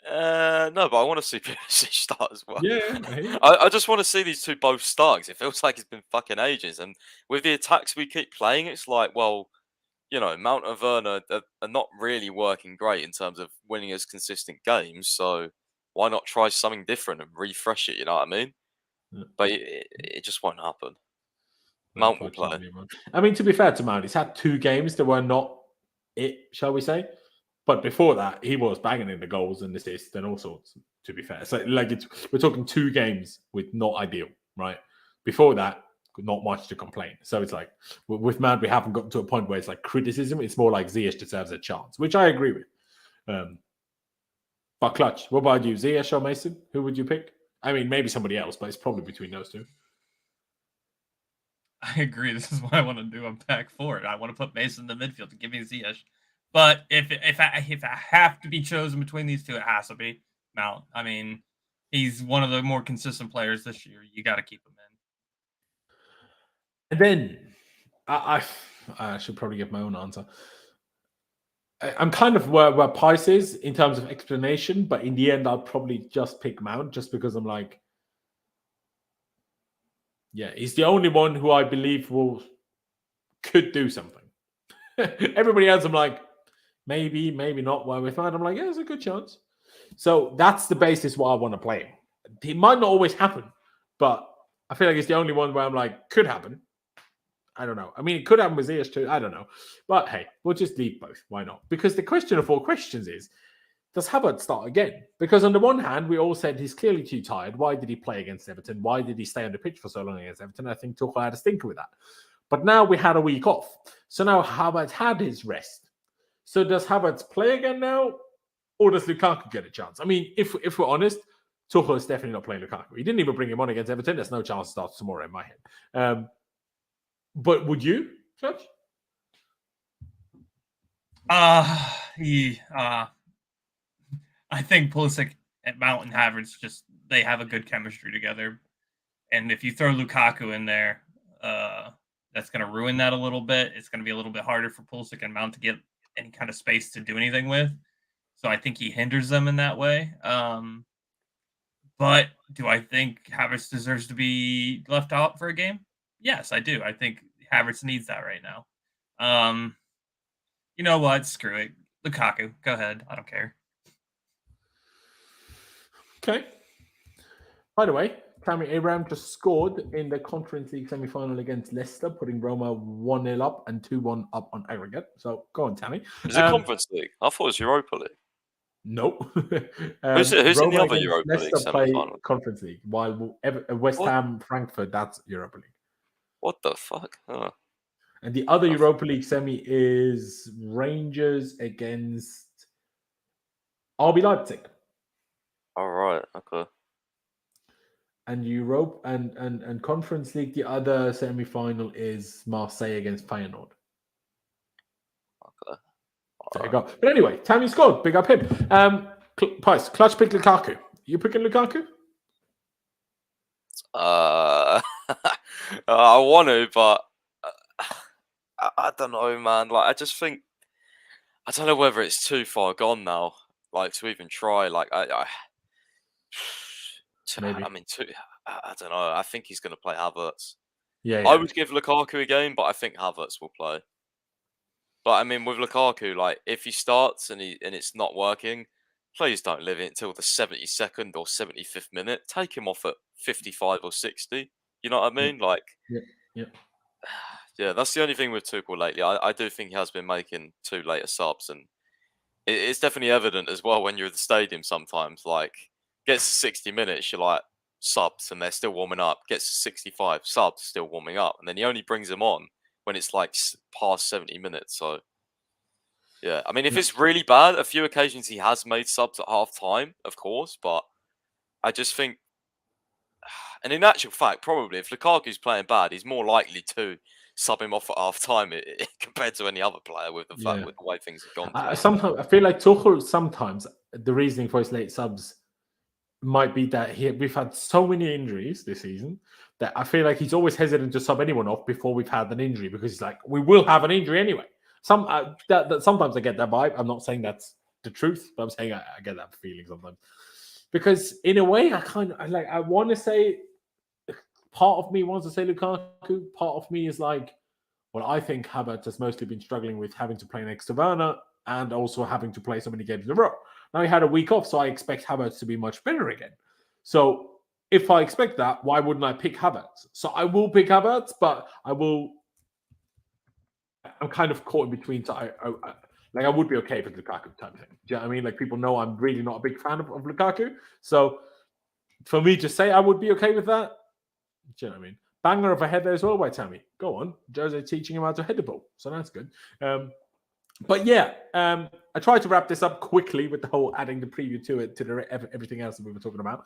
Speaker 3: No, but I want to see Pulisic start as well.
Speaker 1: Yeah.
Speaker 3: I just want to see these two both start, 'cause it feels like it's been fucking ages. And with the attacks we keep playing, it's like, well, Mount and Werner are not really working great in terms of winning as consistent games. So why not try something different and refresh it? You know what I mean?
Speaker 1: Yeah.
Speaker 3: But it just won't happen. Mount will play.
Speaker 1: I mean, to be fair to Mount, he's had 2 games that were not it, shall we say? But before that, he was banging in the goals and assists and all sorts, to be fair. So, like, we're talking 2 games with not ideal, right? Before that, not much to complain. So it's like, with Mount, we haven't gotten to a point where it's like criticism. It's more like Ziyech deserves a chance, which I agree with. But Clutch, what about you? Ziyech or Mason? Who would you pick? I mean, maybe somebody else, but it's probably between those 2.
Speaker 4: I agree. This is what I want to do. I'm back for it. I want to put Mason in the midfield to give me Ziyech. But if I have to be chosen between these 2, it has to be Mount. I mean, he's one of the more consistent players this year. You got to keep him in.
Speaker 1: And then I should probably give my own answer. I'm kind of where Pice is in terms of explanation, but in the end, I'll probably just pick Mount just because I'm like, yeah, he's the only one who I believe could do something. Everybody else, I'm like, maybe not. Where with Mount, I'm like, yeah, there's a good chance. So that's the basis why I want to play him. It might not always happen, but I feel like it's the only one where I'm like, could happen. I don't know. I mean, it could happen with Ziyech too. I don't know. But hey, we'll just leave both. Why not? Because the question of 4 questions is, does Havertz start again? Because on the one hand, we all said he's clearly too tired. Why did he play against Everton? Why did he stay on the pitch for so long against Everton? I think Tuchel had a stinker with that. But now we had a week off. So now Havertz had his rest. So does Havertz play again now? Or does Lukaku get a chance? I mean, if we're honest, Tuchel is definitely not playing Lukaku. He didn't even bring him on against Everton. There's no chance it starts tomorrow in my head. But would you, Judge?
Speaker 4: I think Pulisic and Mount and Havertz they have a good chemistry together. And if you throw Lukaku in there, that's going to ruin that a little bit. It's going to be a little bit harder for Pulisic and Mount to get any kind of space to do anything with. So I think he hinders them in that way. But do I think Havertz deserves to be left out for a game? Yes, I do. I think Havertz needs that right now. You know what? Screw it. Lukaku, go ahead. I don't care.
Speaker 1: Okay. By the way, Tammy Abraham just scored in the Conference League semi-final against Leicester, putting Roma 1-0 up and 2-1 up on aggregate. So go on, Tammy.
Speaker 3: Is it Conference League? I thought it was Europa League.
Speaker 1: Nope.
Speaker 3: Who's in the other
Speaker 1: against
Speaker 3: Europa League
Speaker 1: Leicester play
Speaker 3: semi-final?
Speaker 1: Conference League, while West Ham, Frankfurt, that's Europa League.
Speaker 3: What the fuck? Oh.
Speaker 1: And the other Europa League semi is Rangers against RB Leipzig.
Speaker 3: All right. Okay.
Speaker 1: And Europe and Conference League, the other semi-final is Marseille against Feyenoord.
Speaker 3: Okay.
Speaker 1: There you go. But anyway, Tammy scored. Big up him. Price, Clutch pick Lukaku. You picking Lukaku?
Speaker 3: I want to, but I don't know, man. Like, I just think I don't know whether it's too far gone now, like to even try. Like,
Speaker 1: Maybe.
Speaker 3: I mean, I don't know. I think he's going to play Havertz.
Speaker 1: Yeah.
Speaker 3: I would give Lukaku a game, but I think Havertz will play. But I mean, with Lukaku, like if he starts and it's not working, please don't leave it until the 72nd or 75th minute. Take him off at 55 or 60. You know what I mean? Like, yeah, that's the only thing with Tuchel lately. I do think he has been making too later subs, and it's definitely evident as well when you're at the stadium sometimes. Like, gets to 60 minutes, you're like, subs, and they're still warming up. Gets to 65, subs, still warming up. And then he only brings them on when it's like past 70 minutes. So, yeah. I mean, if it's really bad, a few occasions he has made subs at half time, of course. But I just think, and in actual fact, probably if Lukaku's playing bad, he's more likely to sub him off at half time compared to any other player with the fact with the way things have gone.
Speaker 1: Sometimes I feel like Tuchel, sometimes the reasoning for his late subs might be that we've had so many injuries this season that I feel like he's always hesitant to sub anyone off before we've had an injury, because he's like, we will have an injury anyway. Sometimes I get that vibe. I'm not saying that's the truth, but I'm saying I get that feeling sometimes. Because in a way, I want to say, part of me wants to say Lukaku. Part of me is like, well, I think Havertz has mostly been struggling with having to play next to Werner and also having to play so many games in a row. Now he had a week off, so I expect Havertz to be much better again. So if I expect that, why wouldn't I pick Havertz? So I will pick Havertz, but I'm kind of caught in between. So Like, I would be okay with Lukaku type thing. Do you know what I mean? Like, people know I'm really not a big fan of Lukaku. So, for me to say I would be okay with that, do you know what I mean? Banger of a header as well by Tammy. Go on. Jose teaching him how to head the ball. So, that's good. But yeah, I tried to wrap this up quickly with the whole adding the preview to it, to the everything else that we were talking about.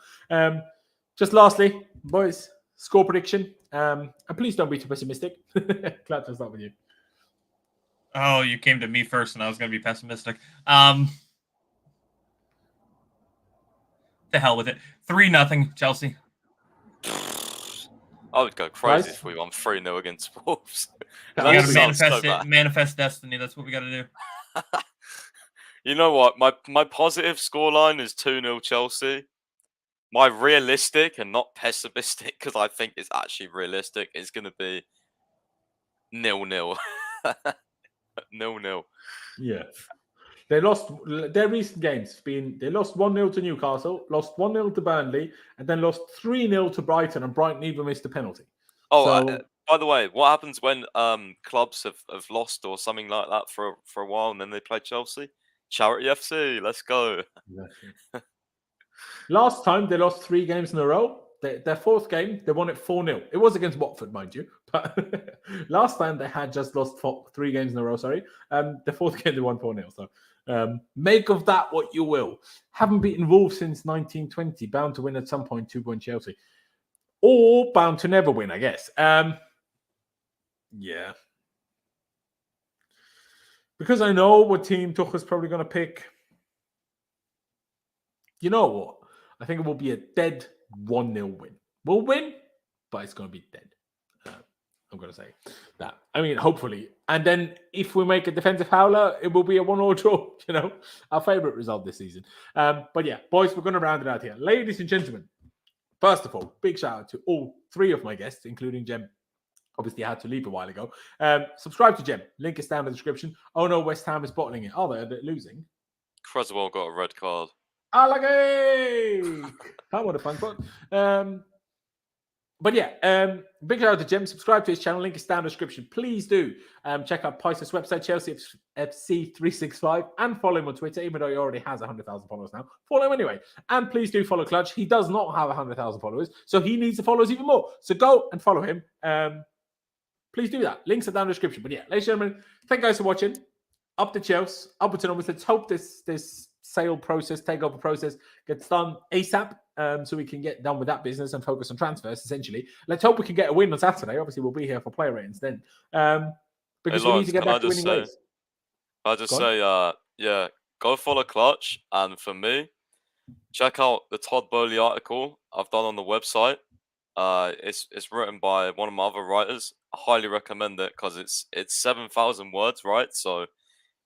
Speaker 1: Just lastly, boys, score prediction. And please don't be too pessimistic. Glad to start with you.
Speaker 4: Oh, you came to me first, and I was going to be pessimistic. The hell with it. 3-0 Chelsea.
Speaker 3: I would go crazy
Speaker 1: Nice.
Speaker 3: if we won 3-0 against Wolves.
Speaker 4: We
Speaker 3: That
Speaker 4: got to
Speaker 3: sounds so
Speaker 4: manifest it,
Speaker 3: bad.
Speaker 4: manifest destiny. That's what we got to do.
Speaker 3: You know what? My positive scoreline is 2-0 Chelsea. My realistic and not pessimistic, because I think it's actually realistic, is going to be 0-0. 0-0.
Speaker 1: Yeah. They lost their recent games. They lost 1-0 to Newcastle, lost 1-0 to Burnley, and then lost 3-0 to Brighton, and Brighton even missed a penalty.
Speaker 3: Oh,
Speaker 1: So,
Speaker 3: by the way, what happens when clubs have lost or something like that for a while and then they play Chelsea? Charity FC, let's go.
Speaker 1: last time they lost 3 games in a row. Their fourth game, they won it 4-0. It was against Watford, mind you. But last time they had just lost 3 games in a row, sorry. The fourth game, they won 4-0. So make of that what you will. Haven't beaten Wolves since 1920. Bound to win at some point, 2-1 Chelsea. Or bound to never win, I guess. Yeah. Because I know what team Tuchel's probably going to pick. You know what? I think it will be a dead 1-0 win. We'll win, but it's going to be dead. I'm going to say that. I mean, hopefully. And then if we make a defensive howler, it will be a 1-1 draw. You know, our favourite result this season. But yeah, boys, we're going to round it out here. Ladies and gentlemen, first of all, big shout out to all 3 of my guests, including Jem. Obviously, I had to leave a while ago. Subscribe to Jem. Link is down in the description. Oh no, West Ham is bottling it. Oh, they're losing.
Speaker 3: Creswell got a red card.
Speaker 1: Alagay! Can't want a fun spot. But yeah, big shout out to Jem. Subscribe to his channel. Link is down in the description. Please do check out Pice's website, Chelsea FC365, and follow him on Twitter, even though he already has 100,000 followers now. Follow him anyway. And please do follow Clutch. He does not have 100,000 followers, so he needs to follow us even more. So go and follow him. Please do that. Links are down in the description. But yeah, ladies and gentlemen, thank you guys for watching. Up to Chelsea, up to numbers. Let's hope this sale process, takeover process gets done ASAP, so we can get done with that business and focus on transfers, essentially. Let's hope we can get a win on Saturday. Obviously, we'll be here for player ratings then. Because
Speaker 3: Hey,
Speaker 1: we
Speaker 3: Lawrence,
Speaker 1: need to get back to winning ways.
Speaker 3: I just say, yeah, go follow Clutch. And for me, check out the Todd Boehly article I've done on the website. It's written by one of my other writers. I highly recommend it because it's 7,000 words, right? So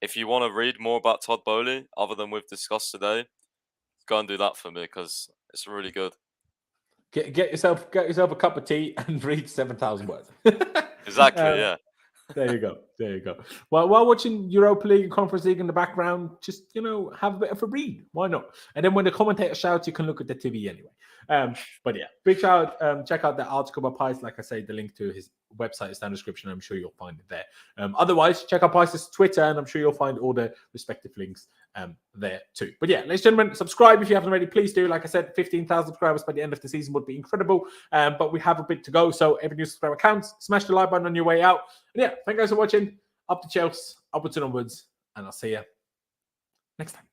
Speaker 3: if you want to read more about Todd Boehly, other than we've discussed today, go and do that for me because it's really good.
Speaker 1: Get yourself a cup of tea and read 7,000 words.
Speaker 3: Exactly, yeah.
Speaker 1: There you go. Well, while watching Europa League and Conference League in the background, just, have a bit of a read. Why not? And then when the commentator shouts, you can look at the TV anyway. But yeah, big shout out. Check out that article by Pice. Like I say, the link to his website is down in the description. I'm sure you'll find it there. Otherwise, check out Pice's Twitter, and I'm sure you'll find all the respective links there too. But yeah, ladies and gentlemen, subscribe if you haven't already. Please do. Like I said, 15,000 subscribers by the end of the season would be incredible. But we have a bit to go, so every new subscriber counts. Smash the like button on your way out. And yeah, thank you guys for watching. Up to Chelsea, upwards and onwards, and I'll see you next time.